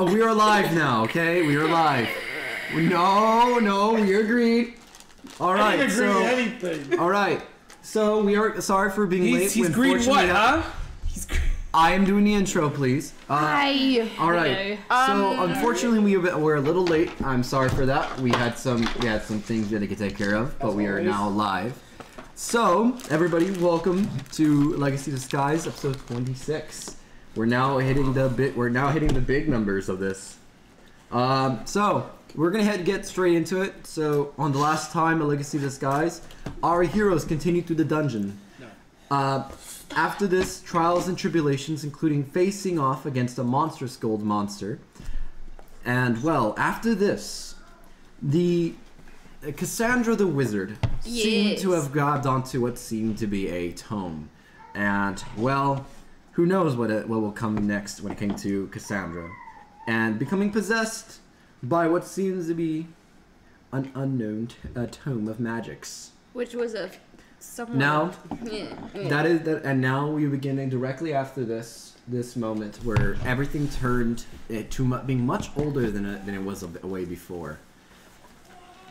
We are live now, okay? We are live. No, we agreed. All right, I didn't agree to anything. All right, so we are sorry for being late. He's green what, huh? I am doing the intro, please. Hi. All right. So unfortunately, we're a little late. I'm sorry for that. We had some things we had to take care of, but we are now live. So everybody, welcome to Legacy Disguise, episode 26. We're now hitting the big numbers of this. So we're gonna get straight into it. So on the last time of Legacy Disguise, our heroes continued through the dungeon. After this, trials and tribulations, including facing off against a monstrous gold monster. And, well, after this, the Cassandra the Wizard seemed to have grabbed onto what seemed to be a tome. And, well, who knows what will come next when it came to Cassandra. And becoming possessed by what seems to be an unknown tome of magics. Which was a... Now, that is that, and now we're beginning directly after this moment where everything turned to being much older than it was way before.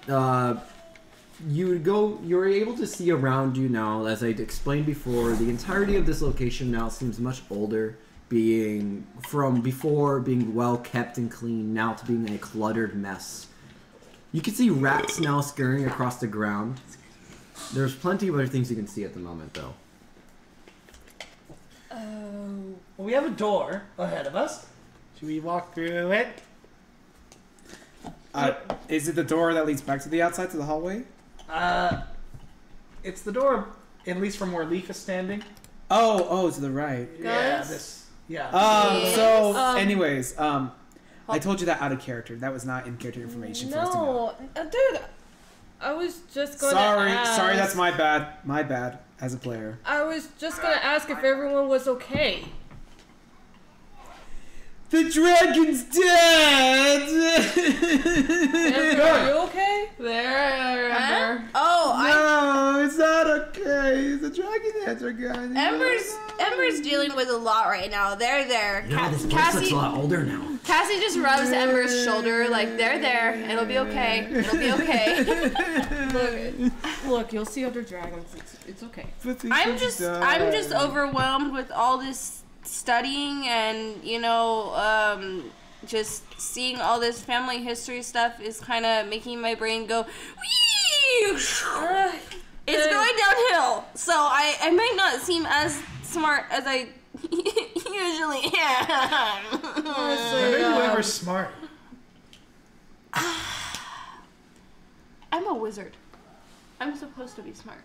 You're able to see around you now, as I explained before. The entirety of this location now seems much older, being from before being well kept and clean now to being a cluttered mess. You can see rats now scurrying across the ground. There's plenty of other things you can see at the moment, though. Oh. Well, we have a door ahead of us. Should we walk through it? Is it the door that leads back to the outside, to the hallway? It's the door, at least from where Leaf is standing. Oh, to the right. Yeah, anyways, I told you that out of character. That was not in character information for us to know. Dude, I was just going to ask... Sorry, that's my bad. My bad, as a player. I was just going to ask if everyone was okay. The dragon's dead! Are you okay? There, Ember. No, it's not okay. The dragon heads are gone. Ember's dealing with a lot right now. They're there. Yeah, this place looks a lot older now. Cassie just rubs Ember's shoulder like, they're there. It'll be okay. It'll be okay. Look, you'll see other dragons. It's okay. I'm just overwhelmed with all this studying and, just seeing all this family history stuff is kind of making my brain go, wee! It's going downhill. So I might not seem as smart as I usually am. Are you ever smart? I'm a wizard. I'm supposed to be smart.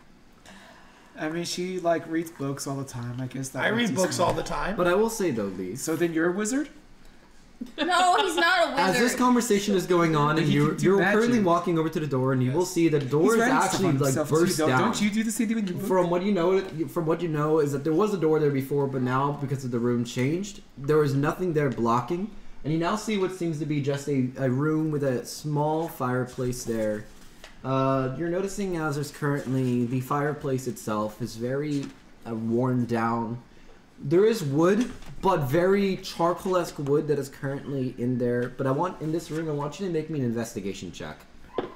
I mean, she reads books all the time. I guess that. I read books all the time. But I will say though, Lee. So then you're a wizard? No, he's not a wizard. As this conversation is going on, and you're currently walking over to the door, and you will see that the door is actually burst down. Don't you do the same thing when you book? From what you know is that there was a door there before, but now because of the room changed, there was nothing there blocking, and you now see what seems to be just a room with a small fireplace there. You're noticing as there's currently the fireplace itself is very worn down. There is wood, but very charcoal-esque wood that is currently in there. But I want you to make me an investigation check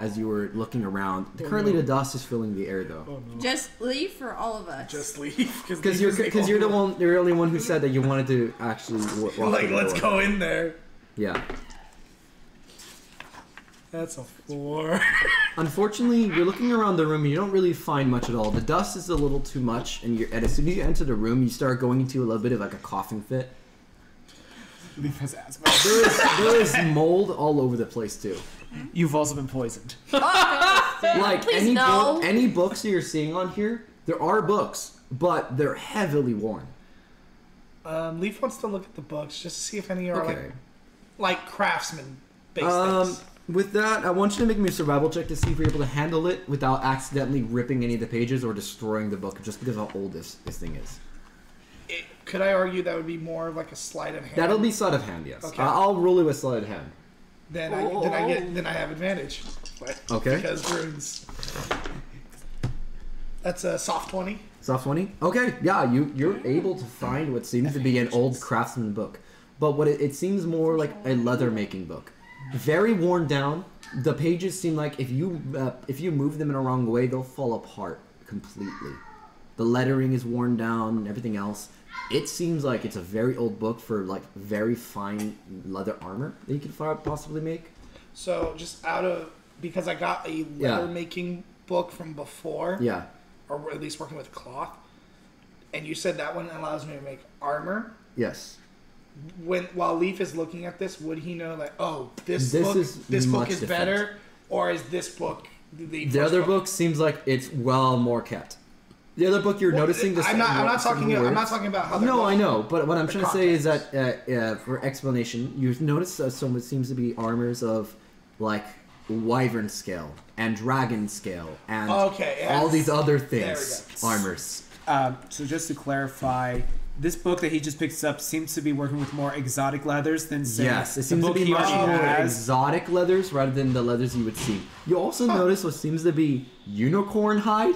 as you were looking around. Currently, the dust is filling the air, though. Oh, no. Just leave for all of us. Just leave, because you're the only one who said that you wanted to actually walk let's go in there. Yeah. That's a 4. Unfortunately, you're looking around the room and you don't really find much at all. The dust is a little too much, and as soon as you enter the room, you start going into a little bit of a coughing fit. Leaf has asthma. There is mold all over the place too. You've also been poisoned. Any books that you're seeing on here, there are books, but they're heavily worn. Leaf wants to look at the books just to see if any are like craftsman-based things. With that, I want you to make me a survival check to see if you're able to handle it without accidentally ripping any of the pages or destroying the book, just because of how old this thing is. Could I argue that would be more like a sleight of hand? That'll be sleight of hand, yes. Okay. I'll roll it with sleight of hand. Then I have advantage. Okay. Because runes. That's a soft 20. Soft 20? Okay, yeah, you're able to find what seems to be an old craftsman book. but what it seems more like a leather making book. Very worn down. The pages seem like if you move them in a wrong way, they'll fall apart completely. The lettering is worn down and everything else. It seems like it's a very old book for like very fine leather armor that you could possibly make. So just because I got a leather making book from before. Yeah. Or at least working with cloth. And you said that one allows me to make armor. Yes. While Leaf is looking at this, would he know that this book is better, or is this book the other book seems like it's well more kept. The other book you're noticing this. I'm not talking about how. No, I know, but what I'm trying to say is that for explanation, you notice some seems to be armors of like wyvern scale and dragon scale and all these other things armors. So just to clarify, this book that he just picks up seems to be working with more exotic leathers than say yes, it seems to be much more exotic leathers rather than the leathers you would see. You also notice what seems to be unicorn hide.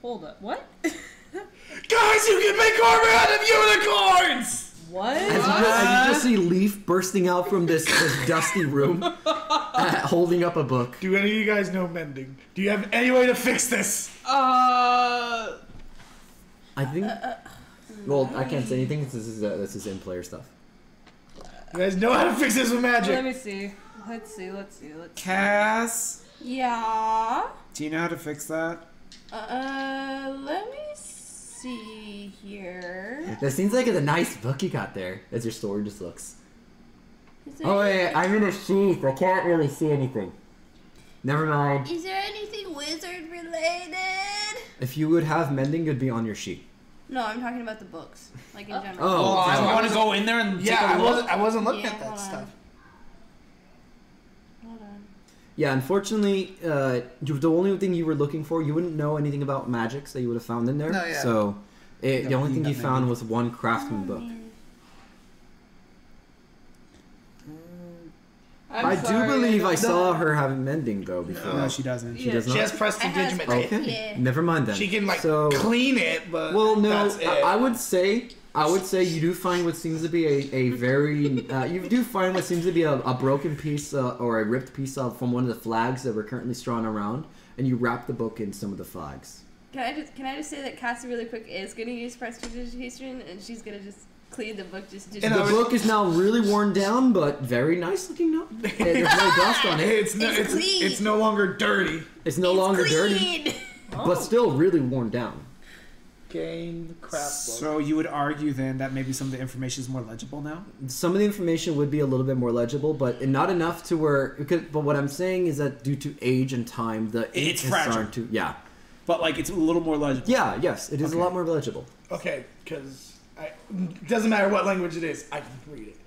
Hold up, what? Guys, you can make armor out of unicorns! What? As you just see Leaf bursting out from this dusty room, holding up a book. Do any of you guys know mending? Do you have any way to fix this? I think. Well, I can't say anything. This is in-player stuff. You guys know how to fix this with magic. Let me see. Let's see. Cass? Yeah? Do you know how to fix that? Let me see here. That seems like it's a nice book you got there, as your sword just looks. Oh, wait, I'm in a sheath. I can't really see anything. Never mind. Is there anything wizard related? If you would have mending, it'd be on your sheet. No, I'm talking about the books, like in general. Oh, I want to go in there and take a look. I wasn't looking at that stuff. Hold on. Yeah, unfortunately, the only thing you were looking for, you wouldn't know anything about magics that you would have found in there. No, yeah. So, the only thing you found was one craftsman book. I do believe I saw her having mending though before. No, she doesn't. She does not. She has prestidigitation. Okay, never mind then. She can clean it, but that's it. I would say you do find what seems to be a very you do find what seems to be a broken piece or a ripped piece from one of the flags that were currently strewn around, and you wrap the book in some of the flags. Can I just say that Cassie really quick is gonna use prestidigitation, and she's gonna just clean the book just. The book is now really worn down, but very nice looking now. There's no dust on it. It's no longer dirty. It's no longer dirty, but still really worn down. Gain craft book. So you would argue then that maybe some of the information is more legible now? Some of the information would be a little bit more legible, but not enough to where. But what I'm saying is that due to age and time, it's fragile. But like it's a little more legible. Yeah. Yes, it is a lot more legible. Okay, because it doesn't matter what language it is, I can read it.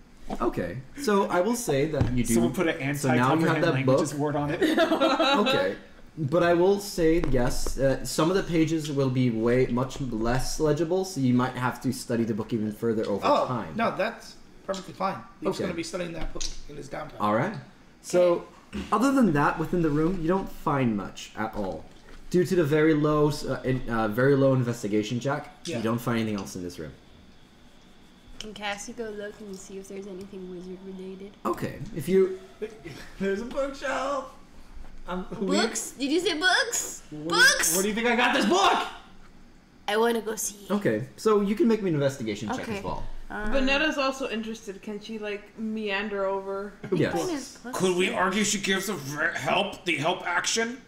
Okay, so I will say that you do. Someone put an anti-comprehend languages word on it. Okay, but I will say yes. Some of the pages will be much less legible, so you might have to study the book even further over time. No, that's perfectly fine. He's going to be studying that book in his downtime. All right. So, other than that, within the room, you don't find much at all, due to the very low investigation check. Yeah. You don't find anything else in this room. Can Cassie go look and see if there's anything wizard related? Okay, if you... There's a bookshelf. Books? Did you say books? Books? Where do you think I got this book? I want to go see. Okay, so you can make me an investigation check as well. Vanetta's also interested. Can she meander over? Yes. Could we argue she gives the help action?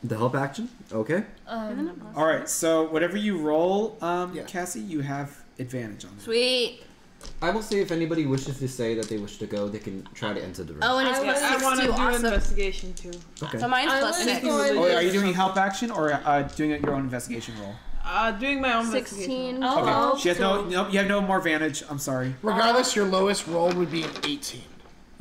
The help action? Okay. All right, so whatever you roll, Cassie, you have advantage on it. Sweet. I will say if anybody wishes to say that they wish to go, they can try to enter the room. Oh, and it's I want to do investigation too. Okay. So mine's +6. Oh, are you doing help action or doing your own investigation roll? Doing my own 16. Okay. She has you have no more advantage. I'm sorry. Regardless, your lowest roll would be an 18.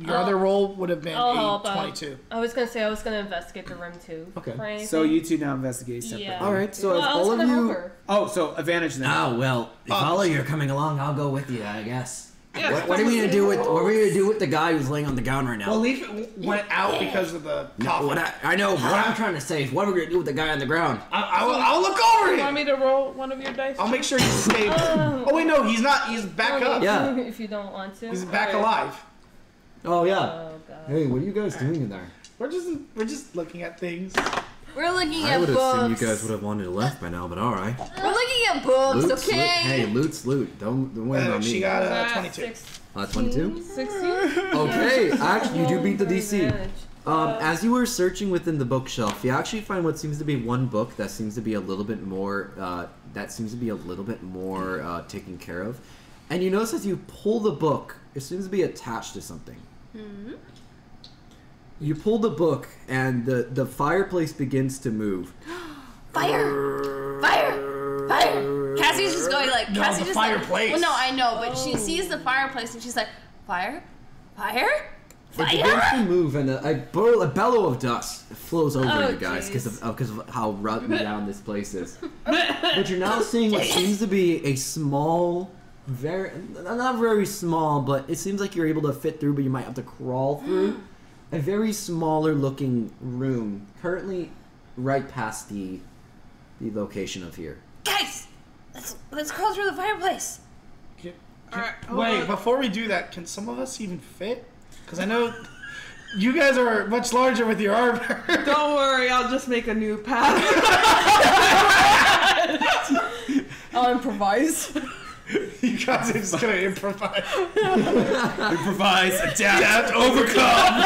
Your other roll would have been a 22. I was gonna investigate the room too. Okay. So you two now investigate separately. Yeah. All right. So if all of you. Oh, so advantage then. Oh well, if all of you are coming along, I'll go with you, I guess. Yeah, What are we gonna do with the guy who's laying on the ground right now? Well, Leaf went out because of the coffin. I know. What I'm trying to say is, what are we gonna do with the guy on the ground? I'll look over You want him. me to roll one of your dice? I'll make sure he's stable. Oh wait, no, he's not. He's back up. Yeah. If you don't want to. He's back Alright. alive. Oh yeah. Oh god. Hey, what are you guys doing in there? We're just looking at things. We're looking I at would books. assume you guys would have wanted to left by now, but all right. We're looking at books, Loot's okay? loot. Hey, loot's loot. Don't worry about She me. got 22. 22. 16? Okay, actually, you do beat the DC. Advantage. As you were searching within the bookshelf, you actually find what seems to be one book that seems to be a little bit more taken care of. And you notice as you pull the book, it seems to be attached to something. Mm-hmm. You pull the book, and the fireplace begins to move. Fire! Fire! Fire! Cassie's just going like, No, Cassie's the just fireplace. Like, well, no, I know, but she sees the fireplace and she's like, fire? Fire? It begins to Fire? move, and a bellow of dust flows over Oh, you guys because jeez. of how run down this place is. But you're now seeing what seems to be a small, not very small, but it seems like you're able to fit through, but you might have to crawl through. A very smaller looking room, currently right past the location of here. Guys! Let's crawl through the fireplace. Alright, hold Wait, on. before we do that, can some of us even fit? Because I know you guys are much larger with your armor. Don't worry, I'll just make a new path. I'll improvise. You guys are just gonna improvise. Improvise, adapt, overcome.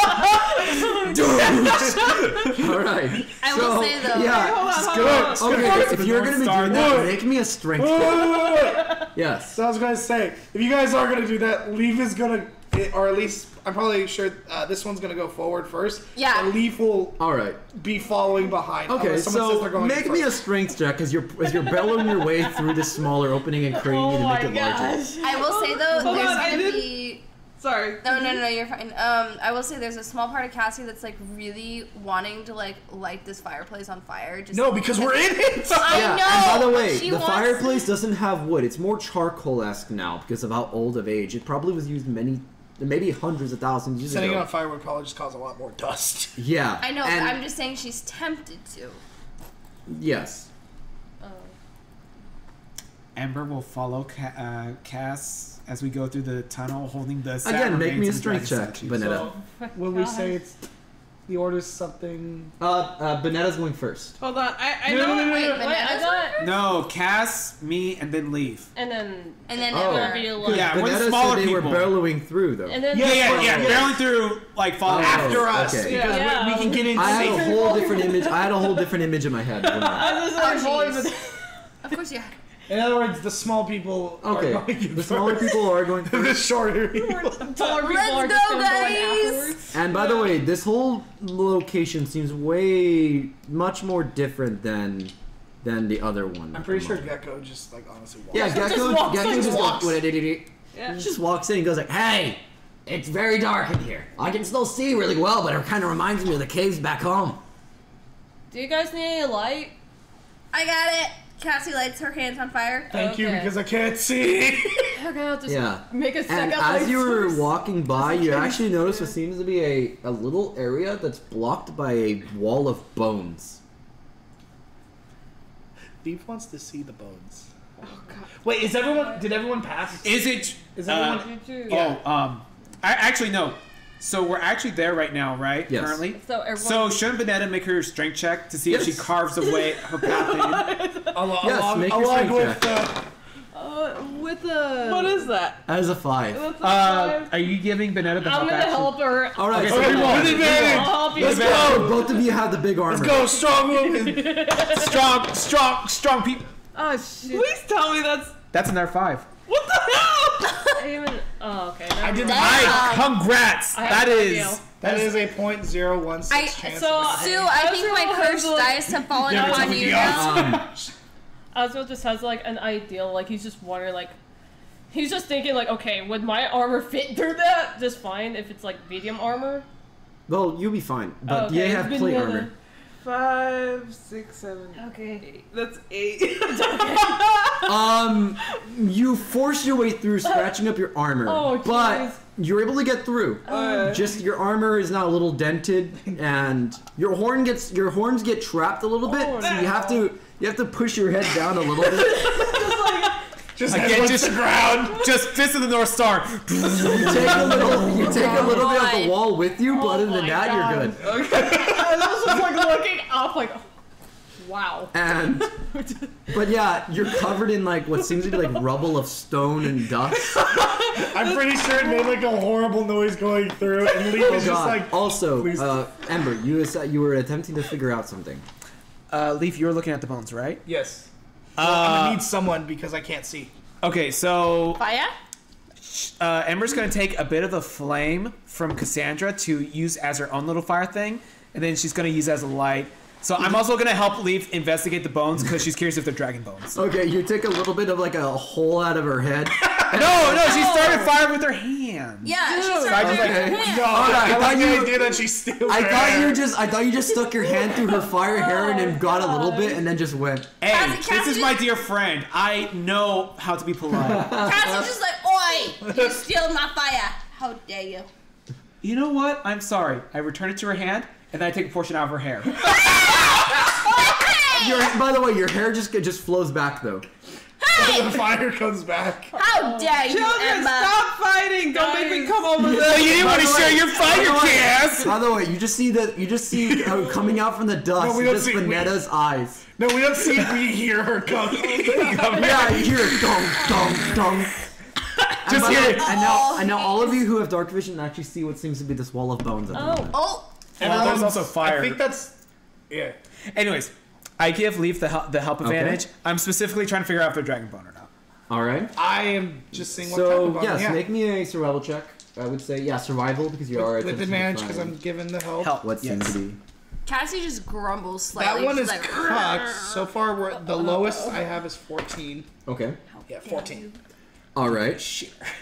All right. I will say, though- yeah. Hold on, just hold go. on. Okay, if you're gonna be Star doing that, Wars. make me a strength Wait, check. wait, wait, wait. Yes. So I was gonna say, if you guys are gonna do that, Leaf is gonna, or at least I'm probably sure this one's gonna go forward first. Yeah. And Leaf will All right. be following behind. Okay, unless someone says so they're going make me a first. strength check as you're bellowing your way through this smaller opening and creating it to make it larger. I will say, though, Hold there's on, I gonna didn't- be... Sorry. No, you're fine. I will say there's a small part of Cassie that's like really wanting to like light this fireplace on fire. Just No, because we're in it. I Yeah, know. and by the but way, she the wants- fireplace doesn't have wood. It's more charcoal-esque now because of how old of age. It probably was used maybe hundreds of thousands of years Setting it ago. on fire would probably just cause a lot more dust. Yeah. I know, and but I'm just saying she's tempted to. yes. Oh. Amber will follow Cass as we go through the tunnel, holding the sad Again, make me a remains of the strength dragon check, statue. Benetta. Will we say it's the order's something? Benetta's going first. Hold on. I No, know. no, no, no, Wait, no. but Wait, I got. No, Cass, me, and then leave. And then. Oh. It'll be like. Yeah, we're the Benetta smaller said they were people. bellowing through, though. And then. Yeah. Barreling through, like, following After us, okay. because Yeah. we can get in I had a safe. whole different image. I had a whole different image in my head. Never mind. I was like, Oh, boy, jeez. Of course you had. In other words, the small people are Okay, going in the smaller first. people are going the first. shorter people. Taller people Let's are go, just gonna go in guys. afterwards. And by the way, this whole location seems much more different than the other one. I'm pretty sure Gecko just like honestly walks. Yeah, Gecko walks just in. walks. Yeah. He just walks in and goes like, "Hey, it's very dark in here. I can still see really well, but it kind of reminds me of the caves back home." Do you guys need any light? I got it. Cassie lights her hands on fire. Thank you, Okay. because I can't see. Okay, I'll just Yeah. make a And second as light you were source. walking by, you can't actually see notice it. what seems to be a little area that's blocked by a wall of bones. Deep wants to see the bones. Oh god. Wait, did everyone pass? Is it? Is everyone? You too. Yeah. I actually no. So we're actually there right now, right? Yes. Currently. So everyone. So shouldn't Benetta make her strength check to see if she Yes. carves away her path in? Yes, make your along strength with check. With a. What is that? As a 5. That's a five. Are you giving Benetta the I'm help gonna action? help her. All right, Okay, so so you roll. roll. With advantage. I'll help you. Let's Oh, go. both of you have the big armor. Let's go, strong woman. Strong people. Oh shit. Please tell me that's. That's another 5. What the hell? Oh, okay. I did Damn. Alright, congrats. I have That no is. idea. That is a .016 I- chance. so- of Sue, it. I think my That's cursed what- dice have fallen Yeah, upon it's you the now. Azrael just has like an ideal, like he's just wondering, like he's just thinking, like, okay, would my armor fit through that just fine if it's like medium armor? Well, you'll be fine. But Okay, you it's have been plate another- armor. 5, 6, 7, Okay. 8. That's 8. You force your way through, scratching up your armor, Oh, but jeez. you're able to get through. Just your armor is now a little dented, and your horns get trapped a little bit. Oh, so no. you have to push your head down a little bit. Just Again, headbutts just the ground. Just fist of the North Star. You take a little bit of the wall with you, but other than my that, God. you're good. I was just like looking up, like, wow. And but yeah, you're covered in like what seems to be like rubble of stone and dust. I'm pretty sure it made like a horrible noise going through, and Lee was just like, also, please. Ember, you were attempting to figure out something. Leaf, you were looking at the bones, right? yes. Well, I'm gonna need someone because I can't see. Okay, so Fire? Ember's gonna take a bit of the flame from Cassandra to use as her own little fire thing, and then she's gonna use it as a light. So I'm also gonna help Leaf investigate the bones because she's curious if they're dragon bones. Okay, you take a little bit of like a hole out of her head. No, she started firing with her hand. Yeah, she's So I just like, Okay. No, Alright, I like the you- idea that she steals I her thought hair. you just stuck your hand through her fire hair and then got a little bit and then just went. hey, Cassie, this is my dear friend. I know how to be polite. Cassie's just like, oi, you steal my fire. How dare you? You know what? I'm sorry. I return it to her hand, and then I take a portion out of her hair. By the way, your hair just flows back though. The fire comes back. How dare you, Children, Emma? stop fighting! Don't make me come over So there. you didn't want to By the share way- your fire, Cass! By the way, you just see coming out from the dust. No, we don't just see- Vanetta's eyes. No, we don't see it. We hear her come. Yeah, you hear it dong dong dong. Just hear it. And now all of you who have dark vision actually see what seems to be this wall of bones. At the moment. Oh, And there's also fire. I think that's. Yeah. Anyways, I give Leaf the help advantage. I'm specifically trying to figure out if they're dragon bone or not. All right. I am just seeing what type So of bone. yes, Yeah. make me a survival check. I would say survival because you are with attempting to advantage because find I'm given the help. Help. what seems to be. Cassie just grumbles slightly. That one She's is like, cocked. So far, the lowest I have is 14. Okay. Yeah, 14. All right.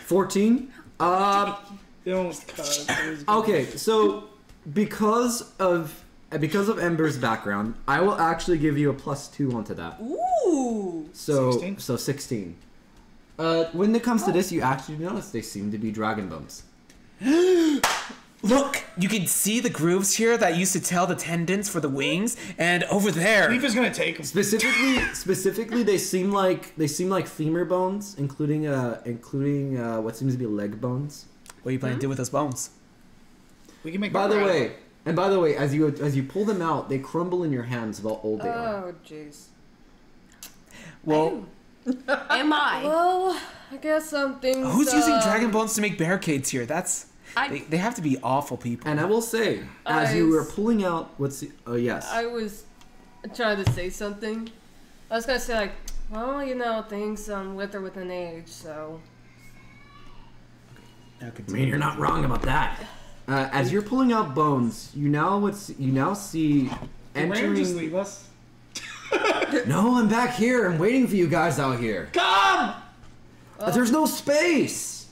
14. It almost cut. It was- Okay. So because of Ember's background, I will actually give you a +2 onto that. ooh. So 16? so 16. When it comes to this, you actually notice they seem to be dragon bones. Look, you can see the grooves here that used to tell the tendons for the wings, and over there. Leaf is gonna take him. Specifically, they seem like femur bones, including what seems to be leg bones. What are you planning to do with those bones? We can make. By a the ride. way, as you pull them out, they crumble in your hands of how old they are. Oh, jeez. Well, Am I? Well, I guess some things. who's using dragon bones to make barricades here? I- They have to be awful people. And I will say, as you were pulling out, yes. I was trying to say something. I was gonna say like, well, you know, things wither with an age, so. Now I continue. mean, you're not wrong about that. As you're pulling out bones, you now see Can Rand just entering. leave us? No, I'm back here. I'm waiting for you guys out here. Come! There's no space.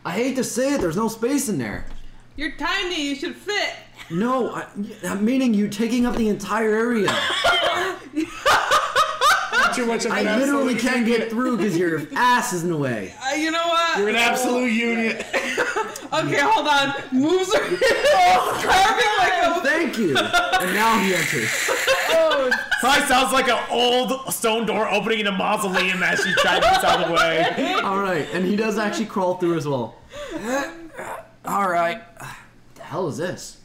I hate to say it, there's no space in there. You're tiny, you should fit. No, I'm meaning you taking up the entire area. Too much of an I literally absolute can't unit. get through because your ass is in the way. You know what? You're an absolute unit. Okay, hold on. Moves are carving like a. Thank you. And now he enters. Probably sounds like an old stone door opening in a mausoleum as she tries to get out of the way. All right, and he does actually crawl through as well. All right. The hell is this?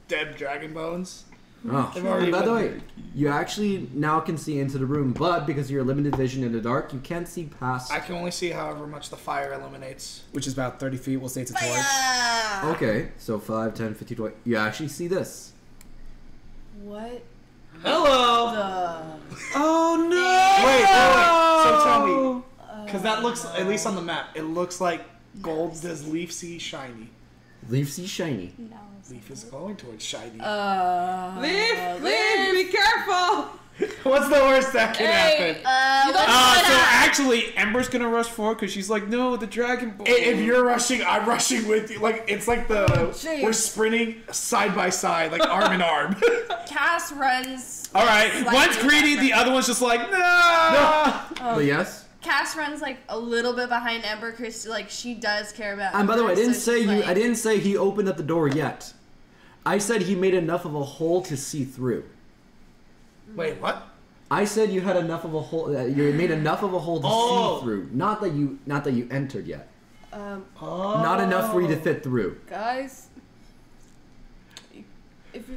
Dead dragon bones. Oh, They've already and by the been- way, you actually now can see into the room, but because of your limited vision in the dark, you can't see past. I can only see however much the fire illuminates. Which is about 30 feet. We'll say it's a torch. Yeah. Okay, so 5, 10, 15, 20. You actually see this. What? Hello! Oh Wait. So tell me. Because that looks, at least on the map, it looks like gold. Does Leaf see shiny? Leaf see shiny. Leaf is going towards shiny. Leaf, be careful. What's the worst that can happen? So actually, Ember's gonna rush forward because she's like, no, the Dragon Ball. If you're rushing, I'm rushing with you. Like it's like jeez. we're sprinting side by side, like arm in arm. Cass runs. All right, slightly one's greedy, the other one's just like, no. But yes. Cass runs like a little bit behind Ember because like she does care about. And by the way, I Ember, didn't so say she's you. like- I didn't say he opened up the door yet. I said he made enough of a hole to see through. Wait, what? I said you had enough of a hole. You made enough of a hole to see through. Not that you entered yet. Not enough for you to fit through. Guys, if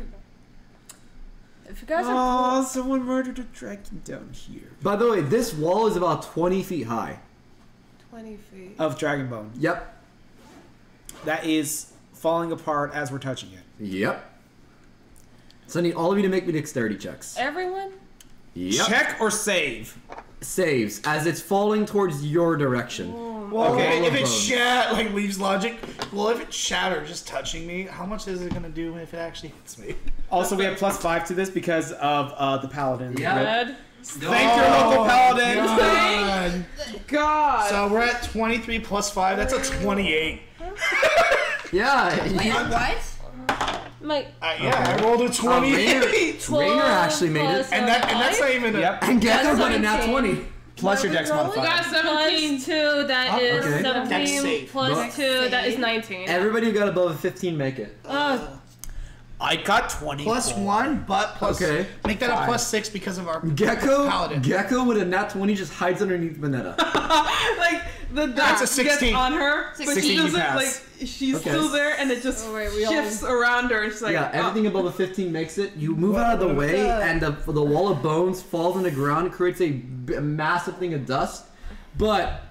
you guys are Oh, someone murdered a dragon down here. By the way, this wall is about 20 feet high. 20 feet. Of Dragon Bone. Yep. That is falling apart as we're touching it. Yep. So I need all of you to make me dexterity checks. Everyone? Yep. Check or save? Saves as it's falling towards your direction. Well, Okay. if it like leaves logic. Well, if it shattered just touching me, how much is it gonna do if it actually hits me? Also, we have +5 to this because of the paladin. Yeah. Red? Thank your local paladin. God. God. So we're at 23 plus 5. That's a 28. Yeah. Wait, what? My Yeah, I rolled a 28. Rainer actually made it. and that's not even a. Yep. And Gecko got a nat 17. 20. Plus your dex You modifier. got 17. plus 2, that is okay. Dex 17, save. plus Dex 2, that is save. 19. Everybody who got above a 15 make it. I got 20. Plus 1, but plus. Okay. Make that a plus 6 because of our Gecko paladin. with a nat 20 just hides underneath Vanetta. Like the That's a dot gets 16. on her, but 16 she you doesn't pass. like. She's Okay. still there, and it just we all- shifts around her. It's like Yeah, everything above a 15 makes it. You move out of the way, and the wall of bones falls on the ground, creates a massive thing of dust. But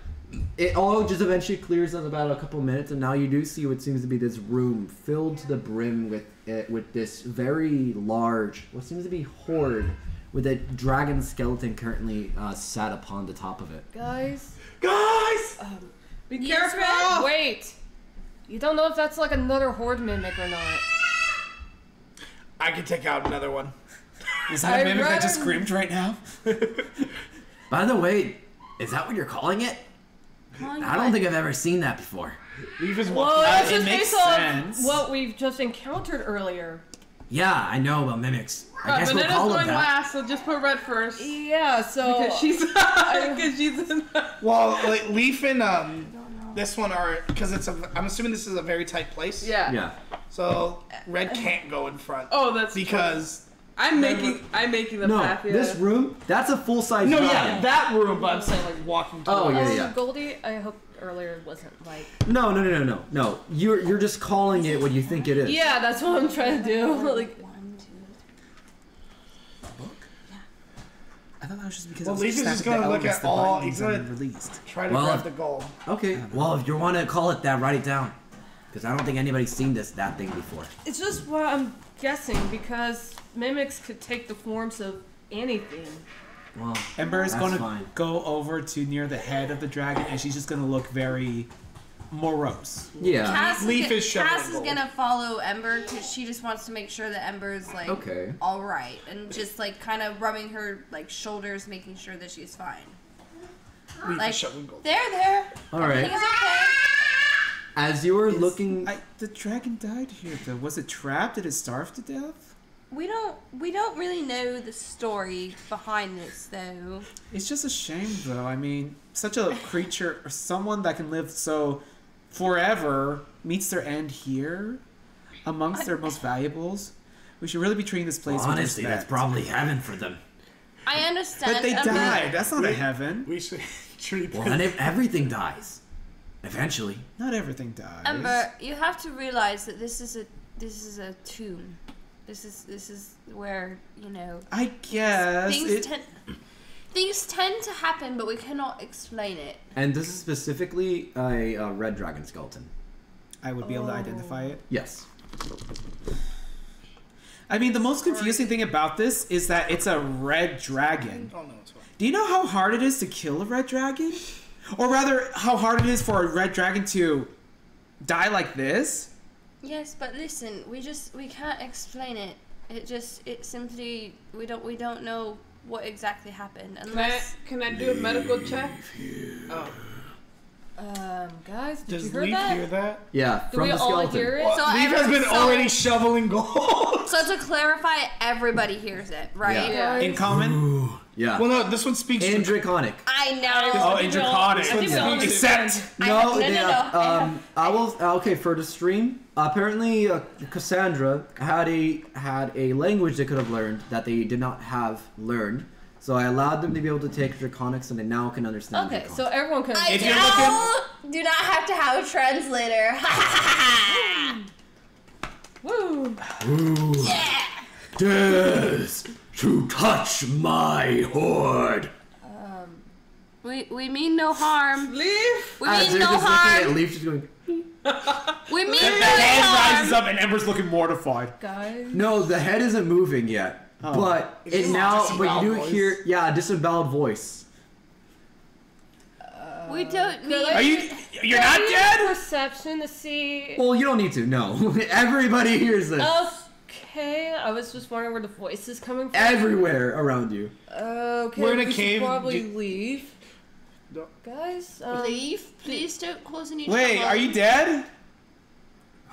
it all just eventually clears in about a couple minutes, and now you do see what seems to be this room filled to the brim with this very large, what seems to be hoard, with a dragon skeleton currently sat upon the top of it. Guys, Guys! be Yes, careful. wait. You don't know if that's like another horde mimic or not. I can take out another one. Is that a I'd mimic that just rather- screamed right now? By the way, is that what you're calling it? I don't think I've ever seen that before. Leave his Well, walking. it's it just makes based off sense. what we've just encountered earlier. Yeah, I know about mimics. I guess we'll Vanetta's call it going that. last, so just put red first. Yeah, so Because she's because she's in Well, like, Leaf and this one are because it's a. I'm assuming this is a very tight place. yeah. Yeah. So Red can't go in front. Oh, that's because. I'm making the No, path. Yeah. this room, that's a full-size No, dragon. yeah, that room. But I'm saying like walking. Oh, towards- yeah, yeah. Goldie, I hope earlier wasn't like. No. You're just calling it what you think it is. Yeah, that's what I'm trying to do. Like, I thought that was just because Well, it was Leaf is snapped just at the gonna look elements at that all- bindings he's gonna- and released. Try to Well, grab the goal. Okay. Well, if you want to call it that, write it down. Because I don't think anybody's seen that thing before. it's just what I'm guessing because mimics could take the forms of anything. Well, Ember is that's going to fine. go over to near the head of the dragon, and she's just going to look very morose. Yeah. Cass, Leaf is shoveling Cass is gold. gonna follow Ember because she just wants to make sure that Ember's like Okay. all right, and just like kind of rubbing her like shoulders, making sure that she's fine. Leaf Like is shoveling gold. there. All Everything right. is okay. As you were looking, The dragon died here, though. Was it trapped? Did it starve to death? We don't really know the story behind this though. It's just a shame, though. I mean, such a creature, or someone that can live so forever, meets their end here, amongst their most valuables. We should really be treating this place honestly, with that's respect. probably heaven for them. I understand. But they Ember. died. That's not a heaven. We should treat Well, this. then if everything dies, eventually. Not everything dies. Ember, you have to realize that this is a tomb. This is where, you know, I guess. things tend to happen, but we cannot explain it. And this is specifically a red dragon skeleton. I would be able to identify it. Yes. I mean, the most confusing thing about this is that it's a red dragon. Oh no, it's fine. Do you know how hard it is to kill a red dragon? Or rather, how hard it is for a red dragon to die like this? Yes, but listen, we can't explain it. It simply we don't know what exactly happened. Can I do a medical check? Oh. Guys, did Does you hear Leaf that? hear that? Yeah, Do from we the all skeleton. hear it? Well, So Leaf has been already shoveling gold. So to clarify, everybody hears it, right? Yeah. In common? Yeah. Well, no, this one speaks In to... Draconic. I know. Oh, in think we all- I think Draconic. we all Except. No, No. I will. Okay, for the stream. Apparently, Cassandra had a language they could have learned that they did not have learned. So I allowed them to be able to take Draconics, and they now can understand. Okay, Draconic. so everyone can. I If you're do not have to have a translator. Woo! Yeah. dares to touch my horde. We mean no harm. Leave. We As mean they're no just looking at harm. Leaf, just going. We mean The no hand rises harm. up and Ember's looking mortified. Guys. No, the head isn't moving yet, but it just now. a But you do disemboweled hear, voice. yeah, a disemboweled voice. We don't need. Are you? You're not dead? Perception to see. Well, you don't need to. No, everybody hears this. Okay, I was just wondering where the voice is coming from. Everywhere around you. Okay, We're in a we should cave. Probably Do- leave. No. Guys, Leave. Please don't close any. Wait, are you dead?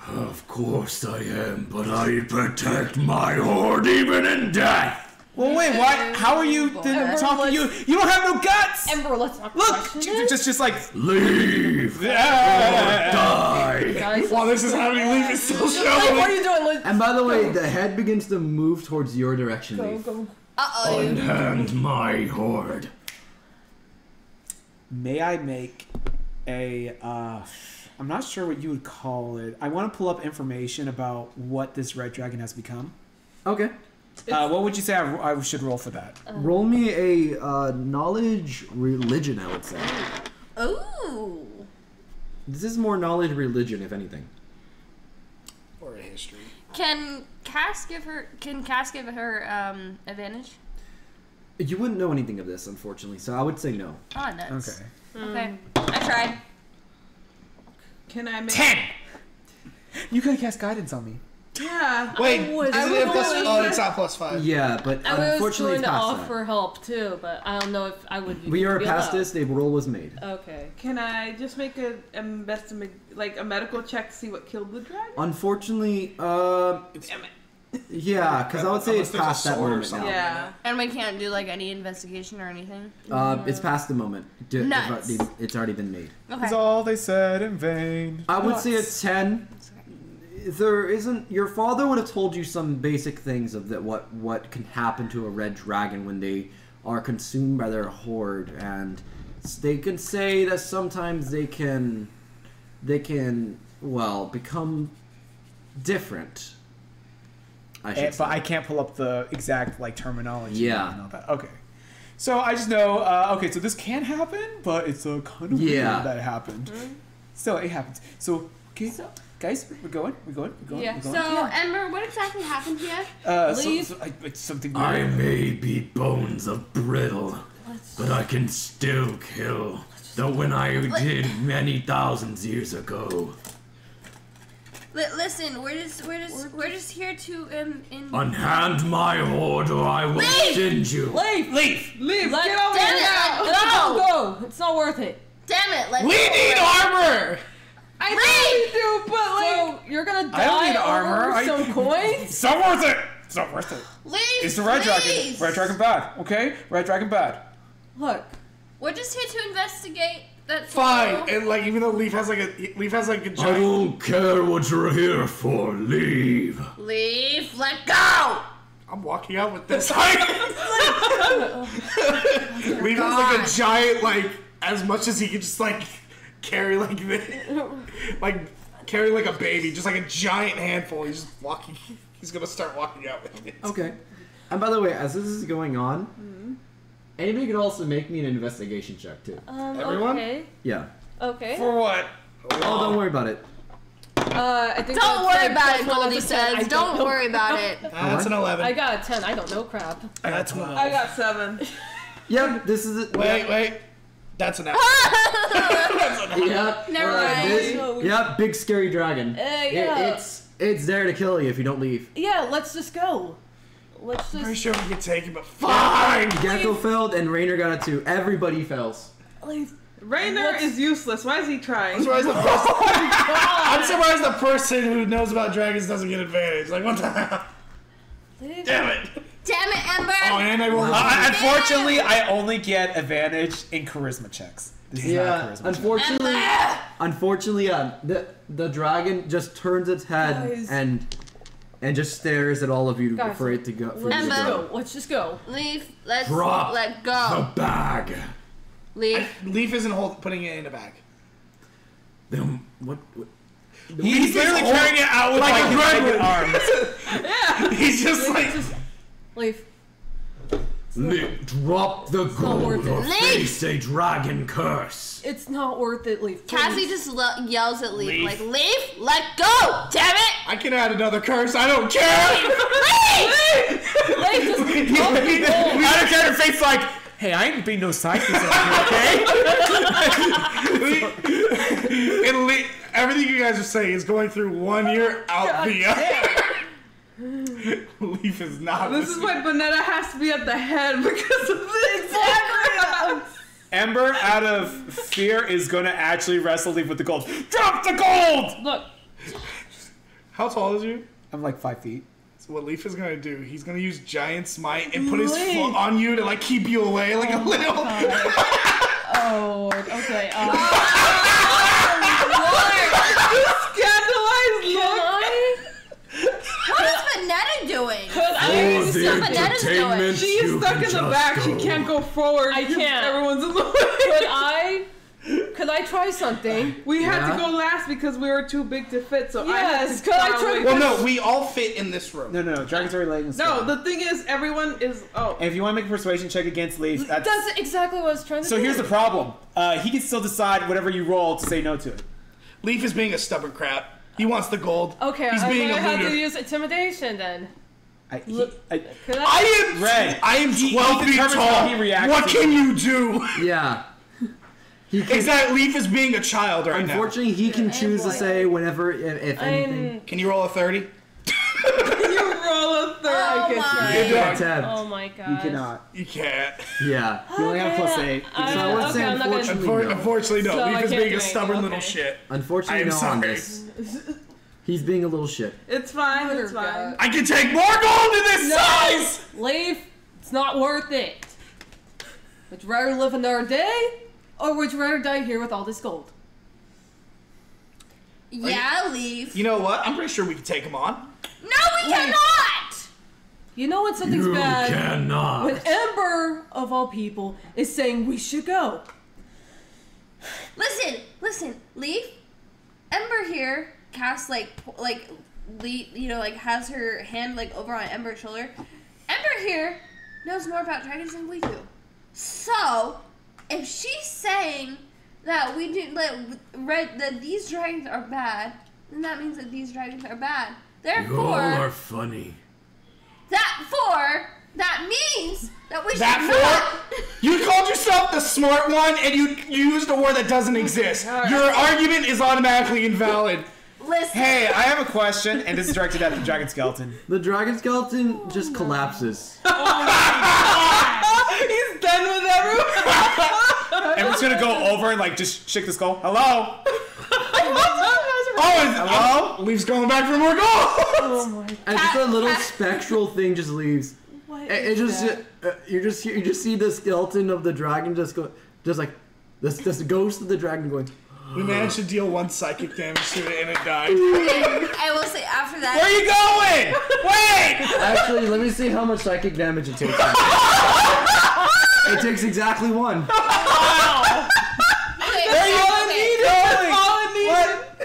Of course I am, but I protect my horde even in death. Well, wait, why? How are you Ember, talking? let's- You don't have no guts. Ember, let's not Look, question it. just like. Leave. Ah. Die. Guys, While this is happening, Leaf is still like, what are shoveling. you doing? Let's And by the way, the head begins to move towards your direction, go, Leaf. go. Uh-oh. Unhand my horde. May I make a? I'm not sure what you would call it. I want to pull up information about what this red dragon has become. Okay. What would you say I should roll for that? Roll me a knowledge religion, I would say. Ooh. This is more knowledge religion, if anything. Or a history. Can Cass give her advantage? You wouldn't know anything of this, unfortunately, so I would say no. Oh, nuts. Okay. Okay. I tried. Can I make? 10. You could cast guidance on me. Yeah. Wait, I was isn't it plus? going- Oh, it's not +5. Yeah, but I was unfortunately, going it's to past offer help too, but I don't know if I would. We are be past allowed. this. The roll was made. Okay. Can I just make a medical check to see what killed the dragon? Unfortunately, Damn it. yeah, because I would say Unless it's there's a past that sword or moment something. now. Yeah. And we can't do like any investigation or anything. It's past the moment. Nuts. It's already been made. Okay. Is all they said in vain. I would say it's 10. There isn't. Your father would have told you some basic things of that. What can happen to a red dragon when they are consumed by their horde, and they can say that sometimes they can well become different. I should But say. I can't pull up the exact like terminology. Yeah. and all that. Okay. So I just know. Okay, so this can happen, but it's kind of Yeah. weird that it happened. Still, it happens. So okay, guys, we're going. Yeah. We're So, going. Ember, what exactly happened here? leave. It's something. I weird. may be bones of brittle, but I can still kill. Though when I did many thousands years ago. Listen, we're just here to Unhand my horde or I will Leave! send you. Leave. Leave. Leave. Let- Get over Damn here it! now. Go! Go. It's not worth it. Damn it! Let's We go. need armor! I know you do, but like. So you're gonna I don't die need armor. over I- some coins? It's not worth it. It's not worth it. Leave. It's the red dragon. please. Red dragon bad. Okay, red dragon bad. Look. We're just here to investigate. That's Fine. all. And like, even though Leaf has like a giant. don't care what you're here for. Leave. Leave. Let go. I'm walking out with this. Leaf has like a giant, like, as much as he can just like carry like this, like carry like a baby, just like a giant handful. He's just walking. He's gonna start walking out with it. Okay. And by the way, as this is going on, anybody could also make me an investigation check too. Everyone? Okay. Yeah. Okay. For what? Oh, don't worry about it. I think Don't that's worry like about it, plus one Goldie out of 10. I says. don't Don't know worry about crap. it. That's an 11. I got a 10. I don't know crap. That's 12. I got 7. Yep, this is it. Wait. That's an F. Yep. Never alright, mind. this- Yep, big scary dragon. Yeah. It's there to kill you if you don't leave. Yeah, let's just go. let's I'm pretty just. sure we can take it, but fine. Gecko failed and Rainer got it too. Everybody fails. Rainer is useless. Why is he trying? I'm surprised the person who knows about dragons doesn't get advantage. Like, what the hell? Damn it. Damn it, Ember! Oh, and I rolled Unfortunately, I only get advantage in charisma checks. This is not a Yeah, charisma check. unfortunately, the dragon just turns its head Guys. and just stares at all of you Guys, for it to go. For you to Emma. go. Let's just go. Leaf, let's Drop let The go. bag. Leaf. Leaf isn't putting it in a bag. Then what? He's literally carrying it out with Like like a his naked gremlin. arms. He's just like. Leave. Drop the gold worth it. or Leaf! face a dragon curse. It's not worth it, Leaf. Cassie just yells at Leaf, like, Leaf, let go! Damn it! I can add another curse. I don't care. Leaf, just I don't care. Her face like, hey, I ain't being no psychic okay? And everything you guys are saying is going through one ear, out the other. Leaf is not. This is why Bonetta has to be at the head because of this. Exactly. Ember, out of fear, is going to actually wrestle Leaf with the gold. Drop the gold! look. How tall is you? I'm like 5 feet. So what Leaf is gonna do? He's gonna use Giant Smite and put his foot on you to like keep you away, like a little. Oh, okay. Scandalized look. What is Bonetta doing? Could I? What's Bonetta's doing? She's stuck in the back. She can't go forward. I because can't. Everyone's in the way. Could I try something? We had Yeah. to go last because we were too big to fit. So I had Yes, to could I far try- away. Well, no, we all fit in this room. No. Dragon's already laying the No, spell. the thing is, everyone is. Oh, And if you want to make a persuasion check against Leaf, that's... That's exactly what I was trying to So do. here's the problem. He can still decide whatever you roll to say no to it. Leaf is being a stubborn crap. He wants the gold. Okay, He's I being might a have to looter. use intimidation then. Could Could I? I am 12 feet determines tall. how he reacts What to can you do? Yeah. He can, Is that Leaf is being a child right now? unfortunately, he can choose to say whenever, if anything. Can you roll a 30? you roll a third. Oh I my. can You can attempt. Oh my god. You cannot. You can't. Yeah. You only have a plus 8. So I would say I'm not gonna- unfortunately, no. Unfortunately, no. So I Leaf is can't being do a stubborn anything, little okay. shit. Unfortunately, I am no on sorry. this. He's being a little shit. It's fine. It's Oh, fine. God. I can take more gold in this size! Leave. It's not worth it. Would you rather live another day, or would you rather die here with all this gold? Yeah, Leaf. You know what? I'm pretty sure we can take him on. No, we cannot! You know when something's You bad? cannot. When Ember, of all people, is saying we should go. Listen, Leaf. Ember here casts Leaf, has her hand like over on Ember's shoulder. Ember here knows more about dragons than we do. So, if she's saying that that these dragons are bad, then that means that these dragons are bad. Therefore, funny. that means that we should That not. for? You called yourself the smart one and you used a word that doesn't exist. Your argument is automatically invalid. Listen. Hey, I have a question, and this is directed at the dragon skeleton. The dragon skeleton just collapses. He's done with everyone. And we're just gonna go over and like just shake the skull. Hello? Hello? Leaf's going back for more gold. Oh my god. And just a little spectral thing just leaves. What It is just that? you just see the skeleton of the dragon just like this ghost of the dragon going. We managed to deal 1 psychic damage to it and it died. I will say after that. Where are you going? Wait! Actually, let me see how much psychic damage it takes. It takes exactly 1. Okay,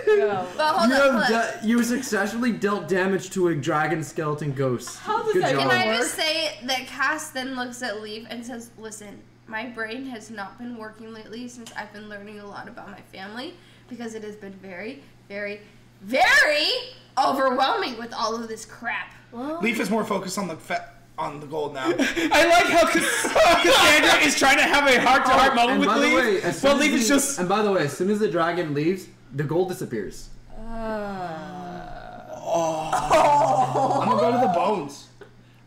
Go. But hold You up, have you successfully dealt damage to a dragon skeleton ghost. How does Good that job. Can I work? just say that Cass then looks at Leaf and says, listen, my brain has not been working lately since I've been learning a lot about my family because it has been very, very, very overwhelming with all of this crap. Leaf is more focused on the gold now. I like how Cassandra is trying to have a heart-to-heart moment And with by the way, Leaf, as soon but as Leaf is the- just... And by the way, as soon as the dragon leaves, the gold disappears. I'm gonna go to the bones.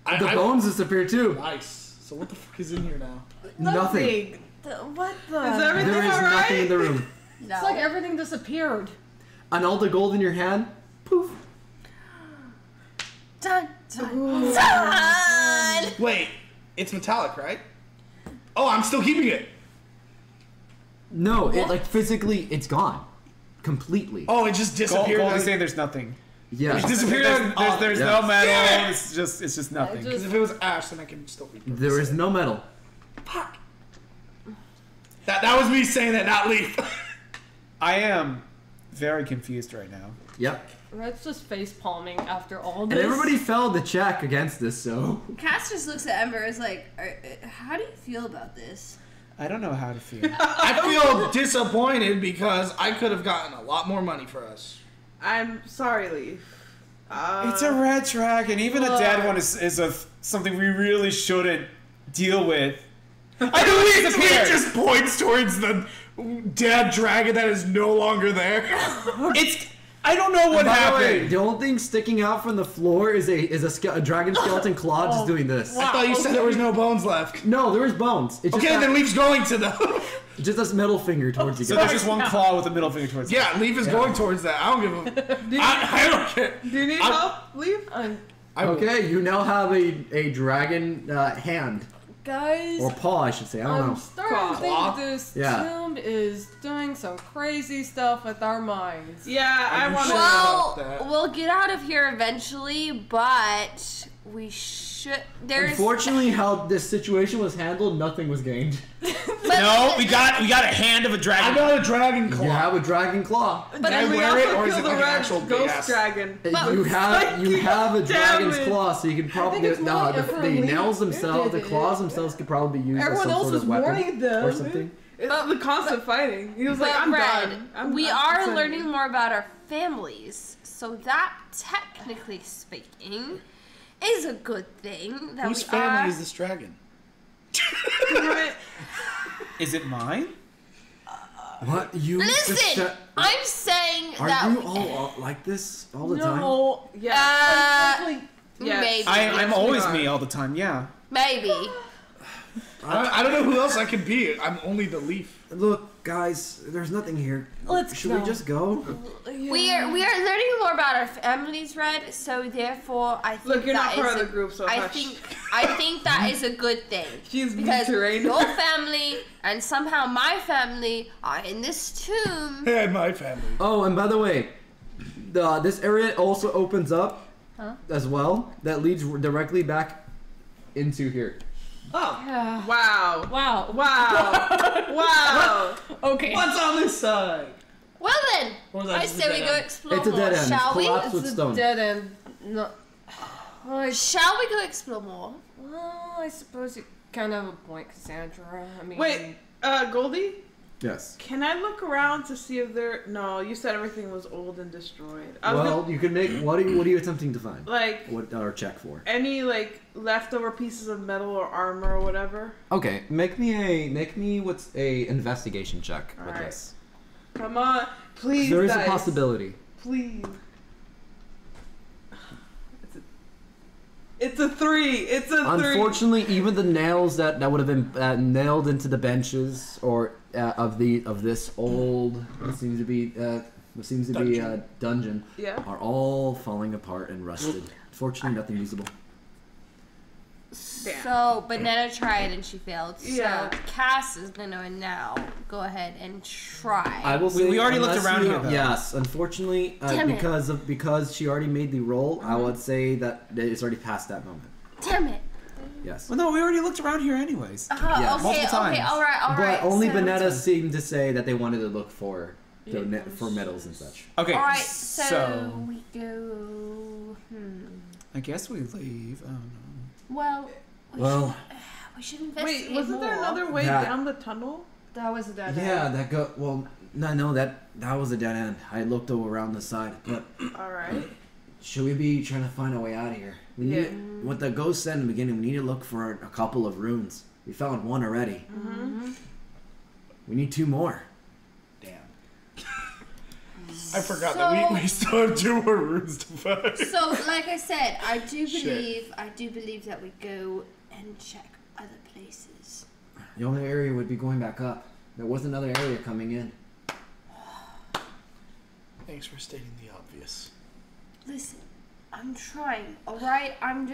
I The bones disappear too. Nice. So what the fuck is in here now? Nothing. What the? Is everything There is alright? nothing in the room. No. It's like everything disappeared. And all the gold in your hand, poof. Dun, dun, dun. Wait, it's metallic, right? Oh, I'm still keeping it. No, it like physically, it's gone. Completely. Oh, it just disappeared. Goldie's saying there's nothing. Yeah. It disappeared. There's Yeah. no metal. Damn it! It's just nothing. Because if it was ash, then I can still be. There is no metal. Fuck. That was me saying that, not Leaf. I am very confused right now. Yep. Red's just face palming after all And this. everybody failed the check against this, so. Cass just looks at Ember. Is like, how do you feel about this? I don't know how to feel. I feel disappointed because I could have gotten a lot more money for us. I'm sorry, Leaf. It's a red dragon. Even a dead one is something we really shouldn't deal with. I knew he It disappeared. just points towards the dead dragon that is no longer there. I don't know what By the way, happened. the only thing sticking out from the floor is a dragon skeleton claw just doing this. I thought you said there was no bones left. No, there is bones. It's just Okay, then Leaf's going to them. just this middle finger towards you So guys. there's just one claw with a middle finger towards. Yeah, Leaf is going towards that. I don't give a. I don't care. Do you need I'm- help, Leaf? Okay, you now have a dragon hand. Guys, Or paw, I should say. I don't I'm know. starting to Claw? think this Yeah. tomb is doing some crazy stuff with our minds. Yeah, I you want sure? to. Well, that. we'll get out of here eventually, but we should. There's. Unfortunately, how this situation was handled, nothing was gained. No, we got a hand of a I dragon. got a dragon claw. You have a dragon claw. But Can I we wear it, also or is killed it like the an red actual big ghost ass? dragon. You have a dragon's damage. claw, so you can probably it's no more the differently nails themselves, the did it. claws themselves could probably be used Everyone as some else sort was of weapon warning them. or something. It's the constant fighting. He was like, But I'm Red, done. we I'm are sending learning you." more about our families, so that, technically speaking, is a good thing. That Whose we family are. is this dragon? Is it mine? What you? Listen, I'm saying Are that. you all like this all the time? No. Yeah. Unfortunately, Yes. Maybe. I'm always are. me all the time. Yeah. Maybe. I don't know who else I could be. I'm only the Leaf. Look, guys, there's nothing here. Let's Should go. we just go? We are learning more about our families, Red. So therefore, I think Look, you're not that part is of the a- group, so I hush. think that is a good thing. She's Because betrayed. your family and somehow my family are in this tomb. And my family. Oh, and by the way, this area also opens up as well. That leads directly back into here. Wow. Wow. Wow. Wow. Okay. What's on this side? Well then, Or is that I just a say we dead go end? explore It's a more, dead end. shall we? Collapsed with It's a stone. dead end. No. Shall we go explore more? Well, I suppose you kind of have a point, Cassandra. I mean, Wait, Goldie? Yes. Can I look around to see if there... No, you said everything was old and destroyed. I was Well, you can make. What are you attempting to find? like, What or check for? any, like, leftover pieces of metal or armor or whatever. Okay, make me what's a investigation check with Alright. this. Come on. Please, There is guys. a possibility. Please. It's a 3. It's a 3. Unfortunately, even the nails that would have been nailed into the benches or of this old what seems to be dungeon Yeah. are all falling apart and rusted. Fortunately, nothing usable. Damn. So, Banana tried and she failed. Yeah. So, Cass is gonna now go ahead and try. I will We- say we already looked unless around you- here, though. Yes, unfortunately, Damn it. because she already made the roll, I would say that it's already past that moment. Damn it. Yes. Well, no, we already looked around here anyways. Yes. Okay, Multiple okay, times. alright. But only so, Banetta seemed to say that they wanted to look for for medals and such. Okay. Alright, so so we go. I guess we leave. Oh no. Well, Well, we should investigate Wait, wasn't there more. another way That- down the tunnel? that was a dead yeah, end. that go. Well, no, that was a dead end. I looked over around the side, but Alright. should we be trying to find our way out of here? We need, what the ghost said in the beginning, we need to look for a couple of runes. We found one already. Mm-hmm. We need 2 more. Damn. I forgot that we still have 2 more rooms to find. So, like I said, I do believe that we go and check other places. The only area would be going back up. There was another area coming in. Thanks for stating the obvious. Listen, I'm trying, alright? I'm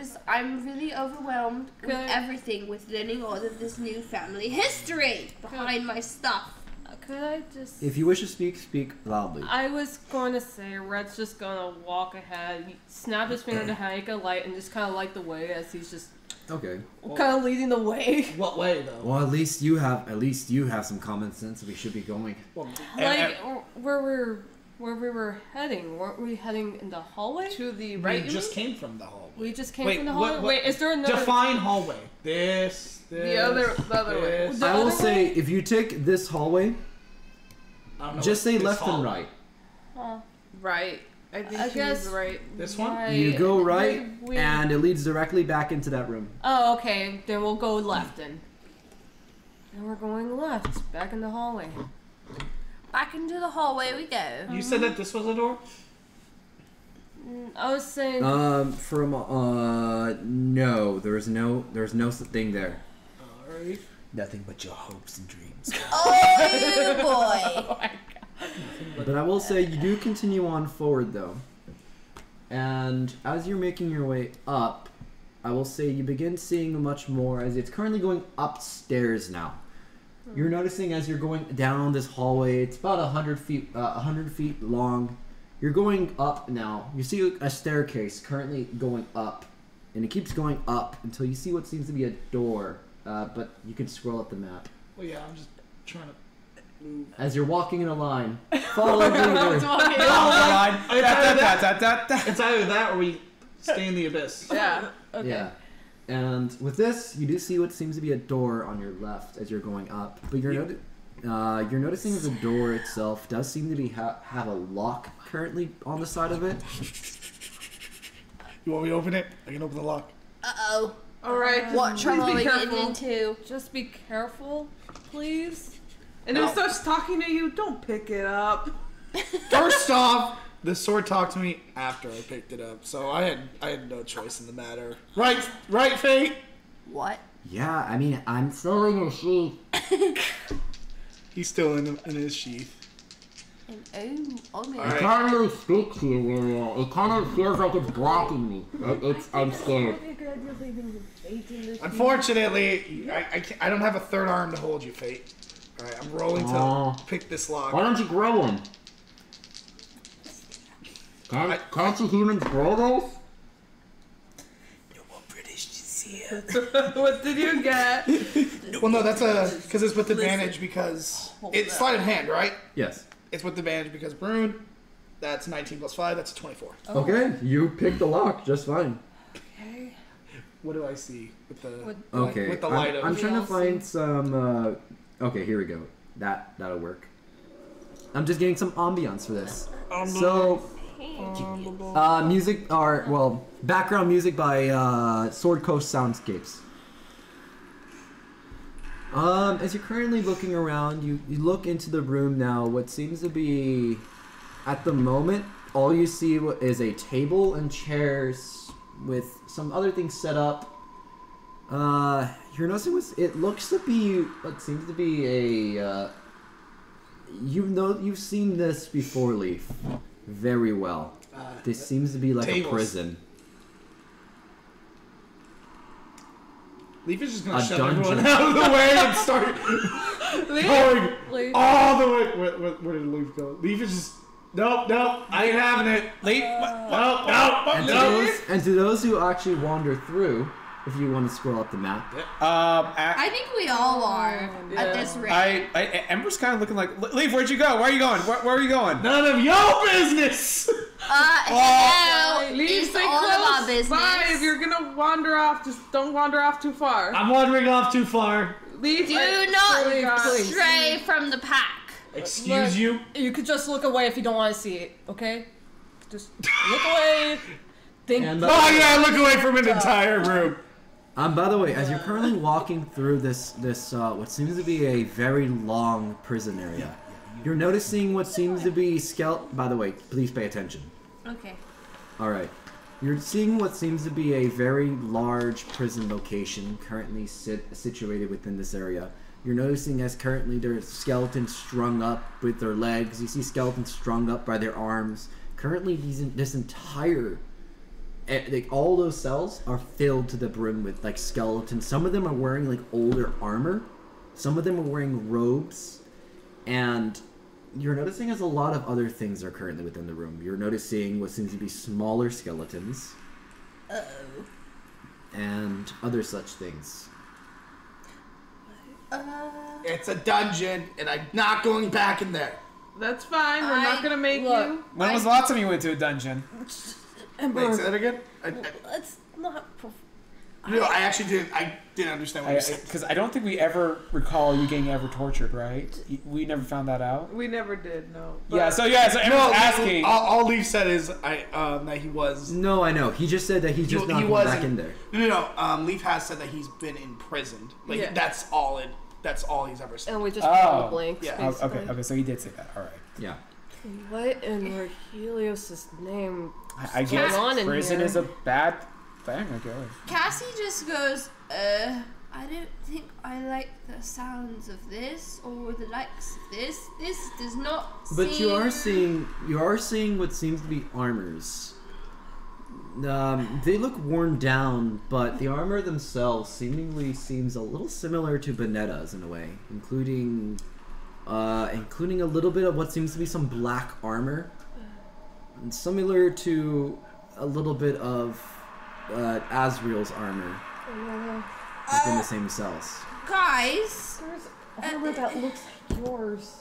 really overwhelmed with everything, with learning all of this new family history behind my stuff. Could I just... If you wish to speak, speak loudly. I was going to say, Red's just going to walk ahead, snap his finger to Hank a light, and just kind of light the way as he's just Okay. kind of leading the way. What way, though? Well, at least you have some common sense. We should be going. Well, Like, where we were heading. Weren't we heading in the hallway? To the right. we just came from the hallway. We just came from the hallway? Wait, is there another... Define hallway. This, The other way. The I will other say, way? if you take this hallway, I don't know just what say this left and hallway. right. Huh. Right. I think I she was guess- right. This one? Right. You go right, We- and it leads directly back into that room. Oh, okay. Then we'll go left then. And we're going left, back in the hallway. Back into the hallway we go. You said that this was a door? I was saying... No, there's no thing there. Alright. Nothing but your hopes and dreams. Oh boy! But I will say, you do continue on forward though. And as you're making your way up, I will say you begin seeing much more as it's currently going upstairs now. You're noticing as you're going down this hallway, it's about 100 feet long. You're going up now. You see a staircase currently going up, and it keeps going up until you see what seems to be a door. But you can scroll up the map. Well, yeah, I'm just trying to move. As you're walking in a line, following the leader. It's either that or we stay in the abyss. Yeah. Okay. Yeah. And with this, you do see what seems to be a door on your left as you're going up. But you're noticing that the door itself does seem to be have a lock currently on the side of it. You want me to open it? I can open the lock. Uh-oh. Alright. What trouble are Please we be getting careful. into? Just be careful, please. And if it starts talking to you, don't pick it up. First off, the sword talked to me after I picked it up, so I had no choice in the matter. Right, Fate? What? Yeah, I mean, I'm still in your sheath. He's still in his sheath. Oh man. Alright. I can't really speak to you really well. It kind of feels like it's blocking me. I'm scared. Unfortunately, I don't have a third arm to hold you, Fate. Alright, I'm rolling to pick this lock. Why don't you grow one? Can't you humans grow those? No more British here. What did you get? Well, no, that's because it's with advantage because it's sleight of hand, right? Yes. It's with advantage because Brune, that's 19 plus 5, that's a 24. Okay, you picked the lock just fine. Okay. What do I see with the Okay, with the light of? I'm trying to all find some. Okay, here we go. That'll work. I'm just getting some ambiance for this. So, music background music by Sword Coast Soundscapes. As you're currently looking around, you look into the room now. What seems to be, at the moment, all you see is a table and chairs with some other things set up. You're noticing it looks to be what seems to be a. You've seen this before, Leaf, very well. This seems to be like tables. a prison. Leaf is just gonna A shove dungeon. everyone out of the way and start going Leaf. all the way. Where did Leaf go? Leaf is just nope. I ain't having it. Leaf, And to those who actually wander through, if you want to scroll up the map, I think we all are at this rate. Ember's kind of looking like, Leaf, where'd you go? Where are you going? Where are you going? None of your business. Hello. Leave, It's stay all of close. our business. Bye. If you're gonna wander off, just don't wander off too far. I'm wandering off too far. Leave. Do not please. stray from the pack. Excuse you. You could just look away if you don't want to see it, okay? Just look away. Think. And Oh yeah, look away from an entire room. by the way, as you're currently walking through this what seems to be a very long prison area, You're noticing what seems to be skeleton. By the way, please pay attention. Okay. All right. You're seeing what seems to be a very large prison location currently situated within this area. You're noticing as currently there's skeletons strung up with their legs. You see skeletons strung up by their arms. Currently, this entire, like all those cells are filled to the brim with like skeletons. Some of them are wearing like older armor. Some of them are wearing robes, and you're noticing as a lot of other things are currently within the room. You're noticing what seems to be smaller skeletons. Uh-oh. And other such things. It's a dungeon, and I'm not going back in there. That's fine. We're not gonna make you. When was the last time you went to a dungeon? Wait, say that again? Let's not. No, I actually didn't. I didn't understand what you said. Because I don't think we ever recall you getting ever tortured, right? We never found that out. We never did. No. Yeah. So Emma's asking. All Leaf said is that he was. No, I know. He just said that he's just not going back in there. No. Leaf has said that he's been imprisoned. Like Yeah. that's all he's ever said. And we just fill the blanks. Yeah. Basically. Okay. So he did say that. All right. Yeah. What in Helios' name? I guess on in prison here? is a bad thing. I guess. Cassie just goes, I don't think I like the sounds of this or the likes of this. This does not But seem... you are seeing what seems to be armors. They look worn down, but the armor themselves seemingly seems a little similar to Benetta's in a way, including a little bit of what seems to be some black armor, and similar to a little bit of Asriel's armor within the same cells. Guys, There's armor that looks like yours.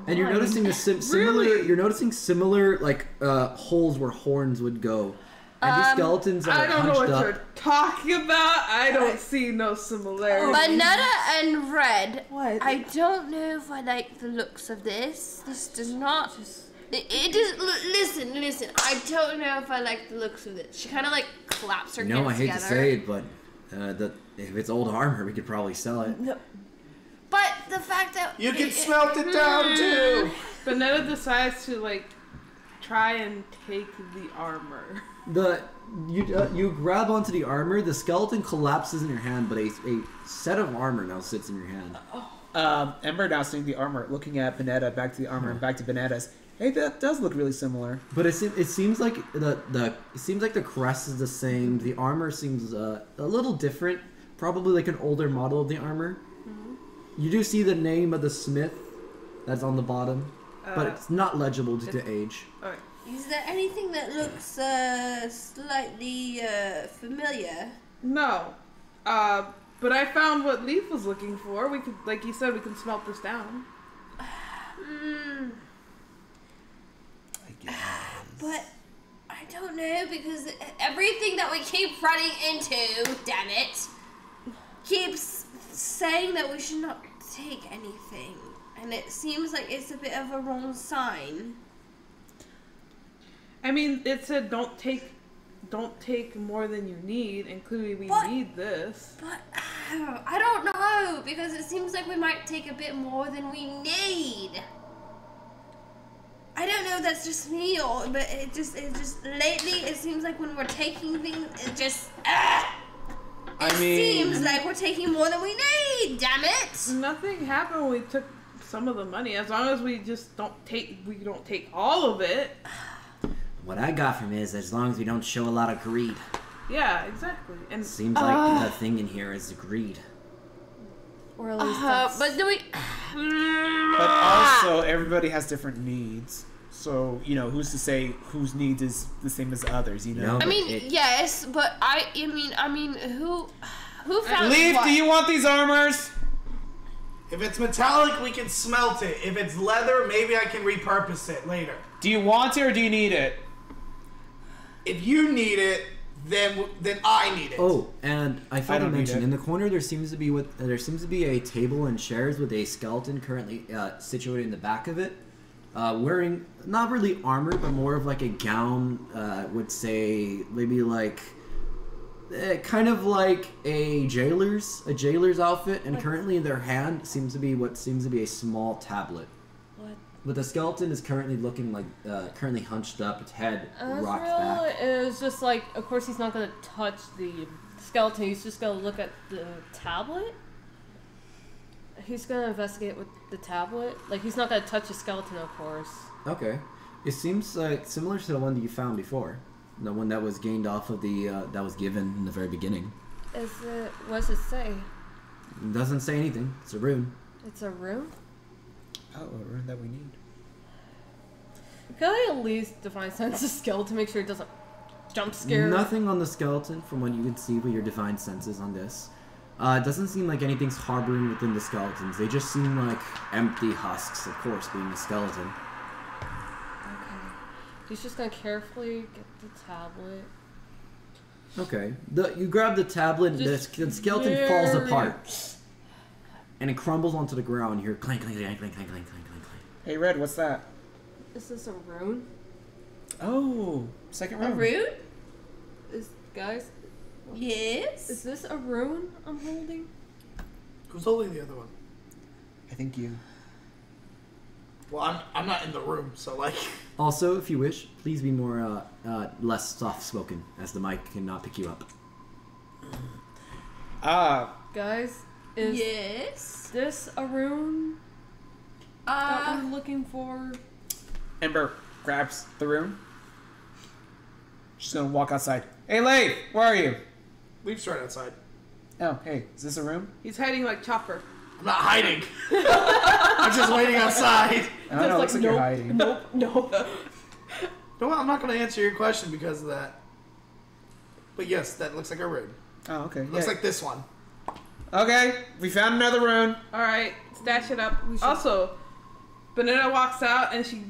And you're noticing the similar. Really? You're noticing similar like holes where horns would go, and these skeletons are I don't know hunched what up. you're talking about. I don't see no similarity. Banana and Red. What? I don't know if I like the looks of this. This does not... It does... Listen. I don't know if I like the looks of this. She kind of like claps her hands No, I hate together. to say it, but if it's old armor, we could probably sell it. No. But the fact that... You can smelt it down too. Banetta decides to like try and take the armor. You grab onto the armor. The skeleton collapses in your hand, but a set of armor now sits in your hand. Ember now seeing the armor, looking at Banetta, back to the armor, and back to Banetta's. Hey, that does look really similar. But it seems like the crest is the same. The armor seems a little different. Probably like an older model of the armor. You do see the name of the smith that's on the bottom, but it's not legible due to age. Okay. Is there anything that looks slightly familiar? No. But I found what Leaf was looking for. We could, like you said, we can smelt this down. But I don't know because everything that we keep running into, damn it, keeps saying that we should not take anything. And it seems like it's a bit of a wrong sign. I mean, it said don't take more than you need, including we need this. But I don't know because it seems like we might take a bit more than we need. I don't know if that's just me but it just lately it seems like when we're taking things it just seems like we're taking more than we need, damn it. Nothing happened when we took some of the money. As long as we just don't take all of it. What I got from it is as long as we don't show a lot of greed. Yeah, exactly. And Seems like the thing in here is greed. Or at least that's... But do we? But also, everybody has different needs. So, who's to say whose needs is the same as others, No. I mean, yes, but I mean, who found Leaf, what? do you want these armors? If it's metallic, we can smelt it. If it's leather, maybe I can repurpose it later. Do you want it or do you need it? If you need it, then I need it. Oh, and I failed to don't need mention it. in the corner there seems to be a table and chairs with a skeleton currently situated in the back of it, wearing not really armor but more of like a gown. Would say maybe like kind of like a jailer's outfit, and currently in their hand seems to be a small tablet. What? But the skeleton is currently looking like currently hunched up, its head rocked back. It was just like, of course he's not gonna touch the skeleton. He's just gonna look at the tablet. He's gonna investigate with the tablet. Like, he's not gonna touch the skeleton, of course. Okay, it seems like similar to the one that you found before, the one that was gained off of the that was given in the very beginning. What does it say? It doesn't say anything. It's a rune. It's a rune? Oh, a rune that we need. Can I at least define sense the skeleton to make sure it doesn't jump scare? Nothing on the skeleton from what you can see with your divine senses on this. It doesn't seem like anything's harboring within the skeletons. They just seem like empty husks, of course, being a skeleton. Okay. He's just gonna carefully get the tablet. Okay. You grab the tablet, and the skeleton falls apart. And it crumbles onto the ground. You hear clank, clank, clank, clank, clank, clank, clank, clank. Hey, Red, what's that? Is this a rune? Oh, second A room. rune? Guys, Yes. is this a rune I'm holding? Who's holding the other one? I think you. Well, I'm not in the room, so like. Also, if you wish, please be more less soft-spoken, as the mic cannot pick you up. Guys, is Yes. this a rune that we're looking for? Ember grabs the room. She's gonna walk outside. Hey, Leif, where are you? Leaf's right outside. Oh, hey, is this a room? He's hiding like Chopper. I'm not hiding. I'm just waiting outside. I don't know, it looks like you're hiding. Nope, nope. No, I'm not going to answer your question because of that. But yes, that looks like a rune. Oh, okay. Looks yeah. like this one. Okay, we found another rune. Alright, stash it up. Also, Benita walks out and she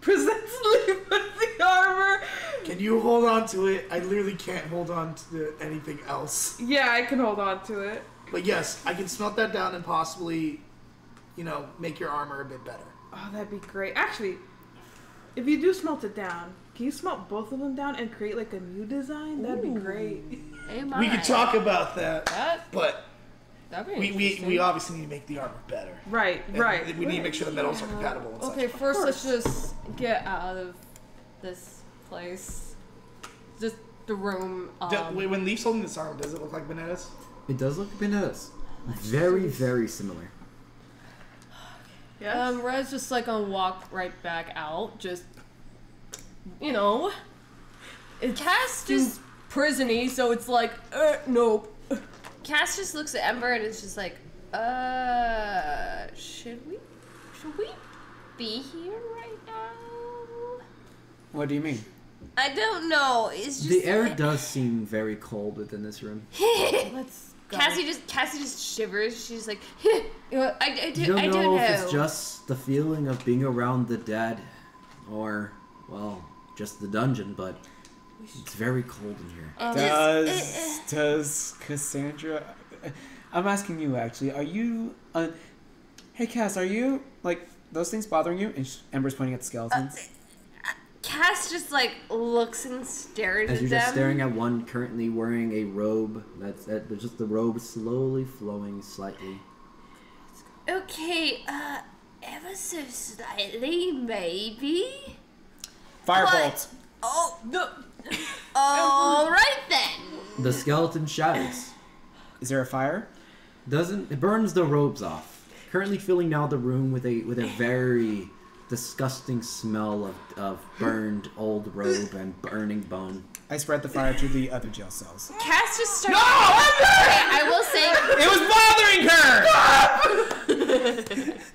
presents Leaf with the armor. Can you hold on to it? I literally can't hold on to anything else. Yeah, I can hold on to it. But yes, I can smelt that down and possibly, make your armor a bit better. Oh, that'd be great. Actually, if you do smelt it down, can you smelt both of them down and create like a new design? That'd be great. Hey, my. We could talk about that, but That'd be we interesting. obviously need to make the armor better. Right, And right. We need to make sure the metals are compatible and Okay, such. first let's just get out of this place. Just the room. When Leaf's holding this armor, does it look like bananas? It does look bananas. Very, very similar. Yes. Red's just like gonna walk right back out. Just, it's Cass just prisony, so it's like, nope. Cass just looks at Ember and it's just like, should we be here right now? What do you mean? I don't know. It's just The air does seem very cold within this room. Let's go. Cassie just shivers. She's like, I You don't don't know know. if it's just the feeling of being around the dead, or, well, just the dungeon, but it's very cold in here. Does Cassandra... I'm asking you, actually. Are you... Hey, Cass, are you, like, those things bothering you? And Ember's pointing at the skeletons. Cass just like looks and stares As at you're them. just staring at one currently wearing a robe, there's just the robe slowly flowing slightly. Okay, ever so slightly, maybe. Firebolt. Oh no. All right then. The skeleton shatters. Is there a fire? It burns the robes off. Currently filling now the room with a very disgusting smell of burned old robe and burning bone. I spread the fire to the other jail cells. Cass just starts. No, okay, I will say. It was bothering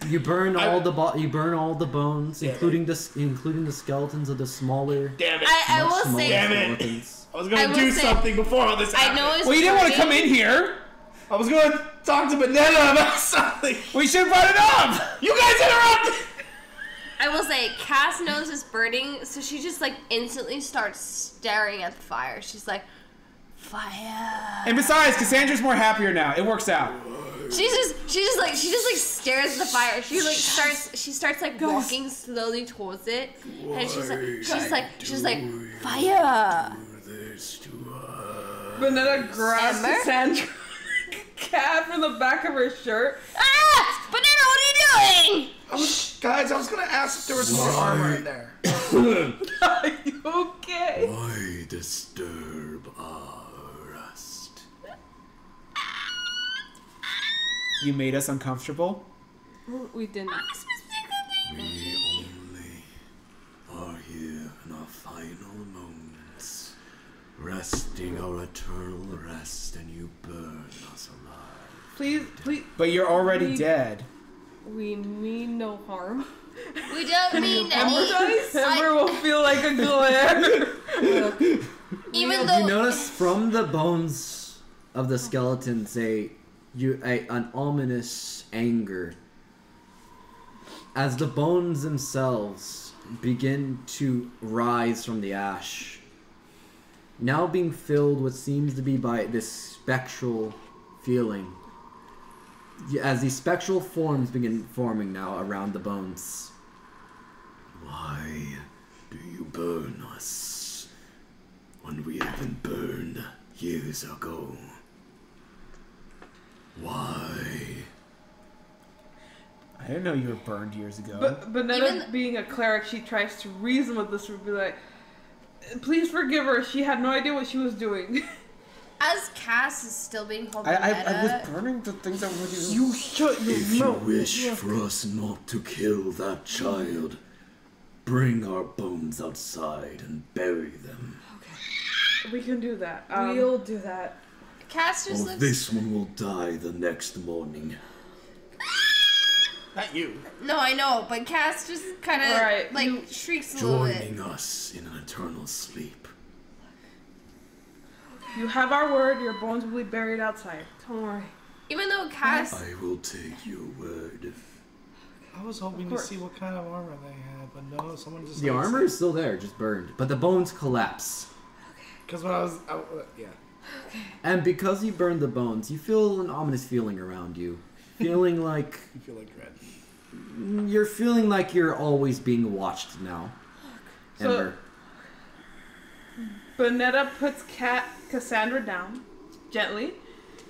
her. You burn all the bones, including the skeletons of the smaller. Damn it! I much will smaller say. Damn it. skeletons. I was I gonna will do say- something before all this I happened. know it's. Well, you didn't want to come in here. I was gonna talk to Banana about something. We should have brought it up. You guys interrupted. I will say, Cass knows it's burning, so she just like instantly starts staring at the fire. She's like, fire. And besides, Cassandra's more happier now. It works out. She just like stares at the fire. She starts like walking slowly towards it, and she's like fire. Banana grabs Ember? Cassandra cat from the back of her shirt. Ah! Banana, what are you doing? Guys, I was gonna ask if there was more armor in there. Are you okay? Why disturb our rest? You made us uncomfortable. We didn't. We only are here in our final moments, resting our eternal rest, and you burn us alive. Please. But you're already We- dead. We mean no harm. We don't mean any. Ember will feel like a glare. Even though You notice from the bones of the skeletons an ominous anger. As the bones themselves begin to rise from the ash, now being filled what seems to be by this spectral feeling. As these spectral forms begin forming now around the bones. Why do you burn us when we have been burned years ago? Why? I didn't know you were burned years ago. But Banana, Even- being a cleric, she tries to reason with this. Would be like, please forgive her. She had no idea what she was doing. as Cass is still being held I Banana, was burning the things that were You shut your If you mouth. wish for us not to kill that child, bring our bones outside and bury them. We can do that. We'll do that. Cass just Or looks. this one will die the next morning. Not you. No, I know, but Cass just kind of Alright, shrieks a little bit. Joining us in an eternal sleep. You have our word. Your bones will be buried outside. Don't worry. Even though Cass, I will take your word. I was hoping to see what kind of armor they had, but no, someone just. The armor is still there, just burned. But the bones collapse. Because when I was. Yeah. And because you burned the bones, you feel an ominous feeling around you. Feeling like You feel like dread. you're feeling like you're always being watched now. So- Ember. Bonetta puts Cassandra down gently.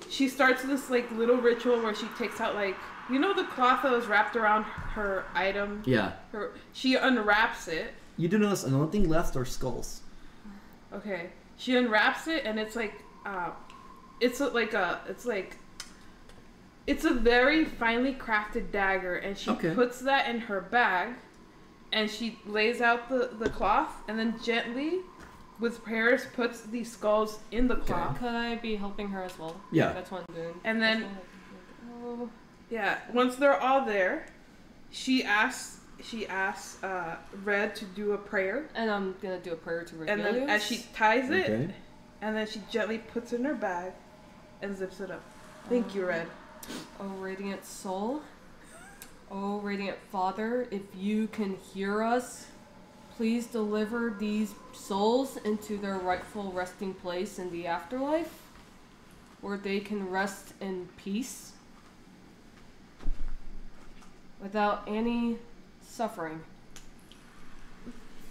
She starts this little ritual where she takes out the cloth that was wrapped around her item. Yeah. She unwraps it. You do notice the only thing left are skulls. Okay. She unwraps it and it's it's a very finely crafted dagger, and she Okay. puts that in her bag, and she lays out the cloth, and then gently, with prayers, puts these skulls in the cloth. Could I be helping her as well? Yeah. That's one boon. And then- That's one I can do. Yeah, once they're all there, she asks Red to do a prayer, And I'm gonna do a prayer to and then Regilius. as she ties it, Okay. and then she gently puts it in her bag, and zips it up. Thank you, Red. O radiant soul, O radiant Father, if you can hear us, please deliver these souls into their rightful resting place in the afterlife, where they can rest in peace without any suffering.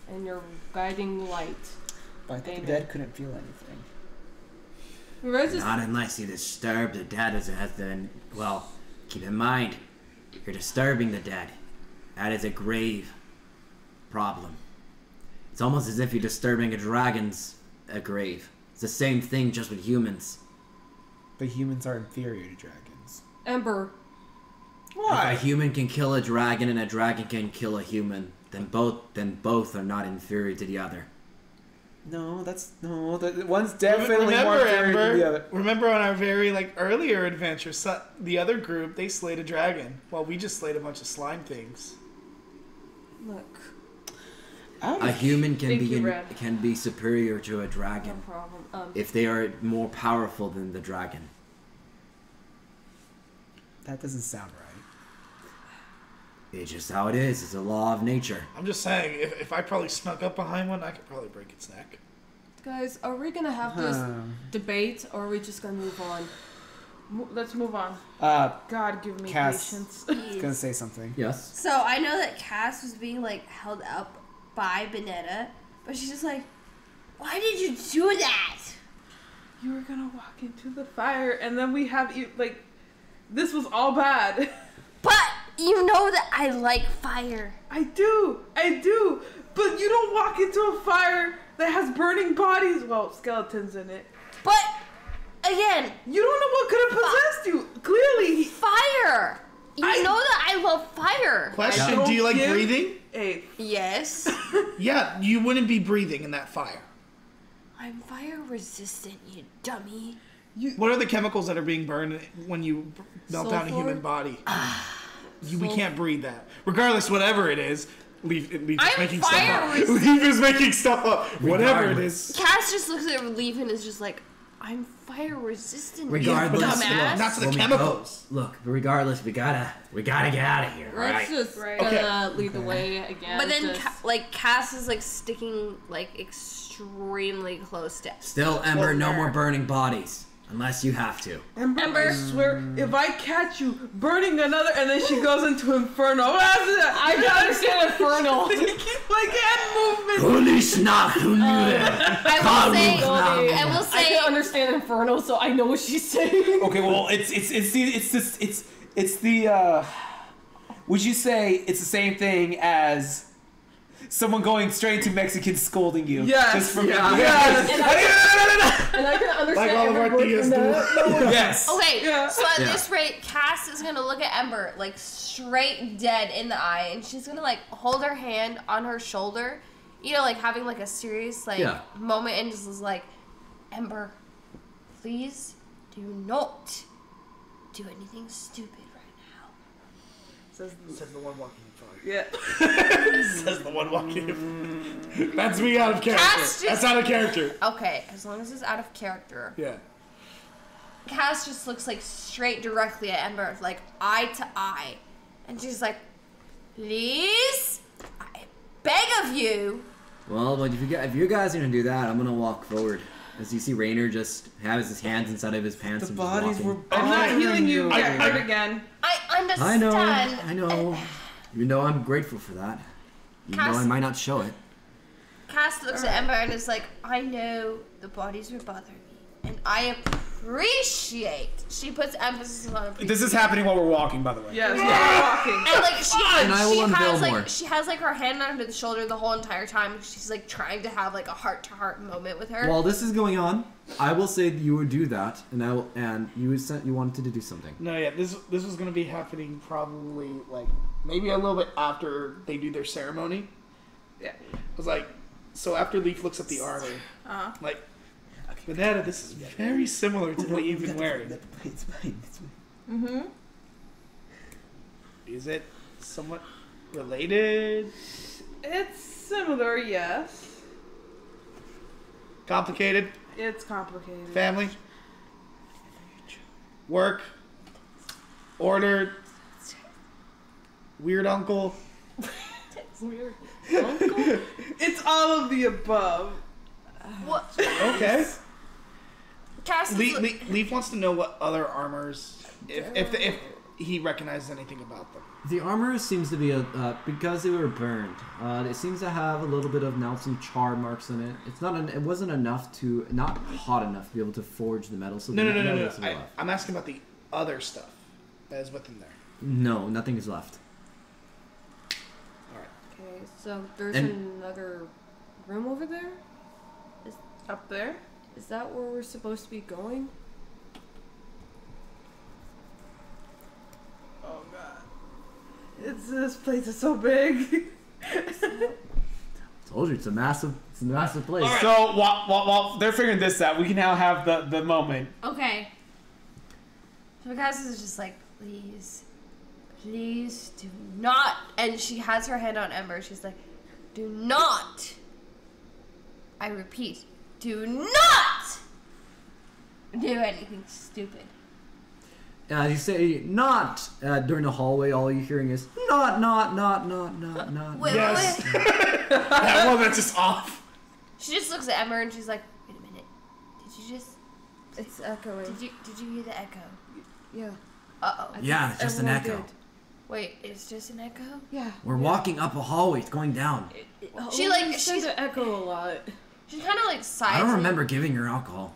And your guiding light. But I think the Amen. dead couldn't feel anything. Rose is Not unless you disturb the dead as it has been. Well, keep in mind, you're disturbing the dead. That is a grave problem. It's almost as if you're disturbing a grave. It's the same thing, just with humans. But humans are inferior to dragons. Ember. If a human can kill a dragon and a dragon can kill a human, then both are not inferior to the other. No, one's definitely more inferior than the other. Remember on our very earlier adventure, the other group, they slayed a dragon, while we just slayed a bunch of slime things. Look, A human Thank you, Red. can be superior to a no dragon problem. if they are more powerful than the dragon. That doesn't sound right. It's just how it is. It's a law of nature. I'm just saying, if I probably snuck up behind one, I could probably break its neck. Guys, are we gonna have this debate, or are we just gonna move on? Let's move on. God, give me Cass. patience. I was gonna say something. Yes. So I know that Cass was being held up by Bonetta, but she's just like, why did you do that? you were gonna walk into the fire, and then we have you like, this was all bad. But you know that I like fire. I do, but you don't walk into a fire that has burning bodies. Well, skeletons in it. But again, You don't know what could have possessed you. Clearly, fire. You know that I love fire. Question: don't do you like give- breathing? hey, Yes. Yeah, you wouldn't be breathing in that fire. I'm fire resistant, you dummy. What are the chemicals that are being burned when you melt down a Sulfur? human body? We can't breathe that. Regardless, whatever it is, Leaf is I'm making fire stuff up. resistant. Leaf is making stuff up. Whatever it Regardless. is. Cass just looks at Relief and is just like, I'm fire resistant, Regardless, you Not dumbass. to the When we chemicals. go- look, regardless, we gotta get out of here, Let's right? just Right. lead the way again. But then, just- Cass is like sticking like extremely close to. Still, Ember, no more burning bodies. Unless you have to. Ember. I swear, if I catch you burning another, and then she goes into Inferno, I can understand Inferno. like hand movement. Holy snap, who knew that? I will say, Carlos, I will I say, can understand Inferno, so I know what she's saying. Okay, well, it's the would you say it's the same thing as someone going straight to Mexican scolding you? Yes, Just from yes. And I can understand Like all of our every word Diaz from that. Yes. okay, Yeah. so at Yeah. this rate, Cass is gonna look at Ember like straight dead in the eye, and she's gonna like hold her hand on her shoulder, you know, like having like a serious like Yeah. moment, and just is like, Ember, please do not do anything stupid right now. Says Says the one walking in front. yeah. Says the one walking in front. That's me out of character. Cass just- That's out of character. Okay, as long as it's out of character. Yeah. Cass just looks like straight directly at Ember, like eye to eye. And she's like, please, I beg of you. Well, but if you guys are gonna do that, I'm gonna walk forward. As you see Rainer just has his hands inside of his pants The and just bodies walking. were I'm not bothering healing you. I- Get I- hurt again. I I understand. know, I know. Even though I'm grateful for that. Even though I Cass- might not show it. Cass looks at Ember and is like, I know the bodies were bothering me. And I appreciate. She puts emphasis on appreciate. This is happening while we're walking, by the way. Yes, we're walking. And like And I will unveil more. she has like her hand under the shoulder the whole entire time. She's like trying to have like a heart-to-heart moment with her. While this is going on, I will say that you would do that, and you wanted to do something. No, yeah, this was gonna be happening probably like maybe a little bit after they do their ceremony. Yeah. I was like, so after Leaf looks at the armor, like, Banana, this is very similar to what you've been wearing. Mm-hmm. Is it somewhat related? It's similar, yes. Complicated? It's complicated. Family? Work? Order? Weird uncle? Weird. Uncle? It's all of the above. What? Okay. Cass is Leaf wants to know what other armors, if he recognizes anything about them. The armor seems to be because they were burned. It seems to have a little bit of now some char marks on it. It's not. It wasn't enough to not hot enough to be able to forge the metal. So No. the metal is left. I'm asking about the other stuff that is within there. No, nothing is left. All right. Okay, so there's And- another room over there? Up there? Is that where we're supposed to be going? Oh god. This place is so big. Told you it's a massive place. So while they're figuring this out, we can now have the moment. Okay. So Cass is just like, please do not. And she has her hand on Ember. She's like, do not. I repeat, do not do anything stupid. As you say not during the hallway, all you're hearing is not. Wait, Yes. wait. That moment's just off. She just looks at Ember and she's like, wait a minute. Did you just? It's echoing. Did you hear the echo? Yeah. Uh oh. Yeah, it's just an Everyone echo. good. Wait, it's just an echo? Yeah. We're walking up a hallway. It's going down. She like she's she's to echo a lot. she kind of like sighs. I don't and- remember giving her alcohol.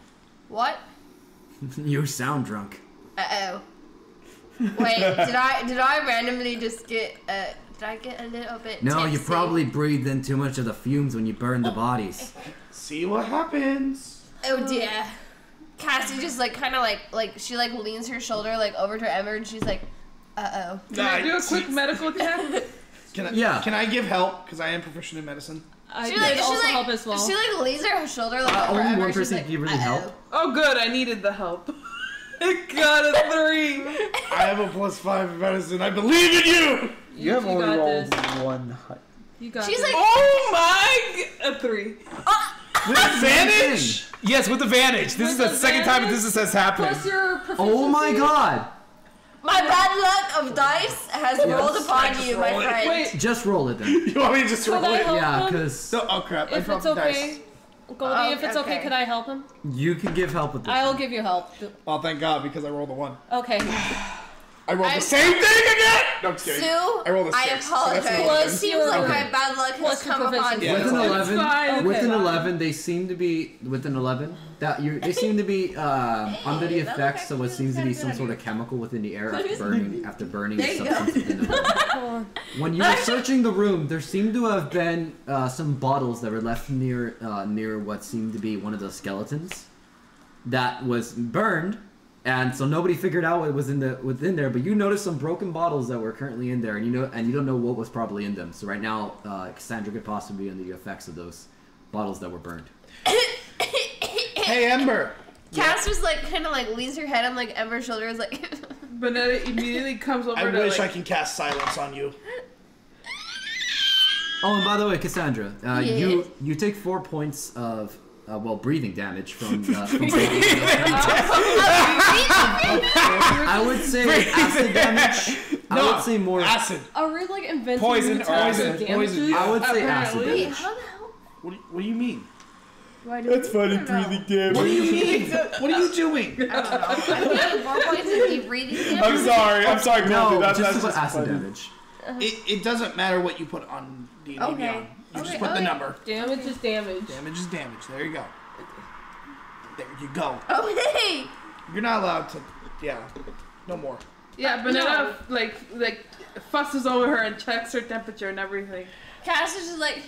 What? You sound drunk. Uh-oh. Wait, did I randomly just get did I get a little bit No, you tipsy? probably breathed in too much of the fumes when you burned the bodies. See what happens. Oh dear. Cassie just like kind of like she like leans her shoulder like over to Ember and she's like, uh-oh. Can I do a quick medical check? Can I give help? Because I am proficient in medicine. I She could like also she help like as well. she like leans her shoulder like over Only Ember. one She's person like, can give really "Uh-oh." help. Oh, good. I needed the help. I got a 3. I have a +5 in medicine. I believe in you! You have You only got rolled this. 1. You got She's this. like, Oh my! A 3. With advantage? Yes, with advantage. This is the second time this has happened. Plus your proficiency. Oh my god! my bad luck of dice has rolled upon you, my roll it. friend. Wait. Just roll it then. You want me to just Could roll I it? help Yeah, him? because Oh crap, I If dropped it's the okay, dice. Goldie, if it's okay, okay. could I help him? you can give help with this. I'll give you help. Oh, thank God, because I rolled a 1. Okay. I rolled I'm- the same thing again? No, I'm just kidding. Sue, I rolled a 6. I so that's apologize. an Plus 11. It seems like Okay. my bad luck has Plus your come upon proficiency. you. Yeah. With an It's 11, fine. with an Okay. 11, they seem to be with an 11. They seem to be under the that effects looks of what like seems to be really some good sort of idea. chemical within the air There after burning you a go. substance within the room. Hold on. When you were searching the room, there seemed to have been some bottles that were left near what seemed to be one of the skeletons that was burned, and so nobody figured out what was within there. But you noticed some broken bottles that were currently in there, and you don't know what was probably in them. So right now, Cassandra could possibly be under the effects of those bottles that were burned. Hey, Ember. Cass just like kind of like leans her head on like Ember's shoulder, is like, Banetta immediately comes over I to wish like, I can cast silence on you. Oh, and by the way, Cassandra, Yes. you take 4 points of breathing damage from. I would say acid damage. I would say more. Acid. Are we like inventing Poison, new types of poison, damages? poison. I would say acid Apparently. damage. how the hell? What do you mean? Why do That's funny breathing damage. What do you mean? What are you doing? I don't know. I'm getting more points of deep breathing damage. I'm sorry, No, Goldie. just That's about acid funny. damage. It doesn't matter what you put on D&D Okay. Beyond. You just Okay, put the okay. number. Damage is damage. Damage is damage. There you go. There you go. Oh, hey! You're not allowed to. Yeah. No more. yeah, Banetta like fusses over her and checks her temperature and everything. Cass is just like,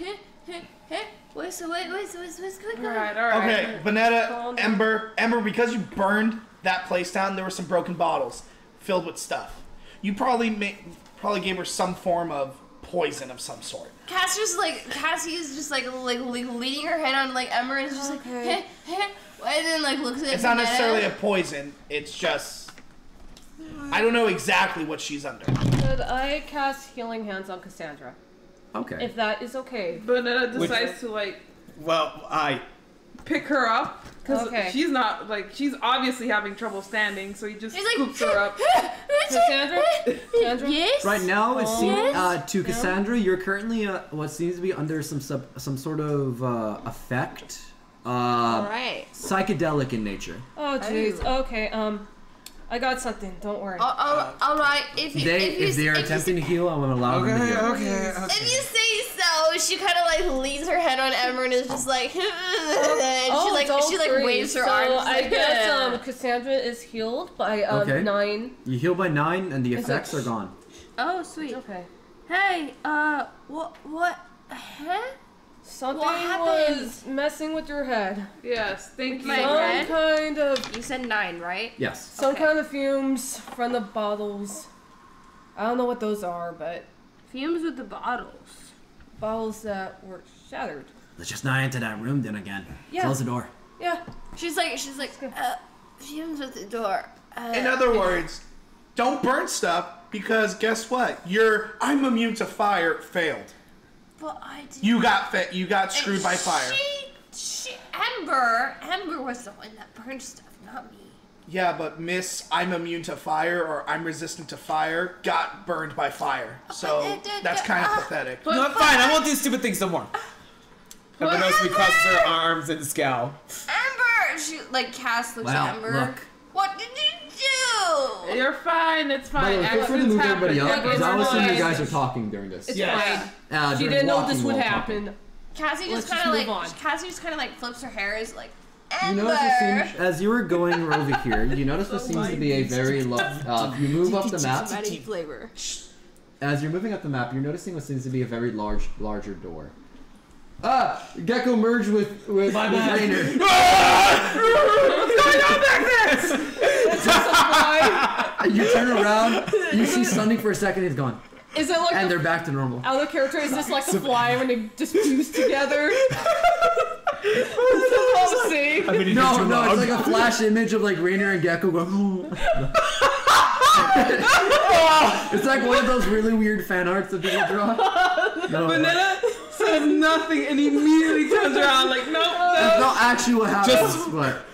what's going on? Alright, alright. Okay, Vanetta, Calm down. Ember, because you burned that place down, there were some broken bottles filled with stuff. You probably gave her some form of poison of some sort. Cassie is just like leaning her head on like Ember and is just Okay. like, and then like looks at It's not Banetta. necessarily a poison. It's just I don't know exactly what she's under. Could I cast Healing Hands on Cassandra? Okay. If that is okay. Banetta decides to like Well, pick her up because Okay. she's not like she's obviously having trouble standing, so he just He's like, scoops her up. Cassandra? Cassandra? Yes. Right now, it seems Yes. to Cassandra, you're currently what seems to be under some sort of effect, Alright. psychedelic in nature. Oh, jeez. Okay, I got something. Don't worry. Alright. If They are attempting to heal. I'm gonna allow them to heal. If you say so, she kind of like leans her head on Ember and is just like, and she don't waves her so arms. I like, guess Cassandra is healed by Okay. 9. You heal by 9, and the Is effects it- are gone. Oh, sweet. Okay. Hey, what? Huh? Something What happened? was messing with your head. Yes, thank you. My Some head? kind of You said 9, right? Yes. some Okay. kind of fumes from the bottles. I don't know what those are, but Fumes with the bottles. bottles that were shattered. Let's just not enter that room then again. Yeah. Close the door. Yeah. She's like, fumes with the door. In other words, don't burn stuff because guess what? Your I'm immune to fire failed. But I did. You got screwed by fire. Ember was the one that burned stuff, not me. Yeah, but Miss I'm immune to fire or I'm resistant to fire got burned by fire. So that's kind of pathetic. But- no, fine. I won't do stupid things no more. Everyone knows me crosses her arms and scowl. Ember! She, like, Cass looks Wow, at Ember. look. What did you do? You're fine. It's By the fine. way, feel free to Accidents move happen. everybody up, Look, because it's I was assuming you fine. guys are talking during this. It's Yes. fine. She during didn't know walking this would while talking. happen. Cassie Let's just just kind of move like on. Cassie just kind of like flips her hair is like, You notice it seems, as you were going over here, you notice there seems to be a very large. You move up the map. Flavor. As you're moving up the map, you're noticing what seems to be a very larger door. Gecko merged with Rainer. You turn around, you see Sunny for a second, he's gone. Is it like and they're back to normal. Other character is just like a fly when they just fuse together? No, it's like a flash image of like Rainer and Gecko going. It's like one of those really weird fan arts that people draw. No. Vanilla says nothing and he immediately turns around like, nope. That's not actually what happens. But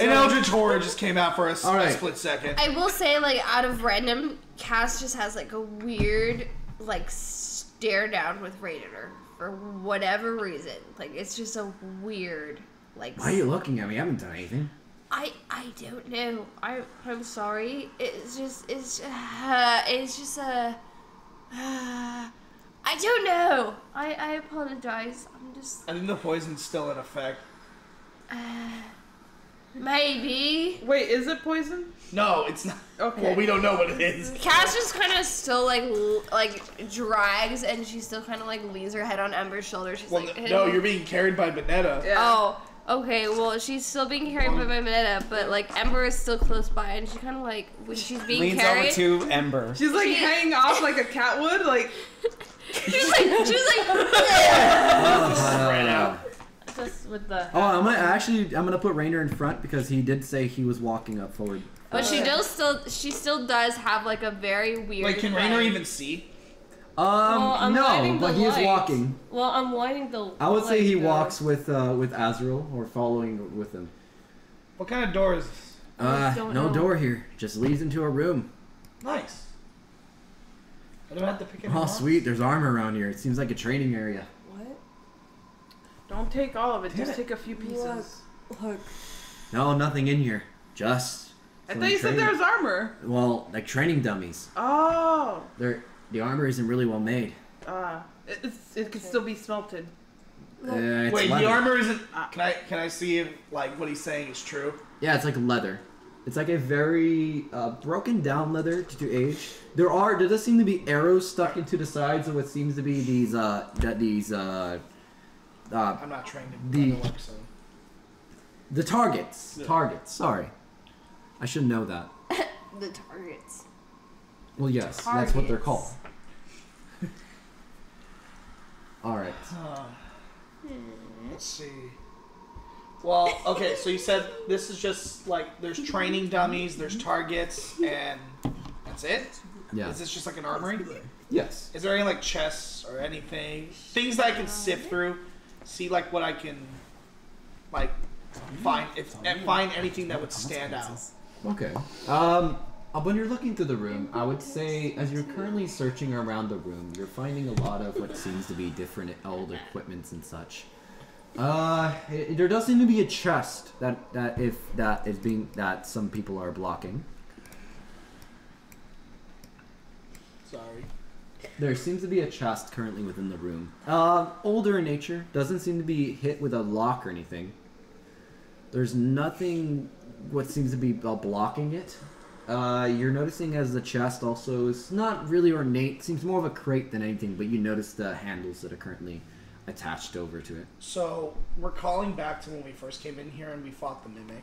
An Eldritch Horror just came out for us right. a split second. I will say, like, out of random, Cass just has like a weird, like, stare down with Rainer for whatever reason. Like, it's just a weird, like. Why are you looking at me? I haven't done anything. I don't know. I'm sorry. It's just a. I don't know. I apologize. I'm just. I think the poison's still in effect. Maybe. Wait, is it poison? No, it's not. Okay. Well, we don't know what it is. Cass just kind of still like drags, and she still kind of like leans her head on Ember's shoulder. She's Well, like, no, you're being carried by Benetta. Yeah. Oh, okay. Well, she's still being carried by my Benetta, but like Ember is still close by, and she kind of like when she's being Leans carried. over to Ember. She's like hanging off like a cat would, like. she's like. Ran out. Just with the. Oh, I'm gonna put Rainer in front because he did say he was walking up forward. But she still does have like a very weird. Wait, can Rainer even see? I'm no, lighting but the he is light. walking. Well, I'm lighting the. I would say light he go. walks with Azrael or following with him. What kind of door is this? don't No know. door here. Just leads into a room. Nice. I don't have to pick any Oh, rocks. sweet. There's armor around here. It seems like a training area. What? Don't take all of it, Damn just it. take a few pieces. Look. No, nothing in here. Just. I some thought you said training- there was armor. Well, like training dummies. Oh. The armor isn't really well made. It could still be smelted. It's Wait, leather. the armor isn't. Can I see if like what he's saying is true? Yeah, it's like leather. It's like a very broken down leather due to age. There does seem to be arrows stuck into the sides of what seems to be these I'm not trained in the- leather work, so. the targets. Yeah. Targets. Sorry, I should know that. The targets. Well, yes, that's what they're called. All right. Let's see. Well, okay, so you said this is just like there's training dummies, there's targets, and that's it? Yeah. Is this just like an armory? Yes. Is there any like chests or anything? Things that I can sift through, see like what I can like find find anything that would stand out. Okay. When you're looking through the room, I would say as you're currently searching around the room, you're finding a lot of what seems to be different old equipments and such. There does seem to be a chest that some people are blocking. Sorry. There seems to be a chest currently within the room. Older in nature, doesn't seem to be hit with a lock or anything. There's nothing what seems to be blocking it. You're noticing as the chest also is not really ornate, seems more of a crate than anything, but you notice the handles that are currently attached over to it. So we're calling back to when we first came in here and we fought the mimic.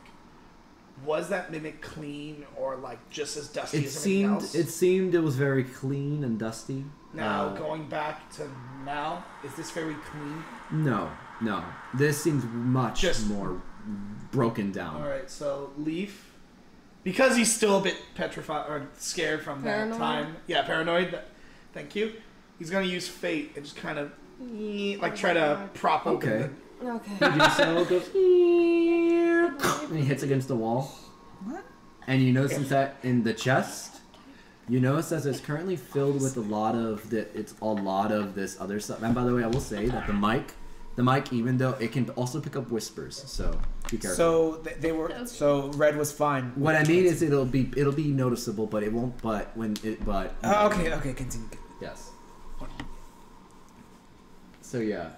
Was that mimic clean or like just as dusty as everything else? It seemed it was very clean and dusty. Now going back to now, is this very clean? No. This seems much Just- more broken down. All right, so Leaf, because he's still a bit petrified or scared from Paranoid? that time. Yeah, paranoid. Thank you. He's gonna use fate and just kind of like try to prop open. Okay. Okay. He do so, goes, and he hits against the wall. What? And you notice that in the chest, you notice that it's currently filled with a lot of this other stuff. And by the way, I will say that the mic, even though it can also pick up whispers, so be careful. So they were. So Red was fine. what I mean is it'll be noticeable, but it won't. Okay. Continue. Yes. So yeah.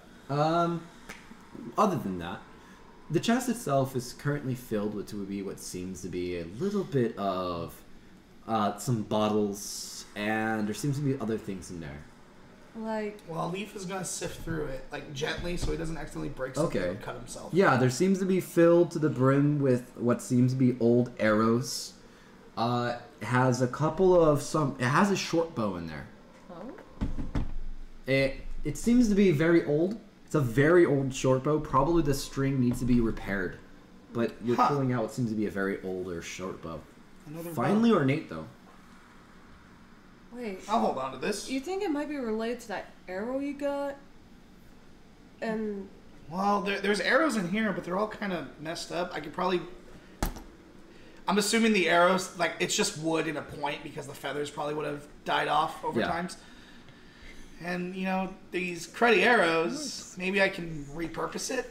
other than that, the chest itself is currently filled with what seems to be a little bit of some bottles, and there seems to be other things in there. Like, Well, Leaf is gonna sift through it like gently, so he doesn't accidentally break something or cut himself. Yeah, there seems to be filled to the brim with what seems to be old arrows. It has a couple of It has a short bow in there. oh, It seems to be very old. It's a very old short bow. Probably the string needs to be repaired, but you're pulling out what seems to be a very older short bow. Another Finally bow. ornate though. wait. I'll hold on to this. You think it might be related to that arrow you got? And Well, there's arrows in here, but they're all kind of messed up. I could probably... I'm assuming the arrows, like, it's just wood in a point because the feathers probably would have died off over times. And, you know, these cruddy arrows, maybe I can repurpose it.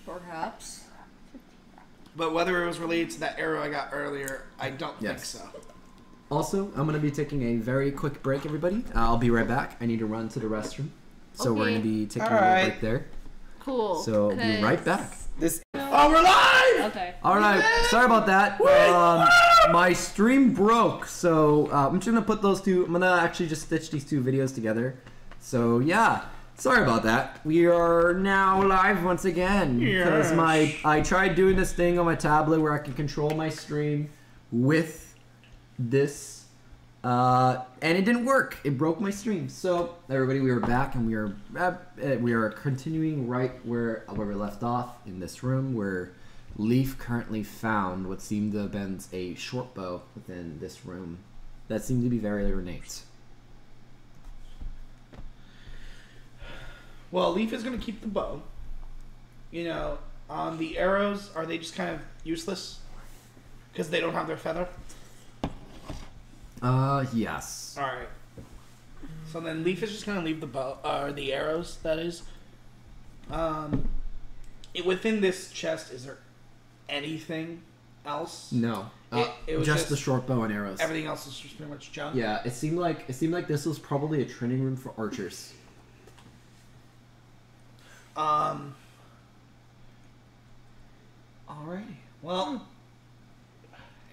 perhaps. But whether it was related to that arrow I got earlier, I don't think so. Also, I'm going to be taking a very quick break, everybody. I'll be right back. I need to run to the restroom. So we're Okay. going to be taking a little break there. Cool. So I'll be right back. This Oh, we're live! Okay. All right, sorry about that. My stream broke, so I'm just gonna put those two. I'm gonna actually just stitch these two videos together. So yeah, sorry about that. We are now live once again because I tried doing this thing on my tablet where I can control my stream with this, and it didn't work. It broke my stream. So everybody, we are back and we are continuing right where we left off in this room where Leaf currently found what seemed to have been a short bow within this room that seemed to be very ornate. Well, Leaf is going to keep the bow. You know, the arrows, are they just kind of useless? Because they don't have their feather? Yes. Alright. So then Leaf is just going to leave the bow, or the arrows, that is. Within this chest, is there anything else? No. It was just the short bow and arrows. Everything else is just pretty much junk? Yeah, it seemed like this was probably a training room for archers. Alrighty. Well,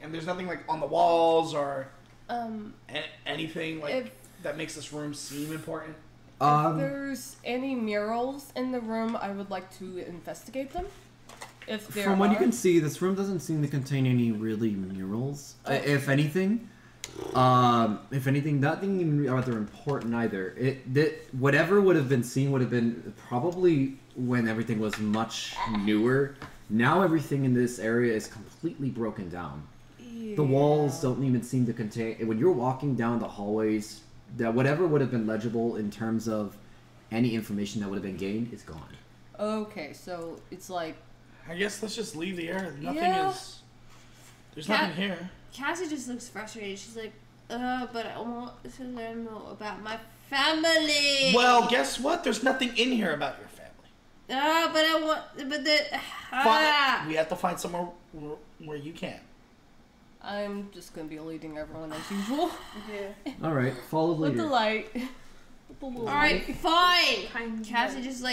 and there's nothing like on the walls or anything like that makes this room seem important. If there's any murals in the room, I would like to investigate them. If there From what you are. can see, this room doesn't seem to contain any really murals. If anything, that didn't even be rather important either. Whatever would have been seen would have been probably when everything was much newer. Now everything in this area is completely broken down. Yeah. The walls don't even seem to contain. When you're walking down the hallways, that whatever would have been legible in terms of any information that would have been gained is gone. Okay, so it's like. I guess let's just leave the area. Nothing is. There's Cat- nothing here. Cassie just looks frustrated. She's like, but I want to learn more about my family. Well, guess what? There's nothing in here about your family. But I want, We have to find somewhere where you can. I'm just gonna be leading everyone as usual. Yeah. All right, follow the With leader. the light. With the little All right, light. fine. Cassie just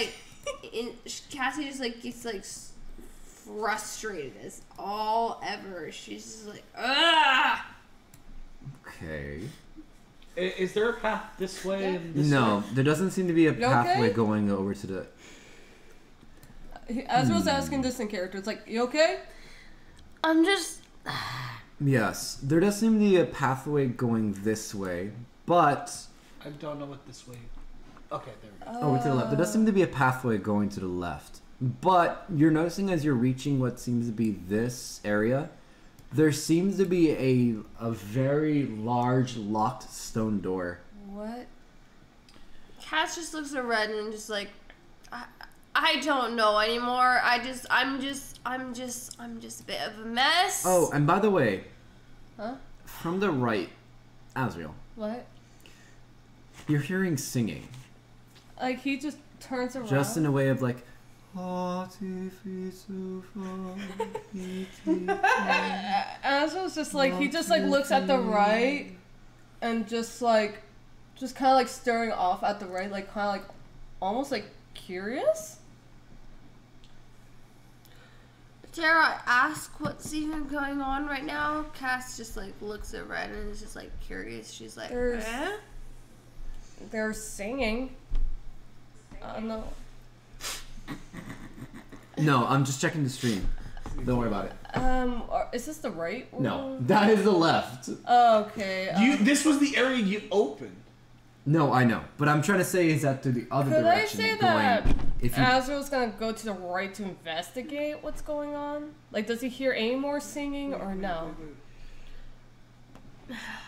gets like frustrated as all ever. She's just like, ah. Okay. Is there a path this way and this No, way? there doesn't seem to be a You pathway okay? going over to the. Azrael's asking this in character. It's like, you okay? I'm just. Yes, there does seem to be a pathway going this way, but I don't know what this way. Okay, there we go. over to the left. There does seem to be a pathway going to the left, but you're noticing as you're reaching what seems to be this area, there seems to be a very large locked stone door. What? Cass just looks at Red and just like, I don't know anymore. I'm just a bit of a mess. Oh, and by the way, Huh? from the right, Azrael, What? you're hearing singing, Like, he just turns around. just in a way of like. Azrael's just like, he just like looks at the right and just kind of like staring off at the right, like kind of like almost like curious. Tara, ask what's even going on right now. Cass just like looks at Red and is just like curious. She's like, They're singing. No. No, I'm just checking the stream. Don't worry about it. Is this the right one? No, that is the left. Oh, okay. This was the area you opened. No, I know, but I'm trying to say is that to the other Could I direction. say going, that if you, Azrael's gonna go to the right to investigate what's going on? Like, does he hear any more singing or no?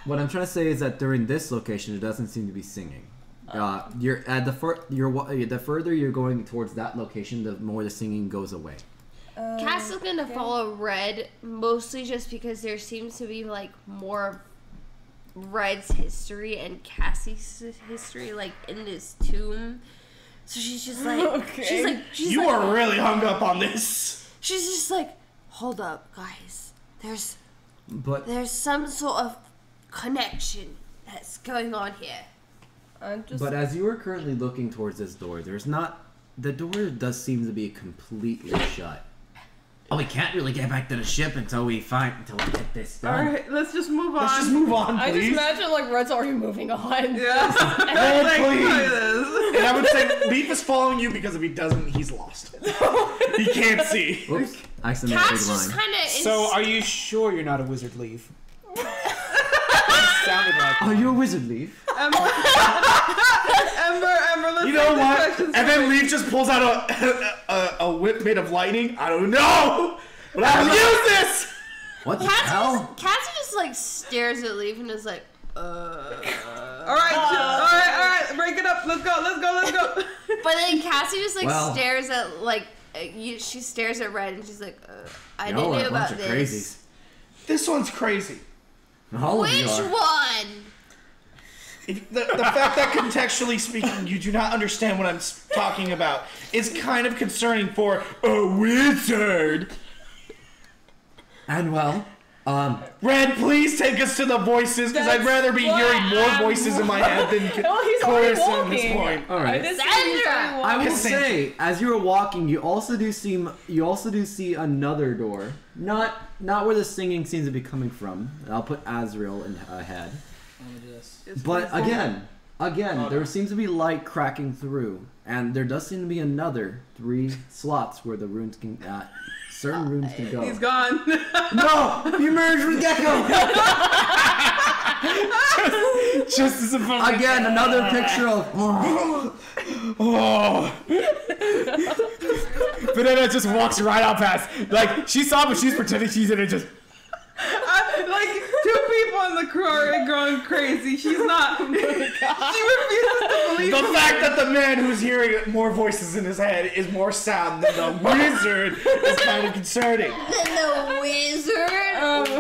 what I'm trying to say is that during this location, it doesn't seem to be singing. You're at the the further you're going towards that location, the more the singing goes away. Cass is gonna follow Red mostly just because there seems to be like more of Red's history and Cassie's history like in this tomb. So she's just like, Okay. You are really hung up on this. She's just like, hold up, guys. There's But some sort of connection that's going on here. I'm just. But as you are currently looking towards this door, there's not. The door does seem to be completely shut. Oh, we can't really get back to the ship until we get this done. Alright, let's just move on. Let's just move on, I just please. imagine like Red's already moving on. Yeah. Red, Like, please. look at this. And I would say Leaf is following you because if he doesn't, he's lost. He can't see. Oops, accidentally Cass big just line. kind of. So, are you sure you're not a wizard, Leaf? Sounded like. Are you a wizard, Leaf? Ember, let's You know take the what? questions And then first. Leaf just pulls out a whip made of lightning. I don't know, but I will use this. What the hell? Cassie just like stares at Leaf and is like, Alright, alright, break it up. Let's go. But then Cassie just like Well. stares at like she stares at Red and she's like, I didn't Y'all are know a about bunch of this. crazies. This one's crazy. All of Which you are. one? The fact that contextually speaking, you do not understand what I'm talking about is kind of concerning for a wizard. And well, Red, please take us to the voices, because I'd That's rather be what hearing more I'm- voice in my head than Oh, he's already Clarissa at this walking. point. all right. I just think he's Sandra! already I walking. will say, as you were walking, you also do see another door. Not where the singing seems to be coming from. I'll put Azrael in ahead. But again, there seems to be light cracking through, and there does seem to be another 3 slots where the runes can, certain runes can go. He's gone. No, you merged with Gecko. Just as a Again, another picture of. Oh, Banana just walks right out past. Like, she saw, but she's pretending she's in it just. Like 2 people in the crew are going crazy. She's not. She refuses to believe the it. fact that the man who's hearing more voices in his head is more sound than the wizard is kind of concerning. Then the wizard?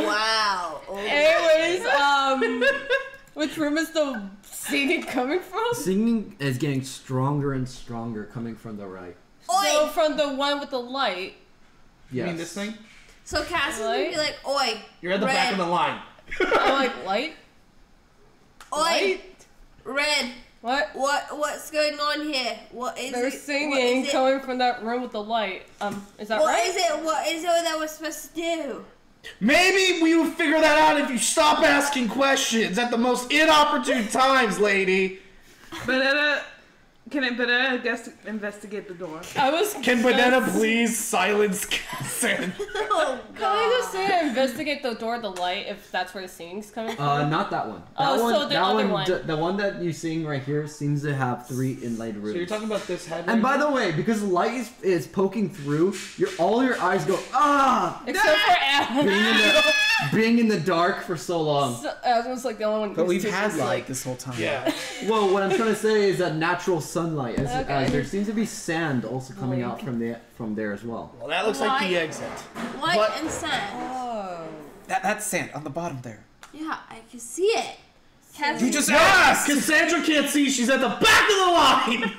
Wow. Anyways, which room is the singing coming from? Singing is getting stronger and stronger coming from the right. So Oi! from the one with the light. You Yes. mean this thing? So Cass is gonna be like, oi! You're at the back of the line. I like light. Oi! Light? Red! What? What's going on here? What is They're it? singing What is it? coming from that room with the light. Is that What right? is it? What is it that we're supposed to do? Maybe we will figure that out if you stop asking questions at the most inopportune times, lady. Banana, can Banana investigate the door? I was. Can Banana please silence Cassandra? Oh Can I god. just say investigate the door, the light, if that's where the singing's coming from? Not that one. Oh, That one, so the that other one. the one that you're seeing right here seems to have 3 inlaid runes. So you're talking about this head? And by the way, because light is poking through, all your eyes go Except for Adam. being in the dark for so long. So, Adam's like the only one. But who's we've just had like, light this whole time. Yeah. Well, what I'm trying to say is that natural sunlight, as Okay. there seems to be sand also coming out from there as well. Well, that looks like the exit. Light What? and sand. Oh. That's sand on the bottom there. Yeah, I can see it. Cass, You just Yes! Cassandra can't see. She's at the back of the line.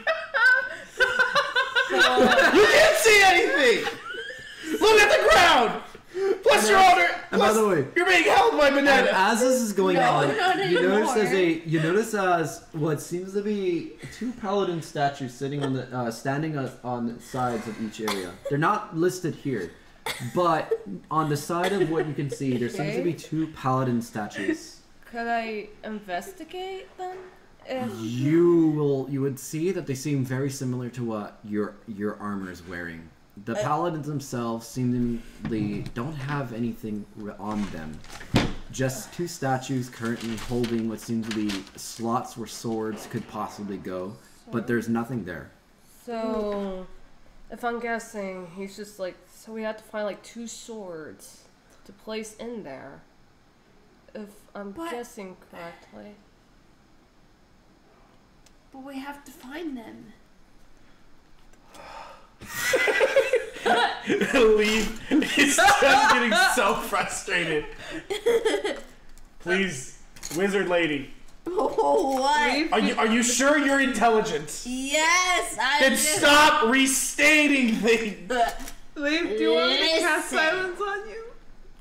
You can't see anything. Look at the ground. Plus you're older. And by the way, You're being held by and Banana. as this is going No, on, not you anymore. notice as what seems to be 2 paladin statues sitting on the standing on the sides of each area. They're not listed here, But on the side of what you can see, there seems to be 2 paladin statues. Could I investigate them? You would see that they seem very similar to what your armor is wearing. The paladins themselves seemingly don't have anything on them. Just 2 statues currently holding what seems to be slots where swords could possibly go, but there's nothing there. So, if I'm guessing, he's just like, so we have to find like 2 swords to place in there. If I'm guessing correctly. But we have to find them. Leave. He's just getting so frustrated. Please, wizard lady. Oh, what? Are you sure you're intelligent? Yes, Then stop restating things. Leave, do you want me to cast silence on you?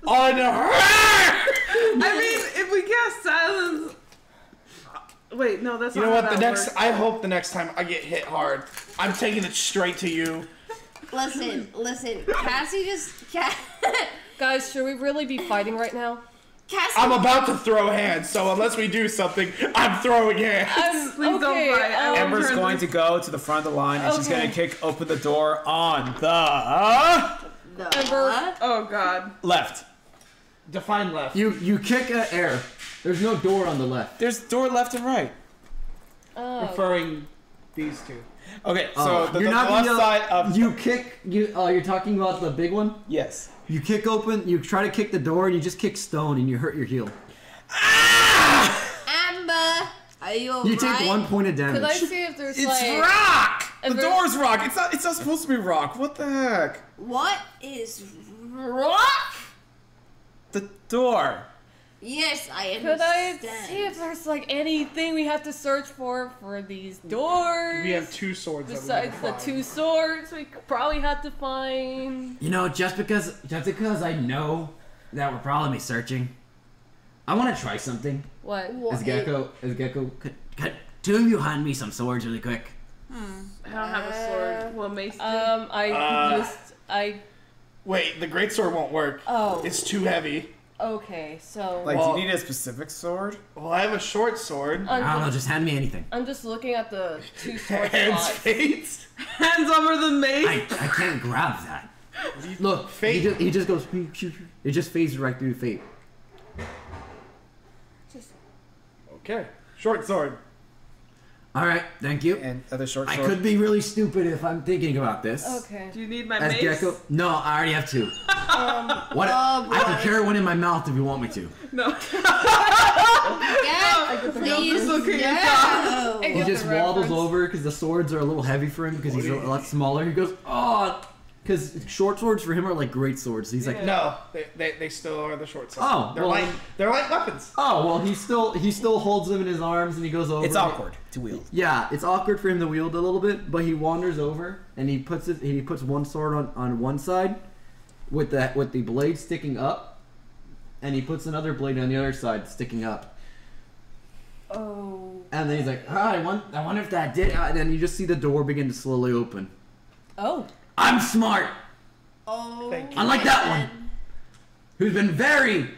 On her! I mean, if we cast silence... Wait, no, that's You not know how what? The that next, works. I hope the next time I get hit hard, I'm taking it straight to you. Listen. Cassie just... Guys, should we really be fighting right now? Cassie... I'm about to throw hands, so unless we do something, I'm throwing hands. Please don't fight. I won't Ember's turn going this- to go to the front of the line, and she's Okay. going to kick open the door on the Ember. Oh, God. left. Define left. You kick at air. There's no door on the left. There's door left and right. Oh. Referring these 2. Okay, so the you're not left gonna- side of... You kick. You're talking about the big one. Yes. You kick open. You try to kick the door, and you just kick stone, and you hurt your heel. Amber, are you alright? You take 1 point of damage. Could I see if there's It's like... rock! The Ember- door's rock. It's not supposed to be rock. What the heck? What is rock? The door. Yes, I Could I understand. see if there's like anything we have to search for these doors? We have 2 swords. that we Besides need to the find. 2 swords, we could probably have to find. You know, just because I know that we're probably searching, I want to try something. What? As Gecko, could 2 of you hand me some swords really quick? I don't have a sword. Well, Mace do. I Wait, the greatsword won't work. Oh. It's too heavy. Okay, so Like, Well- do you need a specific sword? Well, I have a short sword. I don't know, I'm just hand me anything. just looking at the 2 sword Hands, slots. face. Hands over the mace. I can't grab that. Look, Fate. he just goes. It just phases right through fate. Okay. Short sword. All right, thank you. And other short I sword? could be really stupid if I'm thinking about this. Okay. Do you need my As mace? Gecko, no, I already have 2. What? I can carry one in my mouth if you want me to. No. Yeah, please, Look at no. I He get just the wobbles reference. over because the swords are a little heavy for him because he's a lot smaller. He goes, oh, because short swords for him are like great swords. He's like, No, they still are the short sword. Oh, they're well, they're like weapons. oh well, he still holds them in his arms and he goes over. It's awkward to wield. Yeah, it's awkward for him to wield a little bit, but he wanders over and he puts one sword on one side with the blade sticking up, and he puts another blade on the other side sticking up. Oh. And then he's like, oh, I wonder if that did. And then you just see the door begin to slowly open. Oh. I'm smart, Oh, Thank you. unlike that one, who's been very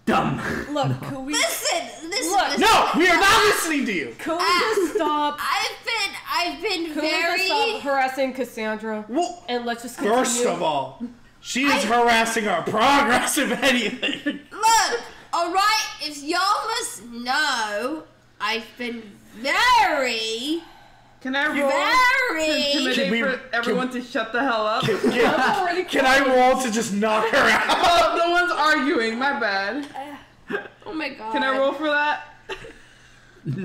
dumb. Look, could we? listen. Look. No, we are not listening to you. Could we just stop? I've been Could we just very. stop harassing Cassandra? Well, And let's just continue. first of all, she is harassing our progress, if anything. Look, alright, if y'all must know, I've been very, Can I roll to very. intimidate Can we- for everyone to shut the hell up? Can I roll to just knock her out? Oh, no one's arguing. My bad. Oh my god. Can I roll for that?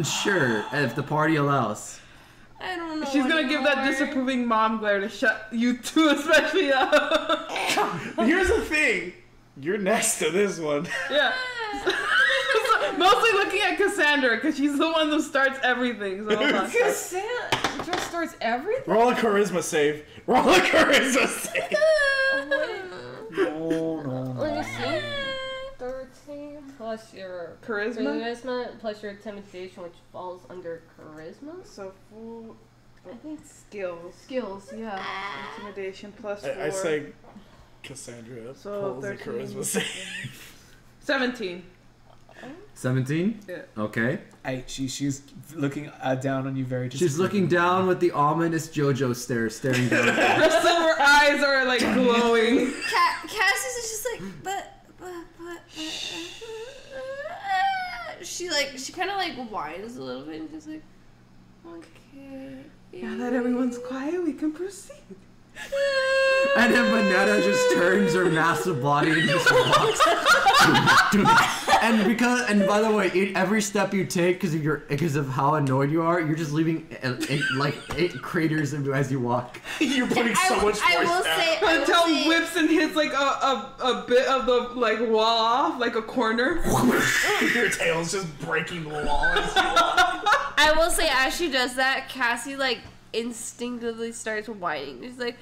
Sure, if the party allows. I don't know. She's gonna give that anymore. disapproving mom glare to shut you two especially up. Here's the thing. You're next to this one. Yeah. Mostly looking at Cassandra because she's the one who starts everything. So hold on. Cassandra starts everything. Roll a charisma save. Roll a charisma save. Let me see. 13 plus your Charisma? plus your intimidation, which falls under charisma. So full I think skills. skills. Yeah. Intimidation plus 4. I say Cassandra So, pulls the 13. charisma save. 17. 17? Yeah. Okay. She's looking down on you very. She's looking down with the ominous JoJo stare, staring down. Her silver eyes are like glowing. Cassie's is just like, but. She kind of like whines a little bit and just like, okay. Now that everyone's quiet, we can proceed. And then Vanetta just turns her massive body and just walks. and by the way, every step you take, because of how annoyed you are, you're just leaving like 8 craters as you walk. You're putting so much force down. Until whips and hits like a bit of the like wall off, like a corner. Your tail's just breaking the wall as you walk. I will say, as she does that, Cassie like instinctively starts whining. She's like,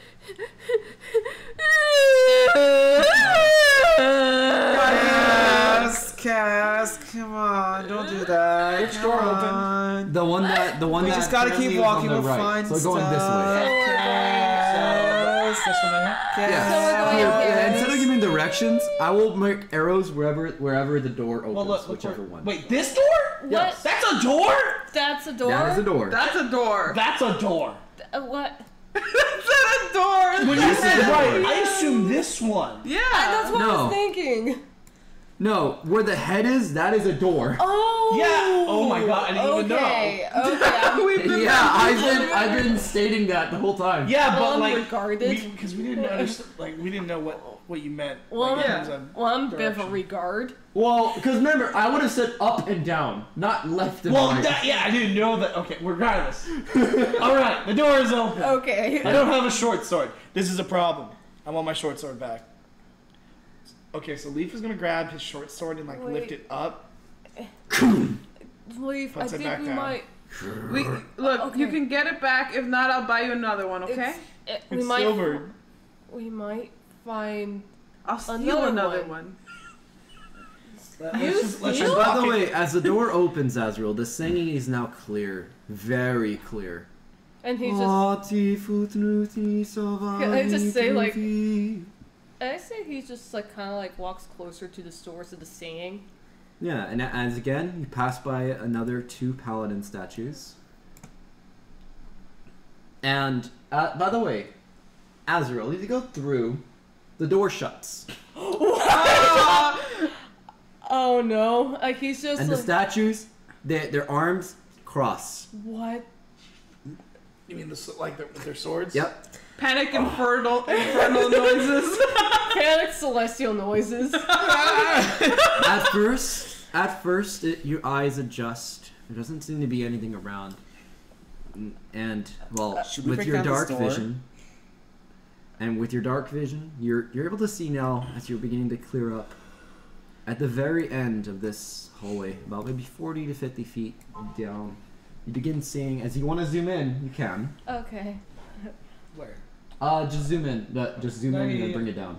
Cass, come on, don't do that. Which door open? The one that We just gotta keep currently is walking. on the We'll right. find So going this way. Yeah. So we're going up here. Yeah, instead of giving directions, I will mark arrows wherever the door opens, Well, look, whichever one. Wait, this door? What? That's a door? That's a door. That is a door. That's a door. That's a door. What? That's a door. When you said right, I assume this one. Yeah. That's what I No. was thinking. No, where the head is, that is a door. Oh. Yeah. Oh my god, I didn't even know. Okay. We've been Yeah, I've been stating that the whole time. Yeah, but Well, like, regarded. because we didn't understand, like, we didn't know what you meant. Well, like, in yeah. terms of Well, I'm a bit of a direction. regard. Well, because remember, I would have said up and down, not left and Well, right. yeah, I didn't know that. Okay, regardless. All right, the door is open. Okay. I don't have a short sword. This is a problem. I want my short sword back. Okay, so Leaf is gonna grab his short sword and like lift it up. Leaf, I Puts it think back we down. might. Look, Okay. you can get it back. If not, I'll buy you another one. Okay? We It's might. silver. We might find. I'll steal Another another one. one. Let's And just by walk the it. way, as the door opens, Azrael, the singing is now clear, very clear. And he's just. Can I just say, like- I say he just like kind of like walks closer to the source of the singing. Yeah, and as again, you pass by another 2 paladin statues. And, by the way, Azrael, if you go through, the door shuts. Oh no! Like he's just And the like, statues, their arms cross. what? You mean like their swords? Yep. Panic infernal noises. Panic celestial noises. At first, your eyes adjust. There doesn't seem to be anything around. And, well, Should we with break your down this dark door? vision, you're able to see now, as you're beginning to clear up, at the very end of this hallway, about maybe 40 to 50 feet down, you begin seeing, as you want to zoom in, you can. Okay. Where? Just zoom in. Just zoom in and then bring it down.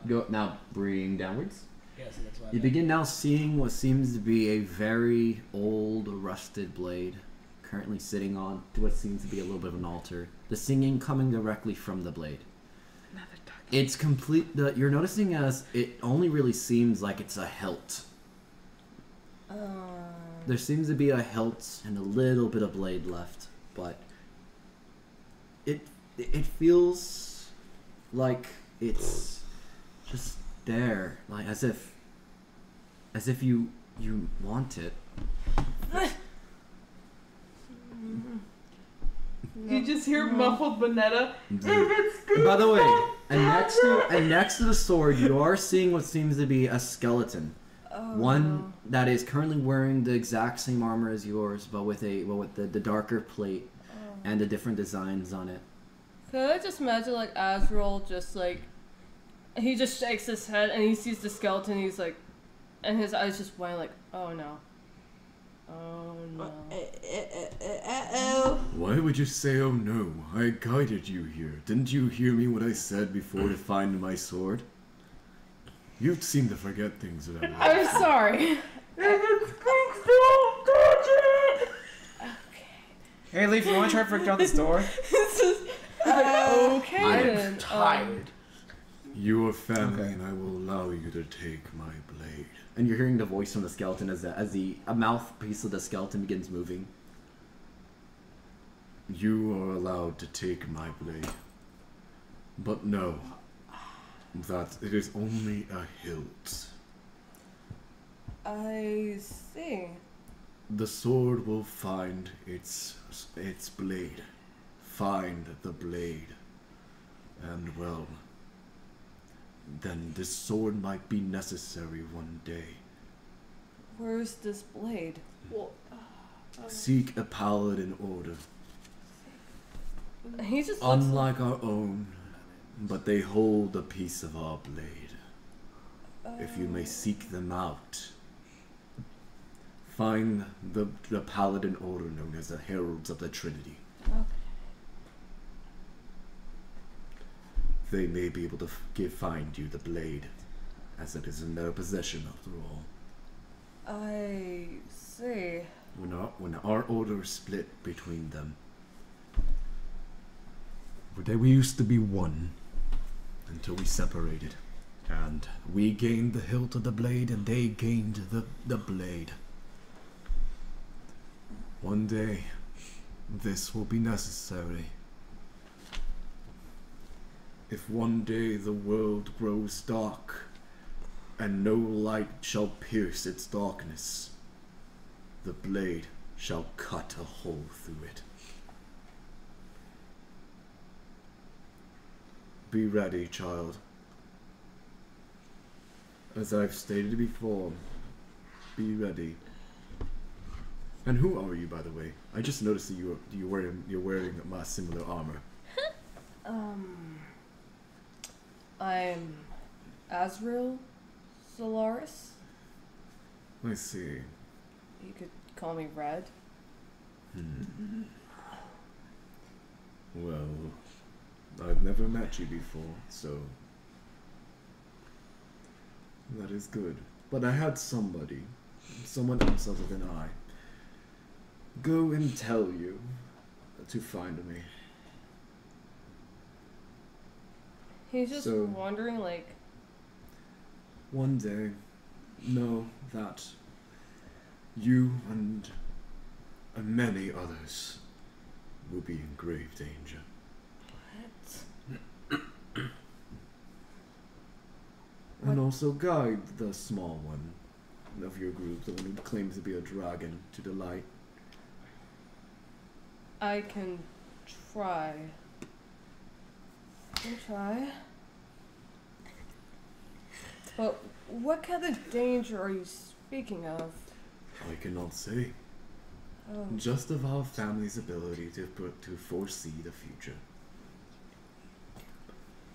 Go now. Bring downwards. Yes, that's what I You begin now seeing what seems to be a very old, rusted blade, currently sitting on what seems to be a little bit of an altar. The singing coming directly from the blade. It's complete. You're noticing as it only really seems like it's a hilt. There seems to be a hilt and a little bit of blade left, but it feels like it's just there, like as if you want it. You just hear muffled Bonetta. By the way, and next to the sword, you are seeing what seems to be a skeleton. One that is currently wearing the exact same armor as yours, but with the darker plate and the different designs on it. Could I just imagine like Azrael just like he just shakes his head and he sees the skeleton. He's like, and his eyes just wide like, oh no, oh no. Why would you say, oh no? I guided you here. Didn't you hear me what I said before to find my sword? You seem to forget things that I'm sorry. Hey, Leaf, you want to try to break down this door? Okay I then. am tired. You are family, Okay. and I will allow you to take my blade. And you're hearing the voice from the skeleton as the a mouthpiece of the skeleton begins moving. You are allowed to take my blade. But know that it is only a hilt. I see. The sword will find its blade. Find the blade. And well, then this sword might be necessary one day. Where's this blade? Well, Seek a paladin order. He just looks Unlike our own, but they hold a piece of our blade. If you may seek them out. Find the paladin order known as the Heralds of the Trinity. Okay. They may be able to find you the blade, as it is in their possession after all. I see. When our order split between them, we used to be one until we separated, and we gained the hilt of the blade, and they gained the blade. One day, this will be necessary. If one day the world grows dark, and no light shall pierce its darkness, the blade shall cut a hole through it. Be ready, child. As I've stated before, be ready. And who are you, by the way? I just noticed that you're wearing my similar armor. I'm Azrael Solaris. I see. You could call me Red. Well, I've never met you before, so that is good. But I had someone else other than I, go and tell you to find me. He's just So- wondering, like, One day, know that you and many others will be in grave danger. And also guide the small one of your group, the one who claims to be a dragon, to the light. I can try. I'll try. But what kind of danger are you speaking of? I cannot say. Oh, Just of our family's ability to foresee the future.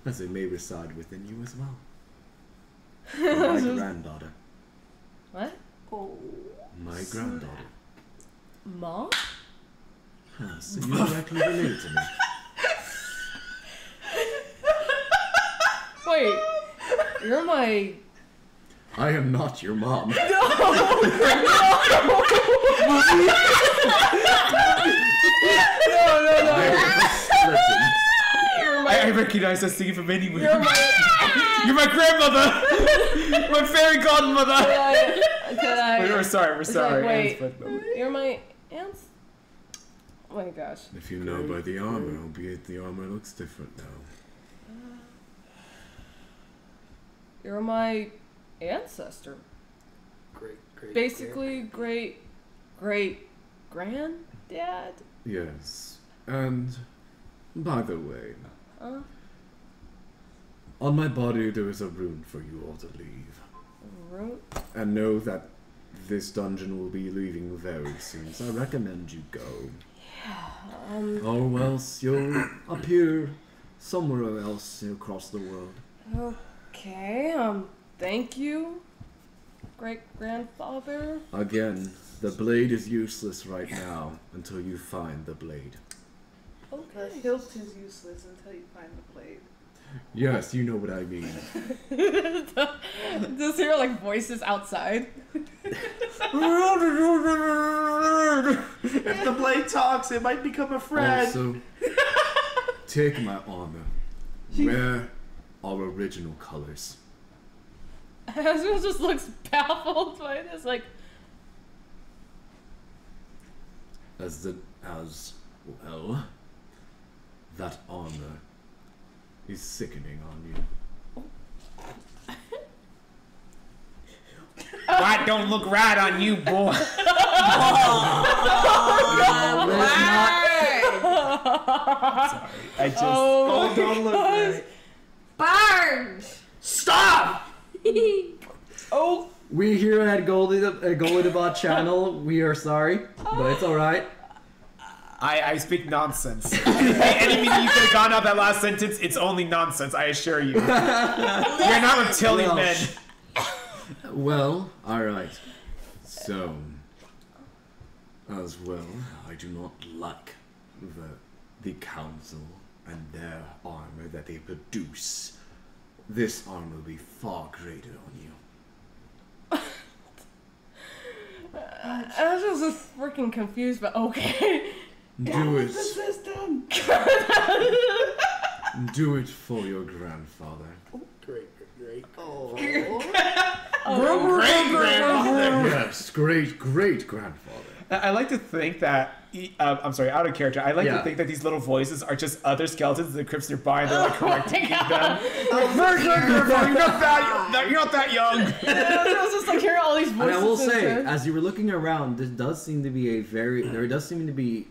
As it may reside within you as well. My granddaughter. what? My granddaughter. Mom? Huh, so you're directly related to me. Wait, you're my... I am not your mom. No. Listen, You're my... I recognize that scene from anywhere. You're my... You're my grandmother! My fairy godmother! Could I... We're sorry. Wait. Aunt, but- You're my aunt's... Oh my gosh. if you know by the armor, albeit the armor looks different now. You're my ancestor. Great. Basically, great granddad? Yes. And, by the way, Huh? on my body there is a rune for you all to leave. Root? And know that this dungeon will be leaving very soon, so I recommend you go. Or else you'll appear somewhere else across the world. Okay, thank you, great-grandfather. Again, the blade is useless right now until you find the blade. The Okay. hilt is useless until you find the blade. Yes, you know what I mean. Does hear, like, voices outside? If the blade talks, it might become a friend. Also, take my armor. Wear our original colors. Azrael just looks baffled by this, like, As well, that armor is sickening on you. That don't look right on you, boy. I just. Oh, don't look right. Burned! Stop! Oh, We here at Golidabot channel, we are sorry, but it's alright. I speak nonsense. Any meaning you could have gone out that last sentence, it's only nonsense, I assure you. You're not reptilian Well, men. Well, alright. So, as well, I do not like the council and their armor that they produce. This armor will be far greater on you. Azrael's just freaking confused, but okay. Do it. system. Do it for your grandfather. Great. Oh. Yes, great grandfather. I like to think that. I'm sorry, out of character. I like Yeah. to think that these little voices are just other skeletons in the crypts nearby, and they're like correcting them. Like, you're not that young. Azrael's just like hearing all these voices. And I will in his say, head. as you were looking around, there does seem to be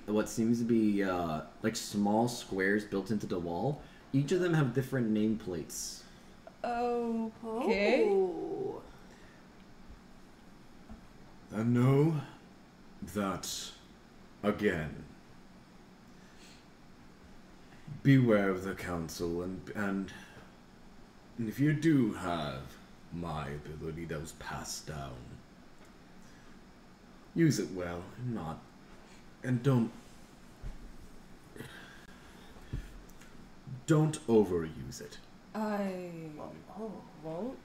what seems to be like small squares built into the wall. Each of them have different nameplates. Okay. Oh. And know that, again, beware of the council, and if you do have my ability that was passed down, use it well, and don't overuse it, I won't.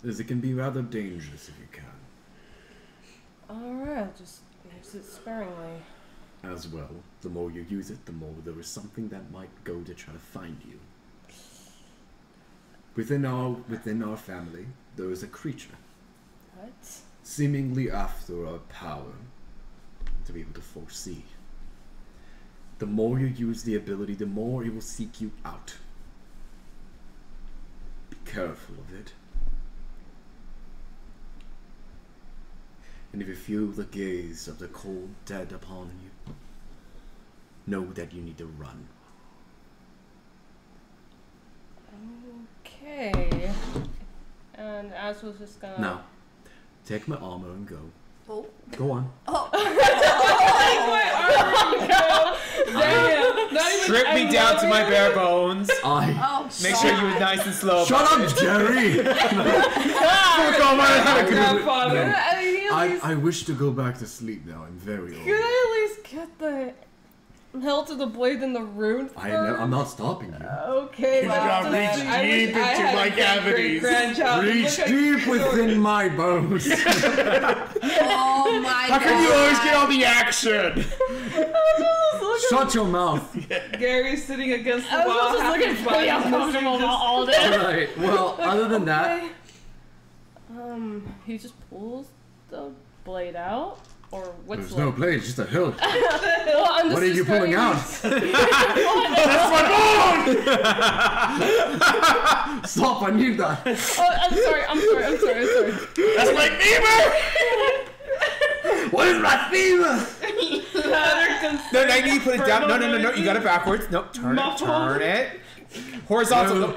as it can be rather dangerous if you can. Alright, I'll just use it sparingly. As well, the more you use it, the more there is something that might go to try to find you. Within our family, there is a creature, What? seemingly after our power to be able to foresee. The more you use the ability, the more it will seek you out. Be careful of it. And if you feel the gaze of the cold dead upon you, know that you need to run. Okay. And Azrael's just gonna. Now, take my armor and go. Oh. Go on. Damn. Not even Strip me down to my bare bones. Oh, Make sure you were nice and slow. Shut up, Jerry! grandfather. I wish to go back to sleep now. I'm very Can old. I at least get the hilt of the blade in the rune first? I'm not stopping you. Okay. You gotta reach deep into my cavities. Grandchild. Reach deep within my bones. Oh my How god. can you always get all the action? Shut your mouth. Gary's sitting against the I wall. was just half looking his pretty body's uncomfortable missing, about just- all this. Alright, well, other than that, He just pulls the blade out, or what's there's no blade, just a hilt. Well, I'm What are just you pulling out? Stop, I knew that. Oh, I'm sorry. That's my femur! What is my fever? No, I need to put it down. No, you got it backwards. No, turn it. Horizontal.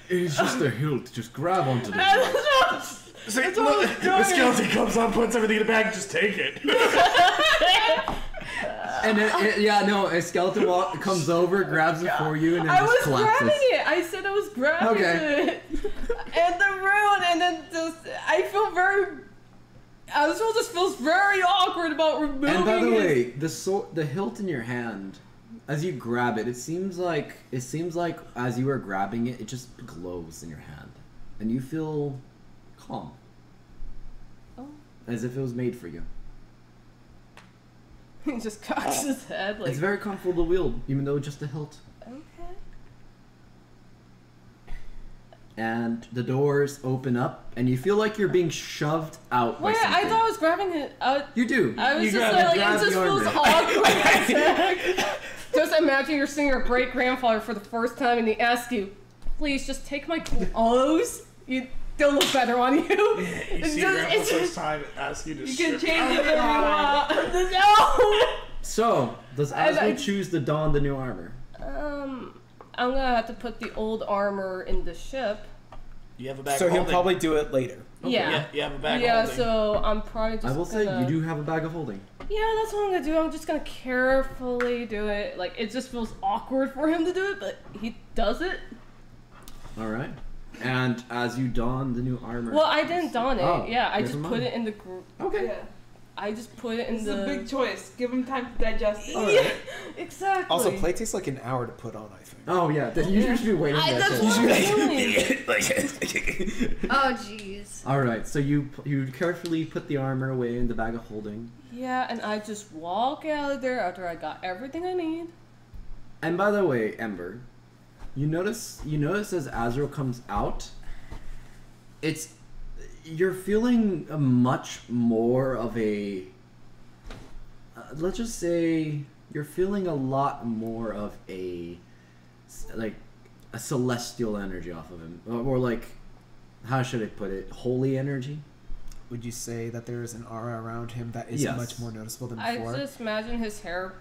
It's just a hilt, just grab onto the See, look, the skeleton comes on, puts everything in the bag, just take it. And then, a skeleton comes over, grabs it for you, and then I just was collapses. grabbing it. I said I was grabbing it. And the rune, and then just I feel very. Azrael just feels very awkward about removing. And by the his- way, the hilt in your hand, as you grab it, it seems like as you are grabbing it, it just glows in your hand, and you feel calm. as if it was made for you. He just cocks his head like. It's very comfortable to wield, even though just a hilt. Okay. And the doors open up, and you feel like you're being shoved out by Wait, something. I thought I was grabbing it. You do. I was You just grab like, it just the feels armor. awkward. Just imagine you're seeing your great grandfather for the first time, and he asks you, "Please, just take my clothes. They'll look better on you." You see your grandpa first time and ask you to You can strip. change it if you want. No. So, does And I- Asriel choose to don the new armor? I'm gonna have to put the old armor in the ship. You have a bag So of he'll holding. probably do it later. Yeah. You have a bag Yeah, of holding. so I'm probably just I will say gonna... you do have a bag of holding. Yeah, that's what I'm gonna do. I'm just gonna carefully do it. Like, it just feels awkward for him to do it, but he does it. Alright. And as you don the new armor... Well, I didn't don it. Oh, Yeah, I never just put mind. it in the group. Okay. Yeah. I just put it in It's the... a big choice. Give him time to digest it. Alright. Exactly. Also, play takes like an hour to put on, I think. Oh, yeah. You should be waiting for that That's shit. what I'm doing. Oh jeez. Alright, so you carefully put the armor away in the bag of holding. Yeah, and I just walk out of there after I got everything I need. And by the way, Ember, you notice as Azrael comes out, you're feeling a much more of a let's just say you're feeling a lot more of a celestial energy off of him, or like, how should I put it, holy energy. Would you say that there is an aura around him that is Yes. much more noticeable than I before? just imagine his hair,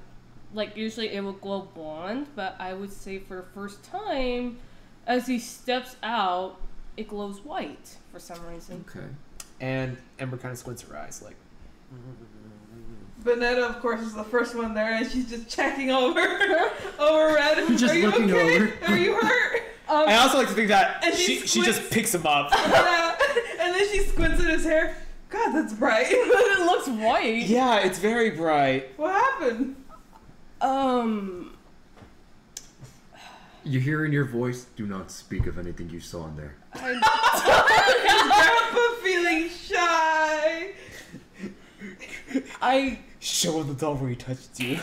like, usually it will glow blonde, but I would say for the first time, as he steps out, it glows white for some reason. Okay. And Ember kind of squints her eyes, like, Vanetta, of course, is the first one there, and she's just checking over Red. Just Are you looking okay? over. Are you hurt? I also like to think that And she she just squints. picks him up. Yeah. And then she squints at his hair. God, that's bright. It looks white. Yeah, it's very bright. What happened? You hear in your voice, do not speak of anything you saw in there. Grandpa feeling shy. I Show him the doll where he touched you.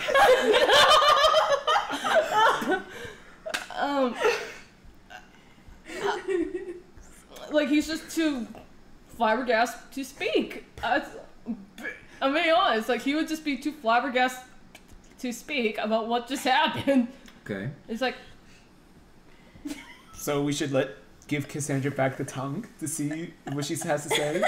like, he's just too flabbergasted to speak. I'm being honest. Like, he would just be too flabbergasted to speak about what just happened. Okay. It's like, So we should give Cassandra back the tongue to see what she has to say.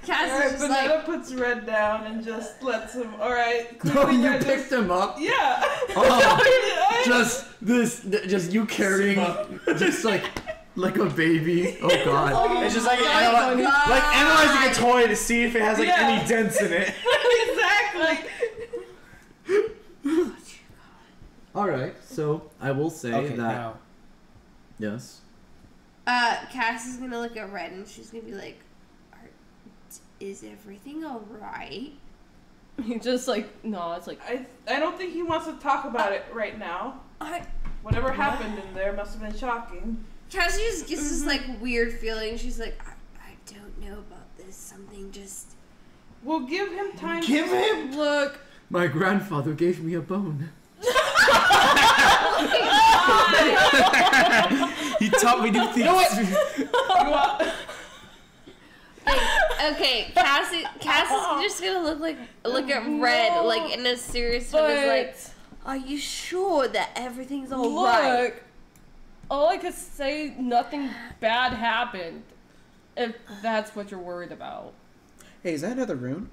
Cass Alright, is just Vanetta like, puts Red down and just lets him. Alright. Oh, clearly you Red picked him up? Yeah. Oh, just you carrying, just like a baby. Oh god. It's just like, God. like analyzing a toy to see if it has like Yeah. any dents in it. Exactly. All right, so I will say Okay, that now. yes. Cass is gonna look at Red and she's gonna be like, is everything alright? he just like, no, it's like, I don't think he wants to talk about it right now. Whatever happened in there must have been shocking. Cass just gets this like weird feeling. She's like, I don't know about this. Something just. We'll give him time. Give him. look, My grandfather gave me a bone. He taught me new things. Okay, Cass is just gonna look at Red like in a serious way. but Like, are you sure that everything's alright? look, all I could say, nothing bad happened. If that's what you're worried about. Hey, is that another rune?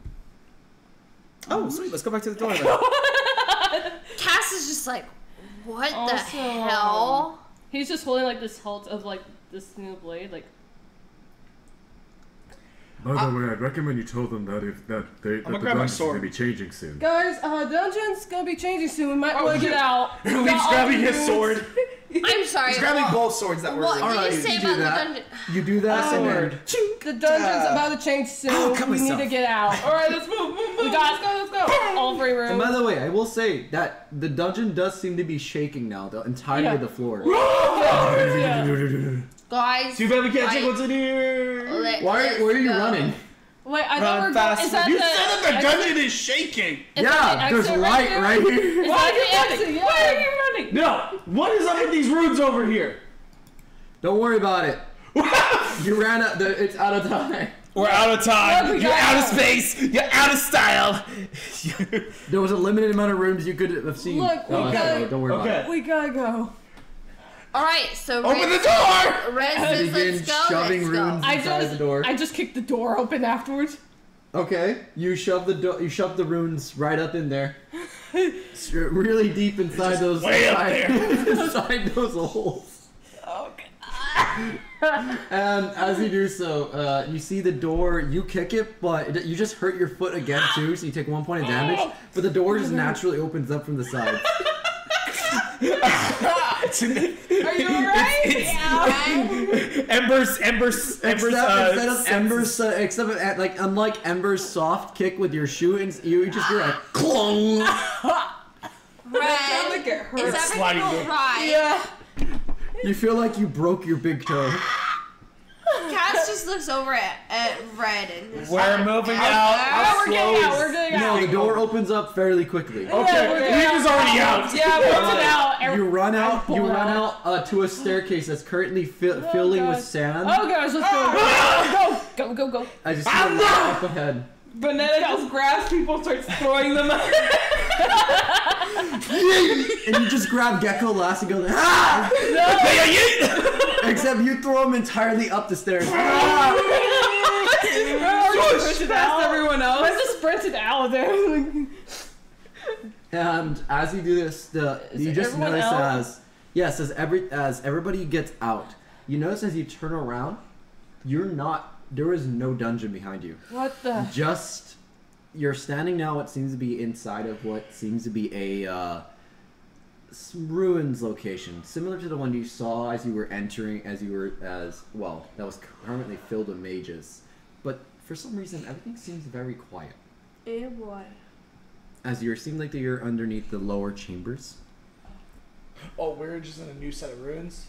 Oh, sweet. Let's go back to the door then. Cass is just like, what the Also, hell? He's just holding like this hilt of like this new blade, like. By the way, I'd recommend you tell them that the grab my dungeon's sword. gonna be changing soon. Guys, dungeon's gonna be changing soon. We might want to get out. Leaf's grabbing his sword. I'm sorry. He's grabbing both swords that were. What did Alright, you say you do about the that. dungeon? You do that, and then The dungeon's about to change soon. Oh, cut we need myself. to get out. Alright, let's move. We got, let's go. All three And rooms. by the way, I will say that the dungeon does seem to be shaking now, the entirety Yeah. of the floor. Yeah. Guys. Too bad we can't take I- what's in here. let- Why let's are you go. running? Wait, I thought we were fast. going. Is that You the said that the exit? dungeon is shaking. Is Yeah, that the there's exit light there? right here. Is that the exit? Yeah. Why are you running? No. What is up with these runes over here? Don't worry about it. You ran out. It's out of time. We're out of time. Look, we You're got out of it. space. You're out of style. There was a limited amount of rooms you could have seen. Look, we Oh, gotta- no, don't worry about Okay. it. We gotta go. All right, so Open Red, the door. Red says Begin let's go. shoving Let's go. runes inside the door. I just kicked the door open afterwards. Okay, you shove the you shove the runes right up in there. It's really deep inside those way up inside those holes. Okay. And as you do so, you see the door. You kick it, but you just hurt your foot again too. So you take 1 point of damage. But the door just naturally opens up from the side. Are you alright? Embers. Except instead of Ember's, unlike Ember's soft kick with your shoe, you just hear a clong. Red, Like it hurts. is sliding everything door. alright? Yeah. You feel like you broke your big toe. Cass just looks over at Red and is We're like, moving "How out. We're getting out. We're getting out. No, the door opens up fairly quickly. Okay, we're he was already out. Yeah, we're getting out. You run out. pull You it run out. out to a staircase that's currently filling with God. sand. Oh gosh, let's go. Go, go, go. I just see a light up ahead. Banana just grabs people, starts throwing them out. And you just grab Gecko last and go, ah! Except you throw him entirely up the stairs. Ah! Push past everyone else. I just sprinted out of there. And as you do this, you just everyone notice out? as everybody gets out, you notice as you turn around, there is no dungeon behind you. What the? Just you're standing now. What seems to be inside of what seems to be a ruins location, similar to the one you saw as you were entering, that was currently filled with mages. But for some reason, everything seems very quiet. Eh, boy. As you seem like that you're underneath the lower chambers. Oh, we're just in a new set of runes.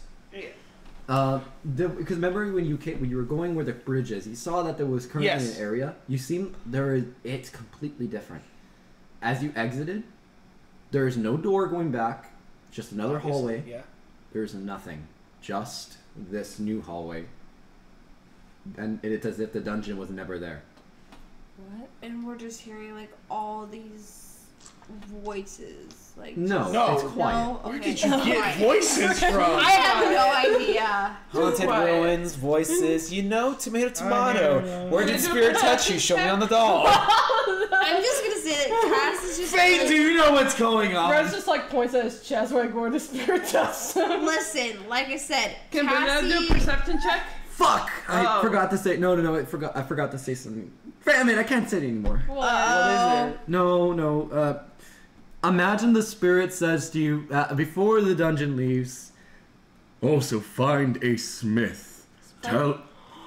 Because remember when you were going where the bridge is, you saw that there was currently Yes. an area. It's completely different. As you exited, there is no door going back, just another hallway. Yeah. There's nothing, just this new hallway, and it's as if the dungeon was never there. What? And we're just hearing like all these voices. Like No, No. it's quiet. No? Where Okay. did you get Alright. voices from? I have no idea. Haunted Quiet. ruins, voices. Tomato. Where did spirit touch you? Show me on the doll. I'm just gonna say that Cass is just Fate, like, do you know what's going on? Red's just like points at his chest like where the spirit does. listen, like I said, Can Banana do a Cassie, perception check? Fuck! I Oh. forgot to say. No. I forgot to say something. Damn it! I can't say it anymore. What is it? No. Imagine the spirit says to you before the dungeon leaves. Also, find a smith. Tell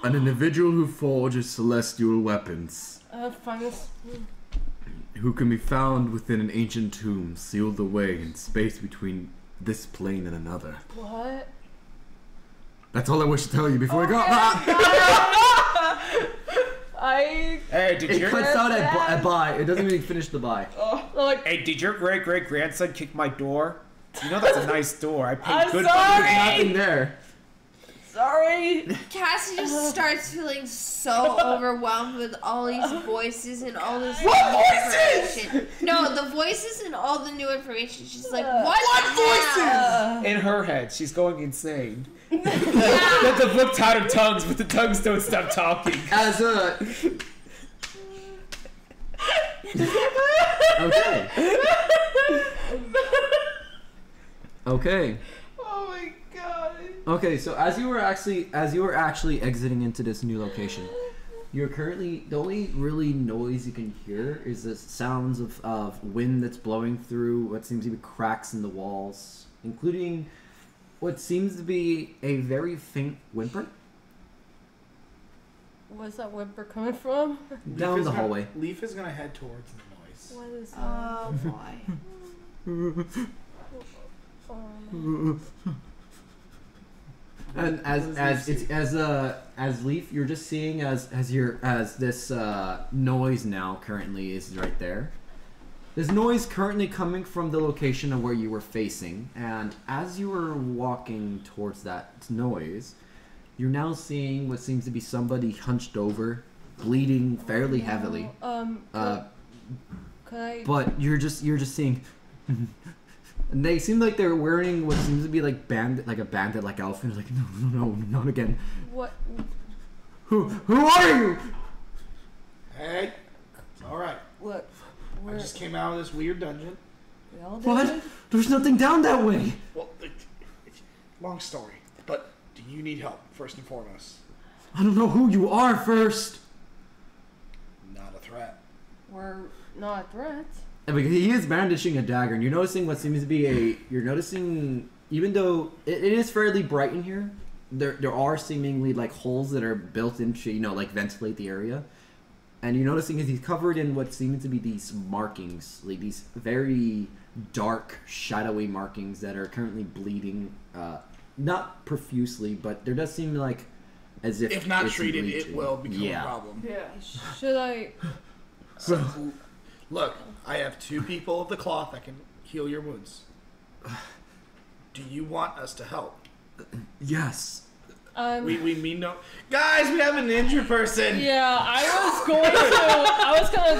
an individual who forges celestial weapons, Finest. who can be found within an ancient tomb, sealed away in space between this plane and another. What? That's all I wish to tell you before we go. I Hey, did It your cuts out at buy. It doesn't even finish the buy. like. Hey, did your great grandson kick my door? You know that's a nice door. I paid I'm good sorry. money. Nothing there. Sorry. Cassie just starts feeling so overwhelmed with all these voices and all this information. No, the voices and all the new information. She's like, what now? In her head, she's going insane. Let the book tied her tongues, but the tongues don't stop talking. As a. Okay. Okay. Oh my god. Okay, so as you were actually exiting into this new location, you're currently the only really noise you can hear is the sounds of wind that's blowing through what seems to be cracks in the walls, including what seems to be a very faint whimper Where's that whimper coming from? down the hallway. Leaf is gonna head towards the noise. What is that? Oh boy. And as Leaf, you're just seeing as this noise now currently is right there. There's noise currently coming from the location of where you were facing, and as you were walking towards that noise, you're now seeing what seems to be somebody hunched over, bleeding fairly heavily. Could I? But you're just seeing, and they seem like they're wearing what seems to be like a bandit like outfit. Like no, not again. What? Who are you? Hey, it's all right. Look. I just came out of this weird dungeon. We all did? What? There's nothing down that way. Well, long story, but do you need help first and foremost? I don't know who you are first. Not a threat. We're not threats. And because he is brandishing a dagger, and you're noticing what seems to be you're noticing, even though it is fairly bright in here, there are seemingly like holes that are built into, like ventilate the area. And you're noticing he's covered in what seems to be these markings, like these very dark, shadowy markings that are currently bleeding, not profusely, but there does seem like as if not it's treated, bleaching. it will become a problem. Yeah. Should I? So, look, I have 2 people of the cloth that can heal your wounds. Do you want us to help? Yes. We mean no. Guys, we have an injured person. Yeah, I was gonna go.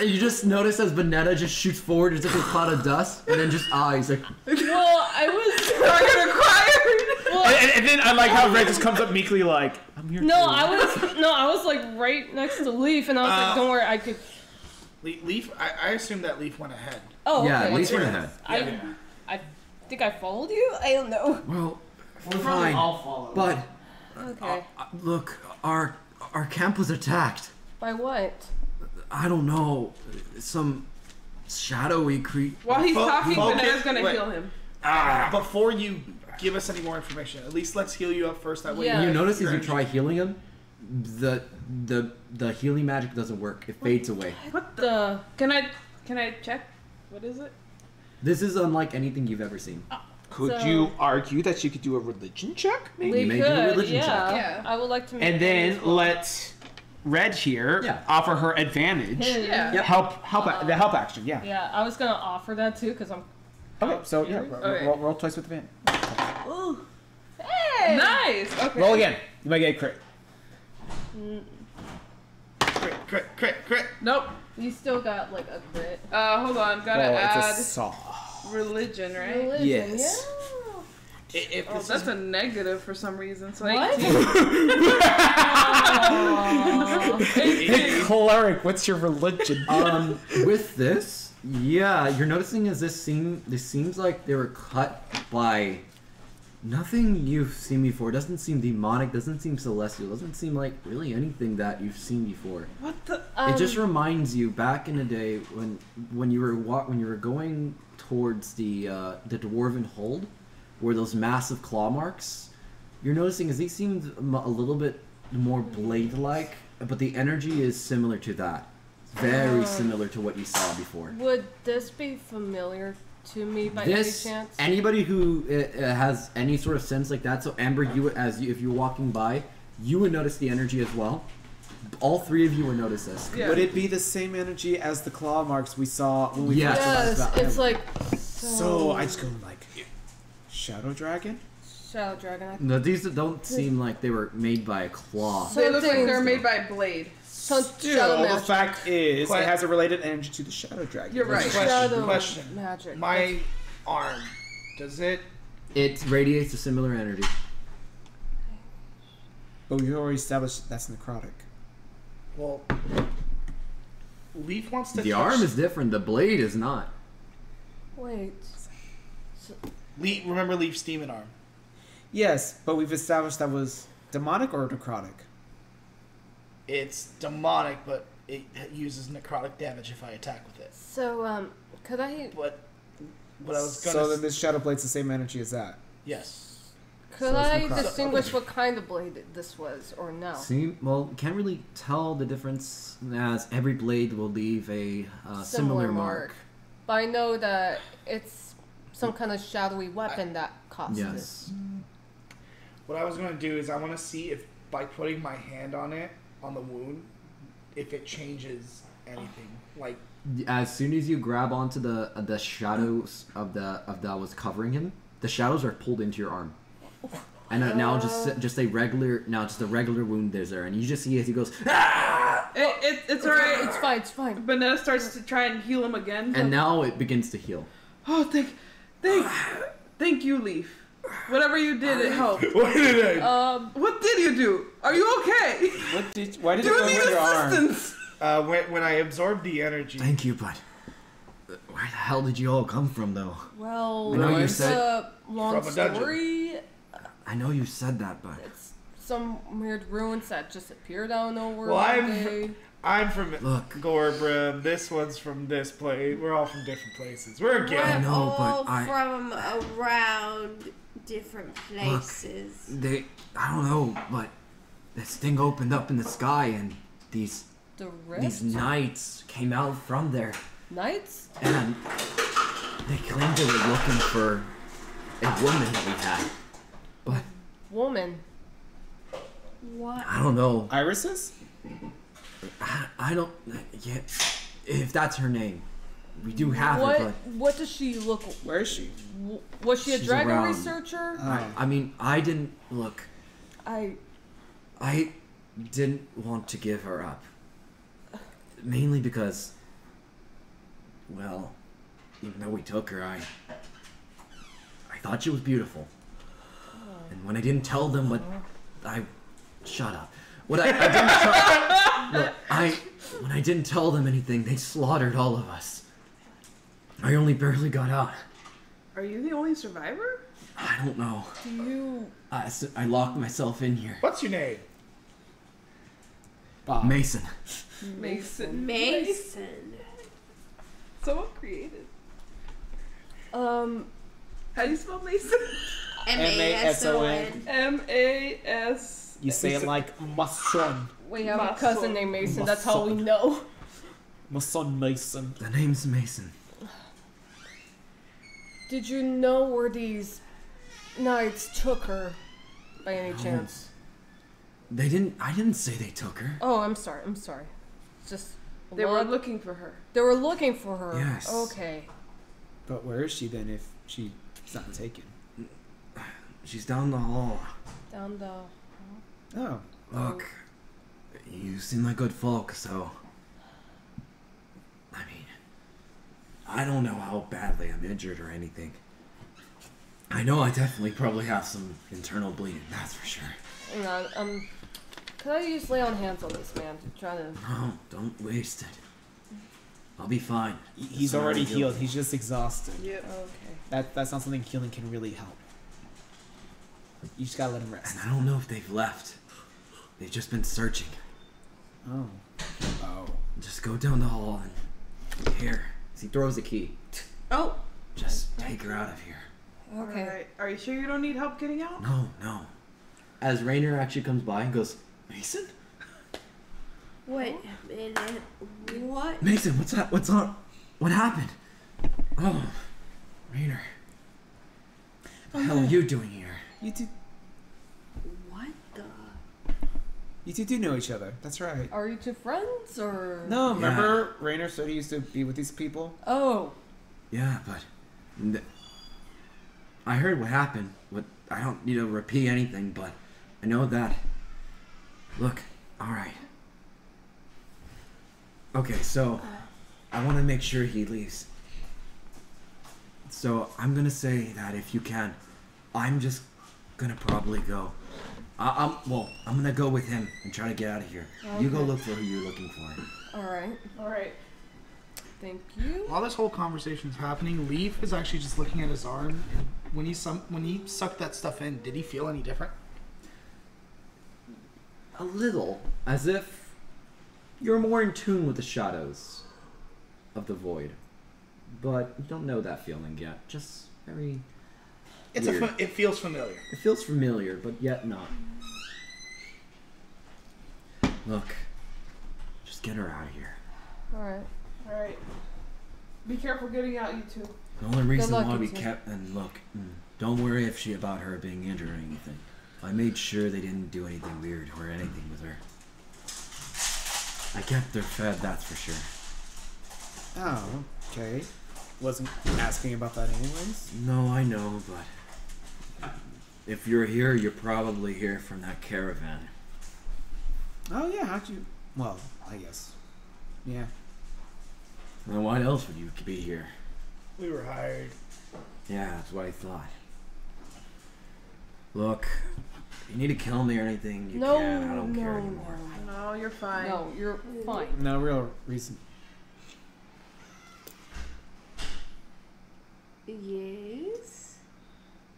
You just notice as Bonetta just shoots forward, it's like a cloud of dust, and then just eyes like. Well, I was. I'm gonna cry. Well, And then I like how Red just comes up meekly like, I'm here. no, I was like right next to Leaf, and I was like, don't worry, I could. Leaf, I assume that Leaf went ahead. Oh, Yeah, okay. Leaf went ahead. I think I followed you. I don't know. Well, fine, I'll follow. but Okay. look, our camp was attacked. By what? I don't know, some shadowy creature. While he's talking, focus- Vanetta's gonna wait. heal him. Before you give us any more information, at least let's heal you up first. That way, Yeah. You notice as Your you try healing him, the healing magic doesn't work. It fades away. What the? The Can I check? What is it? This is unlike anything you've ever seen. Could So- you argue that you could do a religion check, maybe? we may do a could, religion yeah. check. Yeah. I would like to. Make And then that as well. let Red here Yeah. offer her advantage. Yeah. Yep. The help action, yeah. Yeah, I was gonna offer that too, cause I'm. Okay, so yeah, Okay. roll twice with advantage. Ooh. Hey. Nice. Okay. Roll again. You might get a crit. crit. Nope. You still got like a crit. Hold on. Gotta Well, add it's a saw. religion, right? Religion, Yes. If Oh, this that's is, a negative for some reason. So What? 18. Cleric, what's your religion? With this, yeah, you're noticing as this seems like they were cut by nothing you've seen before. It doesn't seem demonic, doesn't seem celestial, doesn't seem like really anything that you've seen before. What the? It just reminds you back in the day when you were going towards the dwarven hold, where those massive claw marks. You're noticing as these seemed a little bit more blade-like, but the energy is similar to that. Very similar to what you saw before. Would this be familiar to me by This any chance? anybody who has any sort of sense like that. So Amber, if you're walking by, you would notice the energy as well. All 3 of you would notice this. Yeah. Would it be the same energy as the claw marks we saw when we Yes. first Yes, arrived? it's like So I just go like, Shadow Dragon? Shadow Dragon. I No, these don't seem like they were made by a claw. So- They look like Something- they're made by blade. Shadow Still, the Magic. fact is, Quite- it has a related energy to the Shadow Dragon. You're right. Shadow Question. Magic. My arm, does it? It radiates a similar energy. But we already established that's necrotic. Well, Leaf wants to. The touch- arm is different. The blade is not. Wait. Remember Leaf's demon arm. Yes, but we've established that was demonic or necrotic. It's demonic, but it uses necrotic damage if I attack with it. So could I? But what I was gonna. So then this Shadow Blade's the same energy as that. Yes. Could So it's I necrotic. distinguish what kind of blade this was, or no? Well, can't really tell the difference as every blade will leave a similar mark. But I know that it's some kind of shadowy weapon that costume. Yes. What I was going to do is I want to see if by putting my hand on it, on the wound, if it changes anything. Like, As soon as you grab onto the shadows of that was covering him, the shadows are pulled into your arm. And now just a regular wound is there, and you just see as he goes, "Ah!" It's alright. It's fine. Banana starts to try and heal him again. And now it begins to heal. Oh, thank you, Leaf. Whatever you did, it helped. what did I? What did you do? Are you okay? Why did Do you you go need with your arm? assistance? When I absorbed the energy. Thank you, but where the hell did you all come from, though? Well, I know you it's said- a long From a dungeon. story. I know you said that, but It's some weird ruins that just appeared out of nowhere. Well, one I'm day. I'm from Look. Gorbrim. This one's from this place. We're all from different places. We're a We're gang. know, but all I- from around different places. I don't know, but this thing opened up in the sky, and these The rift? these knights came out from there, Knights? and they claimed they were looking for a woman that we had, but Woman. What? I don't know. Irises? I don't. Yeah, if that's her name, we do have her, What does she look? Where is she? Was she a She's dragon around. researcher? but I mean, I didn't look. I I didn't want to give her up, mainly because, well, even though we took her, I thought she was beautiful, and when I didn't tell them shut up. When I didn't tell them anything, they slaughtered all of us. I only barely got out. Are you the only survivor? I don't know. do you I locked myself in here. What's your name? Bob. Mason. Mason. Mason. So creative. um How do you spell Mason? Mason. M-A-S. You say it like Mason. we have a My cousin son. named Mason. My That's how we son. know. Mason Mason. The name's Mason. Did you know where these knights took her by any chance? They didn't. I didn't say they took her. Oh, I'm sorry. It's just They were looking for her. They were looking for her. Yes. Okay. But where is she then if she's not taken? She's down the hall. Down the. Oh. Look, you seem like good folk, so. I mean, I don't know how badly I'm injured or anything. I know I definitely probably have some internal bleeding, that's for sure. Hang on. Could I just lay on hands on this man to try to? No, don't waste it. I'll be fine. He's That's already not healed. ideal. He's just exhausted. Yep. Okay. That's not something healing can really help. You just gotta let him rest. And I don't know if they've left. They've just been searching. Oh. Oh. Just go down the hall and here. He throws a key. Oh. Just take her out of here. Okay. Alright. Are you sure you don't need help getting out? No. As Rainer actually comes by and goes, Mason? Wait a minute. What? Mason, what's that? What's on? What happened? Oh, Rainer. What the hell are you doing here? You two. What the? You two do know each other. That's right. Are you two friends or? No, remember Rainer said he used to be with these people? Oh. Yeah, but I heard what happened. What I don't need to repeat anything, but I know that. Look, all right. Okay, so I want to make sure he leaves. So I'm gonna say that if you can, I'm just gonna probably go. I'm gonna go with him and try to get out of here. You go Okay. look for who you're looking for. All right. Alright. Thank you. While this whole conversation is happening, Leaf is actually just looking at his arm. And when he sucked that stuff in, did he feel any different? A little, as if you're more in tune with the shadows of the void, but you don't know that feeling yet. Just very. Weird. It feels familiar. It feels familiar, but yet not. Look, just get her out of here. All right. Alright. Be careful getting out, you two. The only reason luck, why we you two. kept and look, don't worry if she about her being injured or anything. I made sure they didn't do anything weird or anything with her. I kept her fed, that's for sure. Oh, okay. Wasn't asking about that anyways. No, I know, but if you're here, you're probably here from that caravan. Oh yeah, how'd you? Well, I guess. Yeah. Then why else would you be here? We were hired. Yeah, that's what I thought. Look, if you need to kill me or anything, you No, can. I don't no, care anymore. No, you're fine. No, you're fine. No real reason. Yes.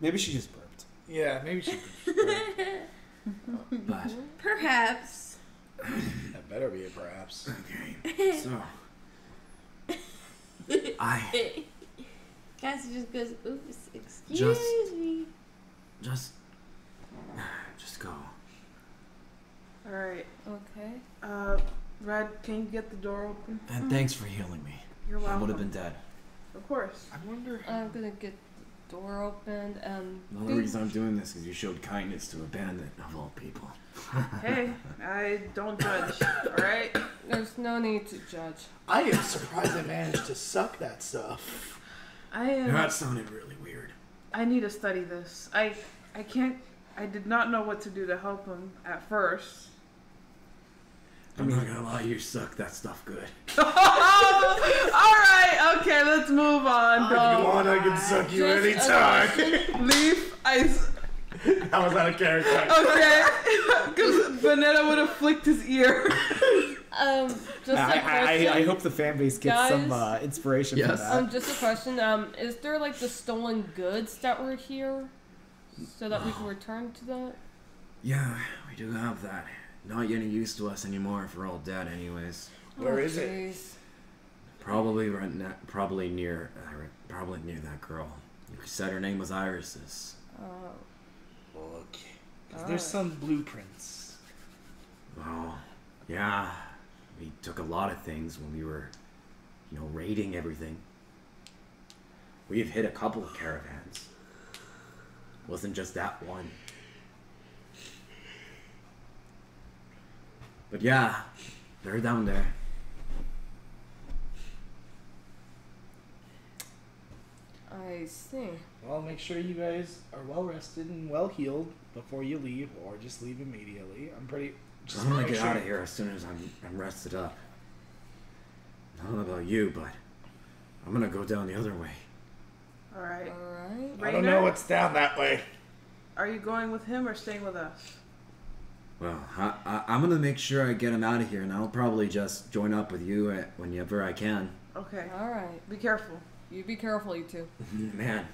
Maybe she just burped. Yeah, maybe she. But Perhaps. That better be a perhaps. okay, so I Cassie just goes, oops, excuse Just- me. just go. Alright. Okay. Red, can you get the door open? And thanks for healing me. You're I welcome. would have been dead. Of course. I wonder. I'm gonna get the door opened and. The only reason I'm doing this is you showed kindness to a bandit of all people. Hey, I don't judge. Alright? There's no need to judge. I am surprised I managed to suck that stuff. That sounded really weird. I need to study this. I can't. I did not know what to do to help him at first. I'm not gonna lie, you suck that stuff good. Alright, okay, let's move on. Come on, I can suck you Just anytime. Leaf, How was that a character? okay. Because Vanetta would have flicked his ear. Just a question. I hope the fan base gets some Guys? inspiration Yes. from that. Just a question. Is there like the stolen goods that were here, so that we can return to that? Yeah, we do have that. Not getting used to us anymore if we're all dead anyways. Where is it? Jeez. Probably probably near that girl. You said her name was Iris's. Look, 'cause there's some blueprints. Oh, yeah. We took a lot of things when we were, raiding everything. We've hit a couple of caravans. Wasn't just that one. But yeah, they're down there. I see. Well, make sure you guys are well rested and well healed before you leave, or just leave immediately. I'm I'm gonna make get sure- out of here as soon as I'm rested up. I don't know about you, but I'm gonna go down the other way. Alright. Alright. I don't know what's down that way. Are you going with him or staying with us? Well, I'm gonna make sure I get him out of here, and I'll probably just join up with you whenever I can. Okay. Alright. Be careful. You be careful, you two. Man,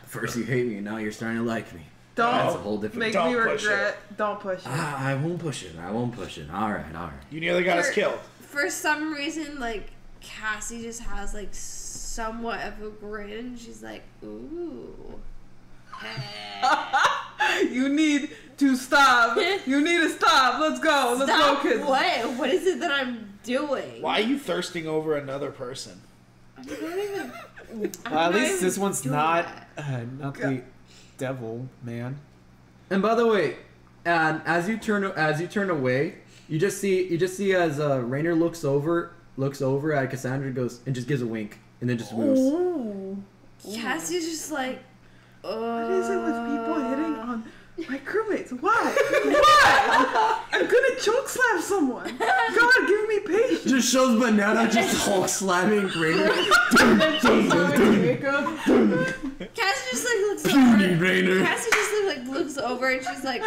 first you hate me, and now you're starting to like me. Don't That's a whole different. make Don't me push regret. Don't push it. I won't push it. I won't push it. All right. You nearly got us killed. For some reason, like, Cassie just has, like, somewhat of a grin. She's like, ooh. You need to stop. You need to stop. Let's go. Let's Stop go, kids. what? What is it that I'm doing? Why are you thirsting over another person? I'm not even... Well, at least this one's doing not that. not the devil man. And by the way, and as you turn away, you just see as Rainer looks over at Cassandra, goes and just gives a wink, and then just moves. Ooh. Cassie's just like, What is it with people hitting on my crewmates? Why? Why? I'm gonna choke slam someone. God, give me patience. Just shows Banana just Hulk slamming Rainer. Cassie just like looks Puny over. Rainer. Cassie just like looks over and she's like,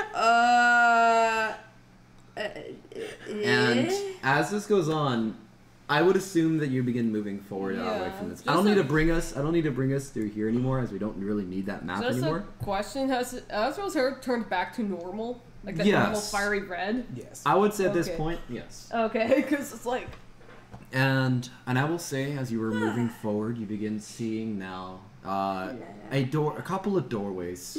And as this goes on, I would assume that you begin moving forward away Yeah, from this. just I don't a- need to bring us through here anymore, as we don't really need that map Just anymore. a question: Has Azrael's hair turned back to normal, like the Yes. normal fiery red? Yes. I would say at this Okay. point, yes. Okay, because it's like And I will say, as you were moving forward, you begin seeing now a couple of doorways,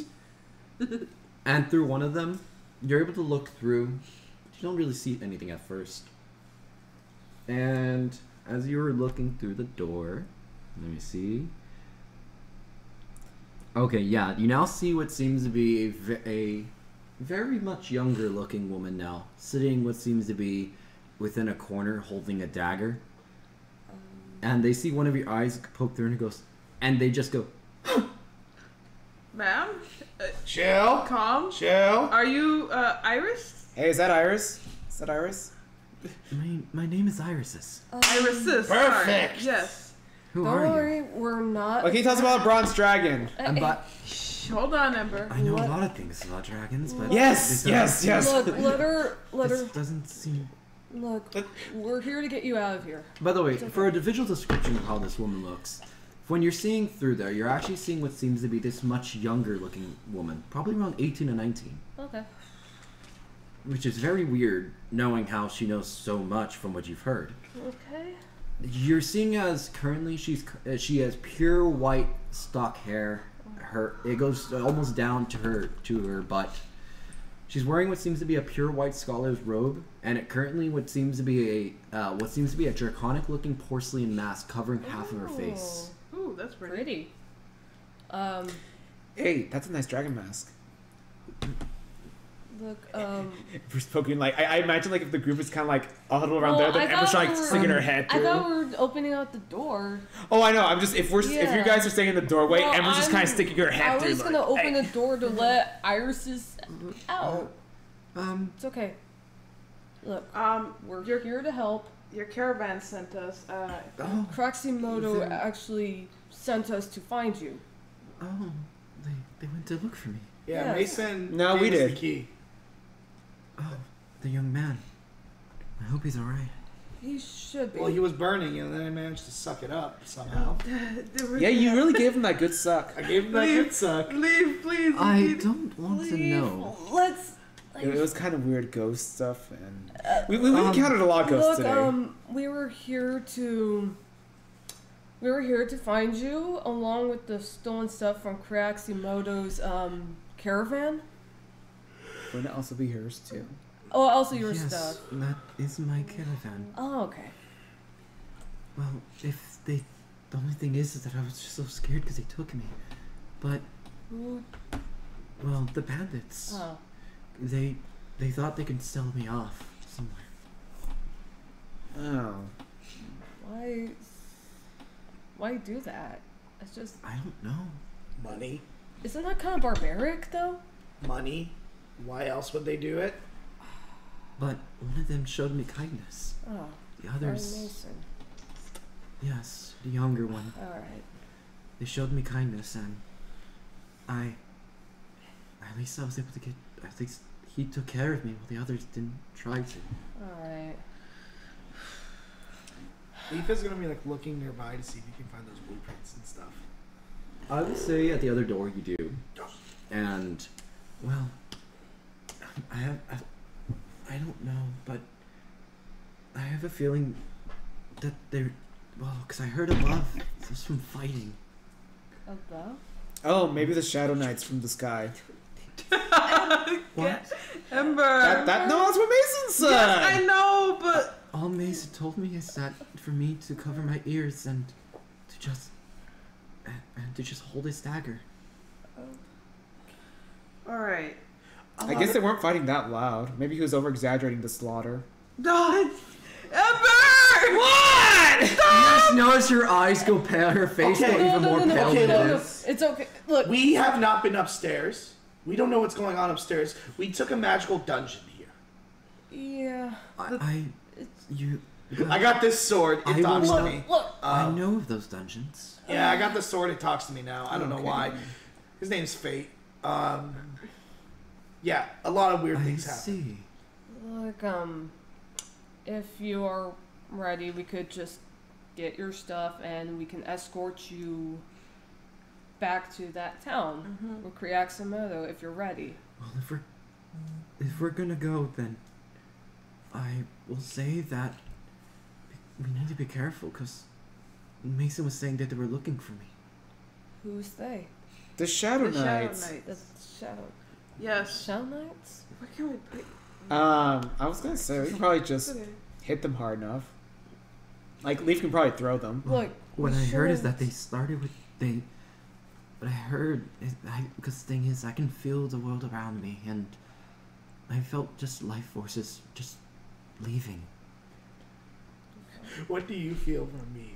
and through one of them, you're able to look through. You don't really see anything at first. And as you were looking through the door, let me see. Okay, yeah. You now see what seems to be a very much younger looking woman now, sitting what seems to be within a corner holding a dagger. And they see one of your eyes poke through and it goes, and they just go, Ma'am? Chill. Calm. Chill. Are you Iris? Hey, is that Iris? Is that Iris? my name is Irises. Iris. Perfect. Sorry. Yes. Who Don't are you? worry, we're not. Okay, tell us about a bronze dragon. Shh, hold on, Ember. I know What? a lot of things about dragons, but Yes, this yes. Look, let her. This doesn't seem. Look, we're here to get you out of here. By the way, for a visual description of how this woman looks, when you're seeing through there, you're actually seeing what seems to be this much younger looking woman, probably around 18 to 19, Okay. which is very weird, knowing how she knows so much from what you've heard. Okay. You're seeing as currently she has pure white stock hair. It goes almost down to her butt. She's wearing what seems to be a pure white scholar's robe, and it currently what seems to be a draconic looking porcelain mask covering half of her face. Ooh, that's pretty. Pretty. Hey, that's a nice dragon mask. Look, We're spoken like I imagine like if the group is kind of like all huddled around there, then Ember's like sticking her head I through. thought we were opening out the door. Oh, I know. I'm just if you Yeah. guys are staying in the doorway, Well, Ember's just kind of sticking her head I through. was gonna like, open hey. the door to let Irises out. It's okay. Look, we're here to help. Your caravan sent us. Oh, Kraximoto Then- actually sent us to find you. oh, they went to look for me. Yeah, Yes. Mason. No, we gave us did. the key. Oh, the young man. I hope he's alright. He should be. Well, he was burning, and then I managed to suck it up somehow. Yeah, you really gave him that good suck. I gave him that good suck. Leave, please. I don't want to know. Let's. It was kind of weird ghost stuff, and we encountered a lot of ghosts Look, today. we were here to find you along with the stolen stuff from Kraximoto's caravan. Wouldn't it also be hers too? Oh, also your Yes, stuff. that is my caravan. Oh, okay. Well, the only thing is that I was just so scared because they took me. But, Who? well, the bandits, Oh. they thought they could sell me off somewhere. Oh, Why do that? It's just. I don't know. Money. Isn't that kind of barbaric though? Money. Why else would they do it? But one of them showed me kindness. Oh. The Brian others, Mason. yes, the younger one, All right. they showed me kindness, and at least I was able to get, at least he took care of me while the others didn't try to. All right. Leaf is gonna be like looking nearby to see if he can find those blueprints and stuff. I would say at the other door you do, and, well, I don't know, but I have a feeling that because I heard above, just from fighting. Above? oh, maybe the Shadow Knights from the sky. What? Ember. No, that's what Mason said. Yes, I know, but All Mason told me is that for me to cover my ears and to just hold his dagger. all right. I guess they weren't fighting that loud. Maybe he was over exaggerating the slaughter. No, Ember. What? You just notice her eyes go pale, her face Okay. go even more pale okay, than it look. is. It's okay. Look. We have not been upstairs. We don't know what's going on upstairs. We took a magical dungeon here. Yeah. I got this sword. I It talks will- to me. Look. I know of those dungeons. Yeah, I got the sword. It talks to me now. I don't know Okay. why. His name's Fate. Yeah, a lot of weird I things happen. see. Look. If you are ready, we could just get your stuff and we can escort you back to that town with Kriaximoto if you're ready. Well, if we're gonna go, then I will say that we need to be careful because Mason was saying that they were looking for me. Who's they? The Shadow The Shadow Knights. The Shadow. Yes. Shadow Knights? Why can't we? I was gonna say we can probably just Okay. hit them hard enough. Like Leaf can probably throw them. Look. What we I heard is shouldn't- that they started with But I heard, because the thing is, I can feel the world around me, and I felt just life forces just leaving. What do you feel from me?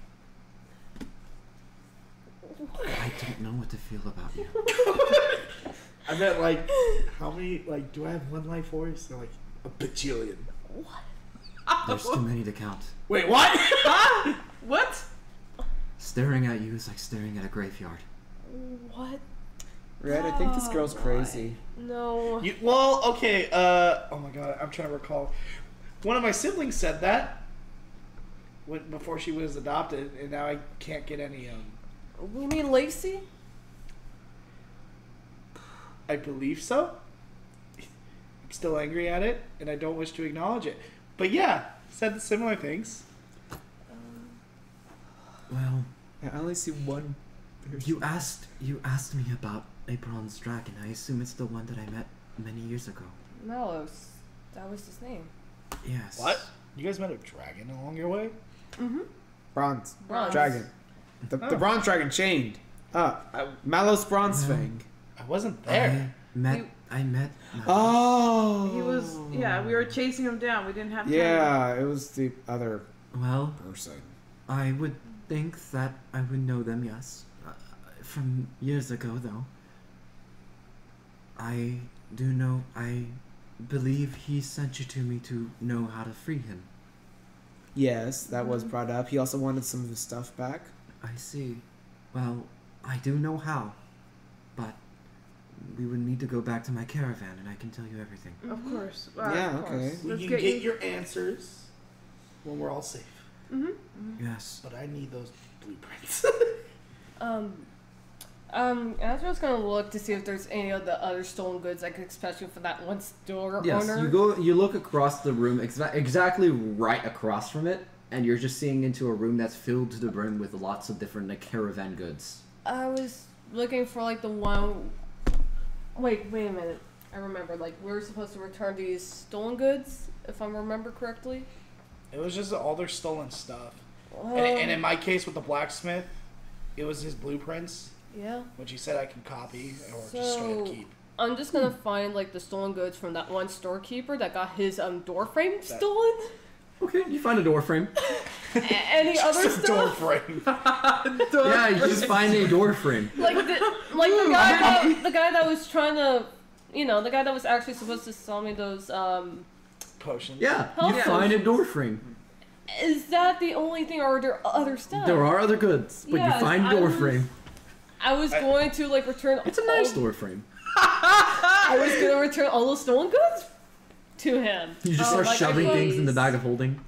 I don't know what to feel about you. I meant like, how many, like, do I have one life force? Or like a bajillion? There's too many to count. Wait, what? Huh? What? Staring at you is like staring at a graveyard. What? Red, I think this girl's crazy. No. Well, okay, oh my god, I'm trying to recall. One of my siblings said that before she was adopted, and now I can't get any, You mean Lacey? I believe so. I'm still angry at it, and I don't wish to acknowledge it. But yeah, said similar things. Well, I only see one person. you asked me about a bronze dragon. I assume it's the one that I met many years ago. No, that was his name. Yes. What? You guys met a dragon along your way? Bronze. Bronze. Dragon. The bronze dragon chained up. Malos Bronze Fang. I wasn't there. I met. Oh. He was. Yeah, we were chasing him down. We didn't have time. Yeah, it was the other Well, person. I would think that I would know them. Yes, from years ago, though. I do know. I believe he sent you to me to know how to free him. Yes, that was brought up. He also wanted some of his stuff back. I see. Well, I do know how, but we would need to go back to my caravan, and I can tell you everything. Of course. Yeah, of course. okay. We Let's can get get you. your answers when we're all safe. Yes. But I need those blueprints. Azrael's gonna look to see if there's any of the other stolen goods, like especially for that one store Yes, owner. you look across the room, exactly right across from it, and you're just seeing into a room that's filled to the brim with lots of different like caravan goods. I was looking for like the one. Wait a minute. I remember. Like we were supposed to return these stolen goods, if I remember correctly. It was just all their stolen stuff. Well, And in my case with the blacksmith, it was his blueprints, yeah. which he said I can copy or just straight up So keep. I'm just gonna find like the stolen goods from that one storekeeper that got his door frame stolen. Okay, you find a door frame. Any other Just a door stuff? frame. Yeah, you just find a door frame. Like the guy that was trying to, the guy that was actually supposed to sell me those. Potions. Yeah, you Yeah. find a door frame. Is that the only thing, or are there other stuff? There are other goods, but Yes, you find a door frame. I was going to like return. It's a nice door frame. I was gonna return all those stolen goods to him. You just start like, shoving I things in the was- bag of holding.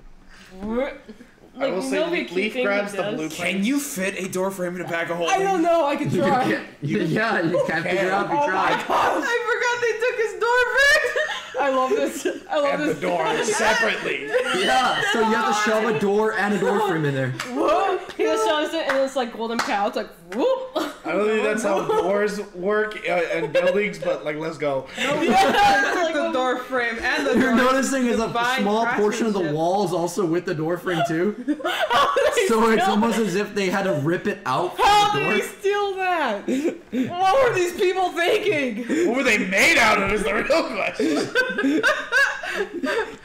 I will say nobody Leaf keeping grabs the this. blueprint. Can you fit a door frame in a bag of holding? I don't know. I could try. Yeah, you can't figure out if you try. I forgot they took his door frame. I love this. I love And this. the door separately. Yeah, so you have to shove a door and a door frame in there. Whoa! He just shoves it, and it's like golden cow. It's like whoop. I don't think that's how doors work in buildings, but like, let's go. They took the door frame and the You're door. noticing is a Divine small portion of the craftsmanship. walls also with the door frame too. So it's almost as if they had to rip it out How from the did door. he steal that? What were these people thinking? What were they made out of is the real question.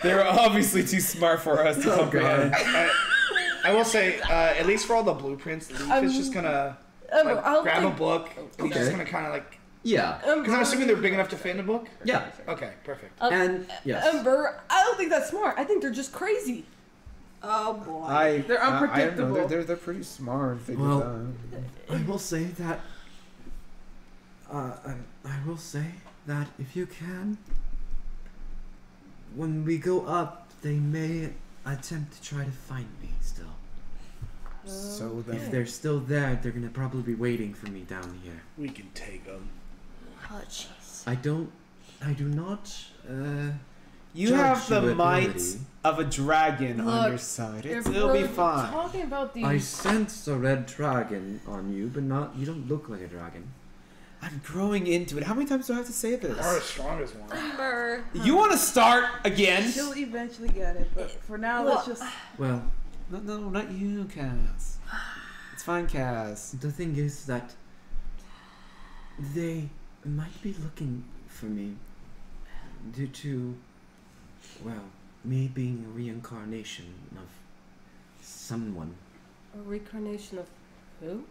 They were obviously too smart for us to comprehend. I will say, at least for all the blueprints, Leaf is just gonna I'll grab a think- book. And he's just Okay. gonna kind of like, Yeah, because I'm assuming they're big enough to fit in a book. yeah, Okay, perfect. and yes. Ember, I don't think that's smart. I think they're just crazy. Oh boy. They're unpredictable. I don't know, they're pretty smart. If they do Well, that. I will say that. I will say that if you can, when we go up, they may attempt to try to find me still. So If then, they're still there, they're gonna probably be waiting for me down here. We can take them. Oh jeez. I do not. you judge have the your might ability. of a dragon on Look, your side. If It'll be we're fine. talking about these. I sense a red dragon on you, but not. You don't look like a dragon. I'm growing into it. How many times do I have to say Or the this? strongest one. Ember. You want to start again? She'll eventually get it, but for now, let's just. Well, No, not you, Cass. It's fine, Cass. the thing is that They might be looking for me due to, well, me being a reincarnation of someone. A reincarnation of who?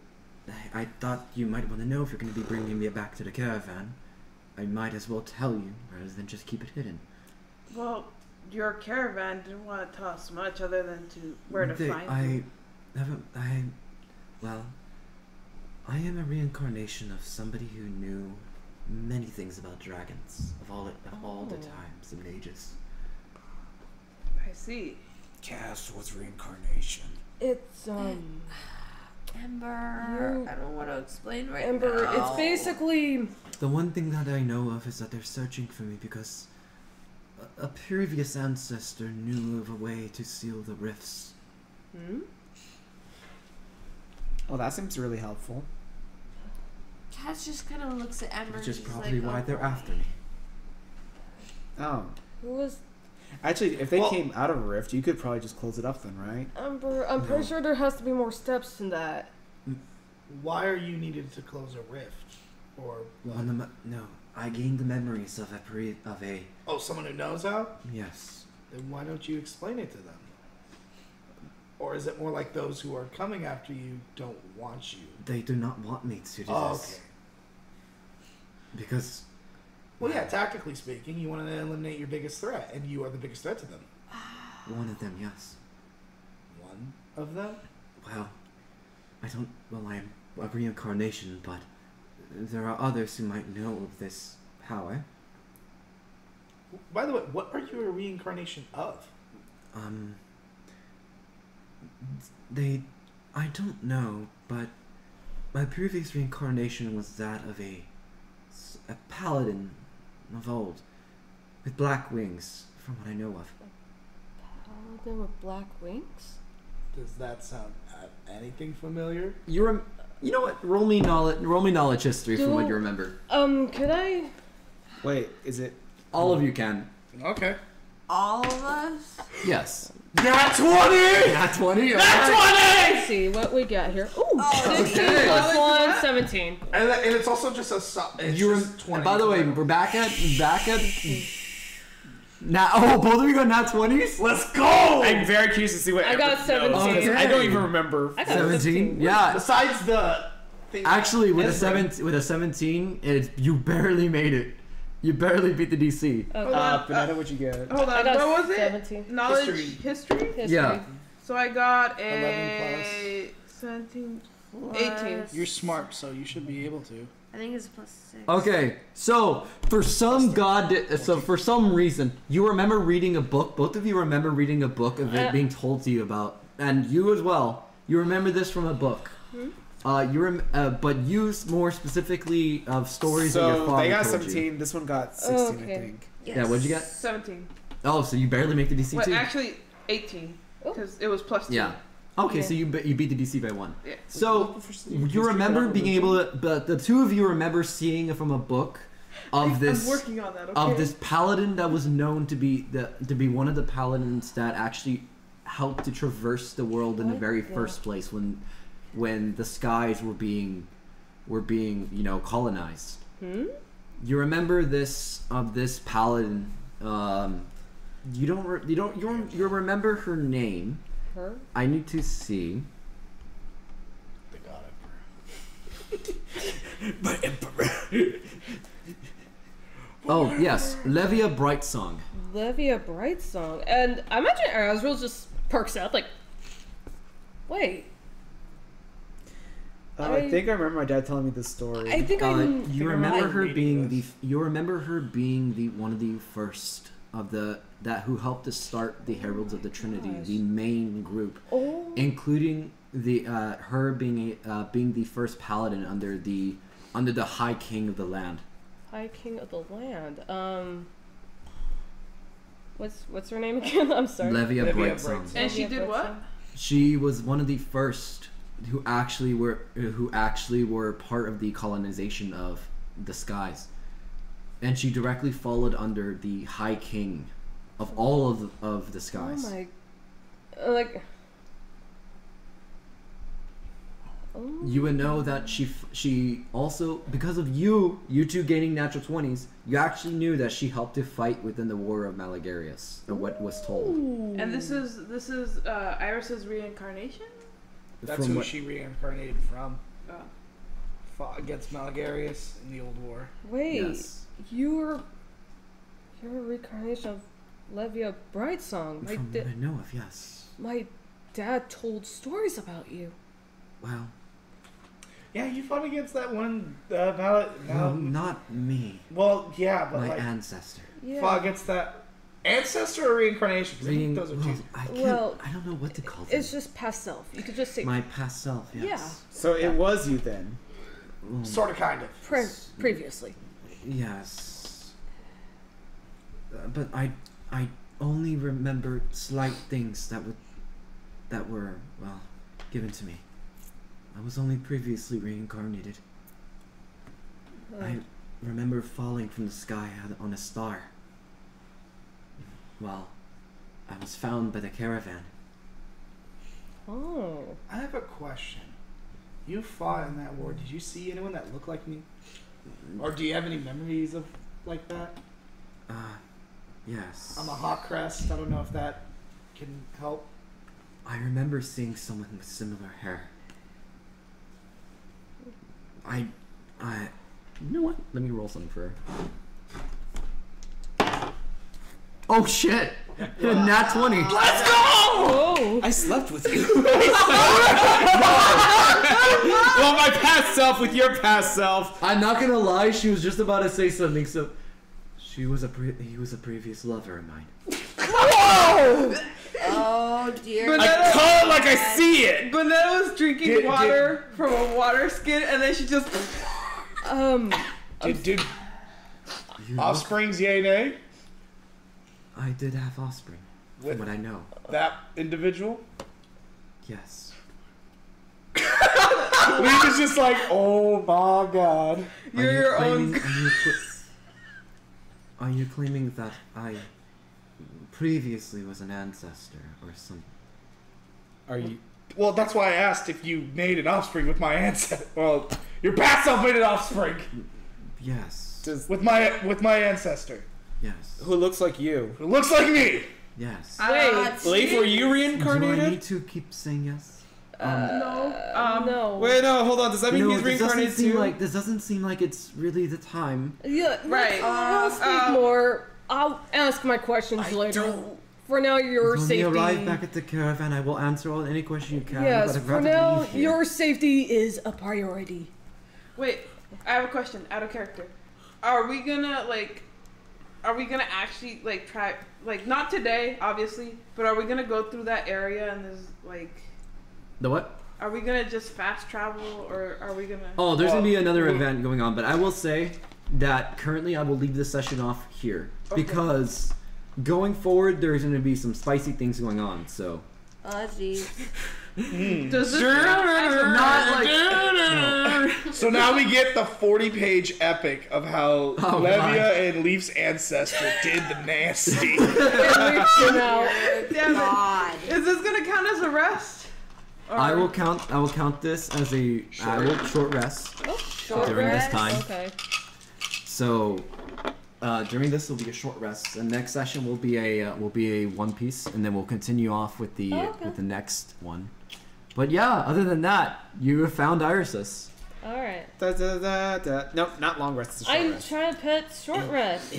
I thought you might want to know if you're going to be bringing me back to the caravan. I might as well tell you rather than just keep it hidden. Well, your caravan didn't want to tell us much other than where to find you. I am a reincarnation of somebody who knew many things about dragons of all the times and ages. I see. Cass was reincarnation. It's Ember. I don't want to explain right Ember. now. It's basically. The one thing that I know of is that they're searching for me because a previous ancestor knew of a way to seal the rifts. Well, that seems really helpful. Cass just kind of looks at Ember. Which is she's probably like, why oh, they're boy. after me. Oh. Who was Actually, if they came out of a rift, you could probably just close it up then, right? Ember? I'm pretty sure there has to be more steps than that. Why are you needed to close a rift? Or what? No, I gained the memories of a Oh, someone who knows how? yes. Then why don't you explain it to them? Or is it more like those who are coming after you don't want you? They do not want me to do Oh, this okay. because Well, yeah, tactically speaking, you want to eliminate your biggest threat, and you are the biggest threat to them. one of them, yes. One of them? Well, I am a reincarnation, but there are others who might know of this power. By the way, what are you a reincarnation of? I don't know, but my previous reincarnation was that of a paladin of old, with black wings, from what I know of. Paladin with black wings? Does that sound anything familiar? You know what? Roll me knowledge history from what you remember. Could I? Wait, is it? All of you can. Okay. All of us? Yes. Nat 20! Nat 20? Let's see what we got here. Ooh, 16 okay. plus 1, 17. And it's also just a it's just 20. And by the way, we're back at now. Oh, both of you got nat 20s. Let's go! I'm very curious to see what I got Ember 17. knows, because I don't even remember. I got 17. Yeah. Besides the thing. Actually, with a 17, you barely made it. You barely beat the DC. Okay. Banana, what'd you get? Hold I on, got what was it? 17. Knowledge history? History. Yeah. So I got 11 a 17, Plus- 18. You're smart, so you should be able to. I think it's plus 6. Okay, so for some reason, you remember reading a book. Both of you remember reading a book of it being told to you about, and you as well. You remember this from a book. But you more specifically of stories that your So father they got told 17. you. This one got 16, okay. I think. Yes. Yeah, what'd you get? 17. Oh, so you barely make the DC Wait, too. actually 18. Because it was plus 2. Yeah. Okay, Okay. so you beat the DC by 1. Yeah. So you remember being able to, but the two of you remember seeing from a book of this. I'm working on that, okay? Of this paladin that was known to be one of the paladins that actually helped to traverse the world in the very first place when the skies were being colonized. You remember this paladin. You remember her name. Her? I need to see. The God Emperor. My Emperor. Oh yes, Levia Brightsong. Levia Brightsong. And I imagine Azrael just perks up like, wait. I think I remember my dad telling me this story. I think You remember her reading being this. you remember her being the one of the first of who helped to start the Heralds of the Trinity, Gosh. the main group, Oh. including her being the first paladin under the High King of the land. High King of the Land. What's her name again? I'm sorry. Levia Brightsong. And she Levia did what? Brightsong? She was one of the first who actually were part of the colonization of the skies, and she directly followed under the High King of all of the skies. Oh my. Like. you would know that she also, because of you two gaining natural 20s, you actually knew that she helped to fight within the War of Malagarius, or what was told. And this is Iris's reincarnation? That's From who what- she reincarnated from. Oh. Fought against Malagarius in the old war. Wait, Yes. you're a reincarnation of Levia Brightsong. From what I know of, yes. My dad told stories about you. Well, Yeah, you fought against that one. no, not me. Well, yeah, but My like ancestor. Yeah. fought against that ancestor or reincarnation. 'Cause I think those are two. I don't know what to call them. It's just past self. You could just say My past self, yes. So it was you then. Sort of, kind of. previously. Yes. But I only remember slight things that were, well, given to me. I was only previously reincarnated. I remember falling from the sky on a star. Well, I was found by the caravan. Oh. I have a question. You fought in that war. Did you see anyone that looked like me? Or do you have any memories of like that? Yes. I'm a hot crest. I don't know if that can help. I remember seeing someone with similar hair. You know what? Let me roll something for her. Oh shit! Nat 20. Let's go! Oh. I slept with you. Well, my past self with your past self. I'm not gonna lie, she was just about to say something, so he was a previous lover of mine. Oh dear. But I call it like I see it. Banana was drinking water from a water skin, and then she just. Did You offspring's yay nay? I did have offspring, from what I know. That individual? Yes. Lee was just like, oh my god. You're your own. Are you claiming that I previously was an ancestor or something? Are you? Well, that's why I asked if you made an offspring with my ancestor. Well, your past self made an offspring Yes. with my ancestor. Yes. Who looks like you? It looks like me. Yes. Wait. Leif, were you Do I reincarnated? need to keep saying yes? No. Wait, no, hold on. Does that mean he's reincarnated too? This doesn't seem like it's really the time. Yeah. Right. I'll speak more. I'll ask my questions later. For now, your When safety. we arrive back at the caravan, I will answer any question you can. Yes. but I'd For rather now, leave here. your safety is a priority. Wait, I have a question. Out of character. Are we gonna actually try not today, obviously, but are we gonna go through that area and there's The what? are we gonna just fast travel or are we gonna? Oh, there's gonna be another event going on, but I will say that currently I will leave this session off here because going forward there's gonna be some spicy things going on. So Oh jeez. Does this not like So now we get the 40-page epic of how Oh, Levia and Leaf's ancestor did the nasty. Damn God. it. Is this gonna count as a rest? Or- I will count this as a short rest. Short During this rest? time. Okay. So during this will be a short rest. The next session will be a One Piece, and then we'll continue off with the next one. But yeah, other than that, you have found Irisus. All right. Nope, not long rest. It's a short I'm rest. trying to put short rest.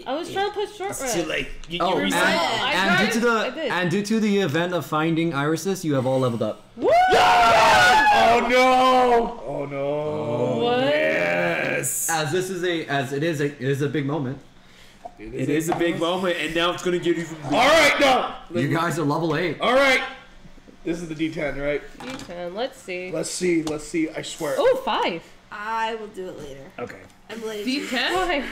I was trying to put short rest. Too late. You Oh, reset. I due to the event of finding Irisus, you have all leveled up. Woo! Oh no! Oh no! What? Yes. As it is a big moment. It is a big moment, and now it's gonna get even bigger. All right, no. You guys are level 8. All right. This is the D10, right? D10. Let's see. Let's see. I swear. Oh, 5. I will do it later. Okay. I'm later. D10? Why?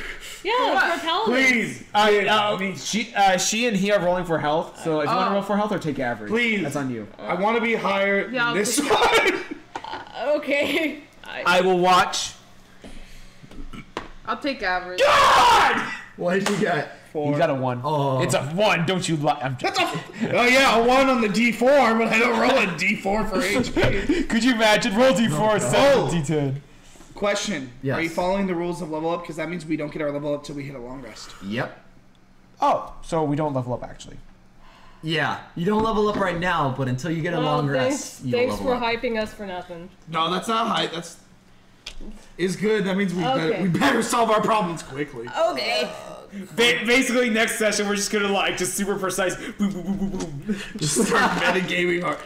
Yeah, for paladin. Please. She and he are rolling for health. So if you want to roll for health or take average, Please. that's on you. I want to be higher Yeah, I'll than this take one. Okay. I will watch. I'll take average. God! What did you get? You got a 1. Oh. It's a 1. Don't you lie? I'm That's a. Oh yeah, a 1 on the D4, but I don't roll a D4 for HP. Could you imagine? Roll D4, 7, D10. Question: Yes. Are you following the rules of level up? Because that means we don't get our level up till we hit a long rest. Yep. Oh, so we don't level up actually. Yeah, you don't level up right now, but until you get a long rest, you Thanks level for up. hyping us for nothing. No, that's not high. That's is good. That means Okay. we better solve our problems quickly. Okay. Basically, next session we're just gonna like just super precise. Boom, boom, boom, boom, boom. Just start metagaming hard.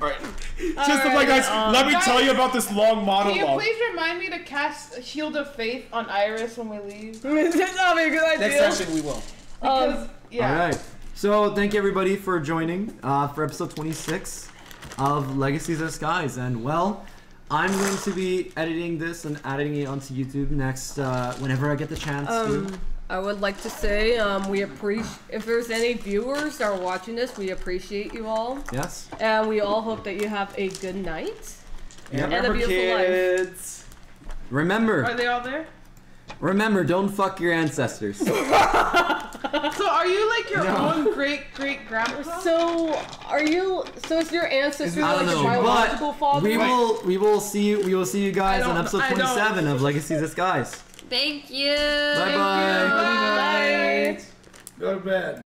All right. Just like guys, let me tell you about this long Can you monologue. please remind me to cast a Shield of Faith on Iris when we leave? That's not a good idea. Next session we will. Because, yeah. All right. So thank you everybody for joining for episode 26 of Legacies of Skies. And well, I'm going to be editing this and adding it onto YouTube next whenever I get the chance to. I would like to say we appreciate if there's any viewers that are watching this, we appreciate you all, Yes. and we all hope that you have a good night. Yeah. And a beautiful life. kids. Are they all there? Remember, don't fuck your ancestors. So are you like your own great-great-grandpa? So are you? So is your ancestor I like don't your know, biological but father? we will see you guys on episode 27 of Legacies of Skies. Thank you. Bye bye. Bye. Go to bed.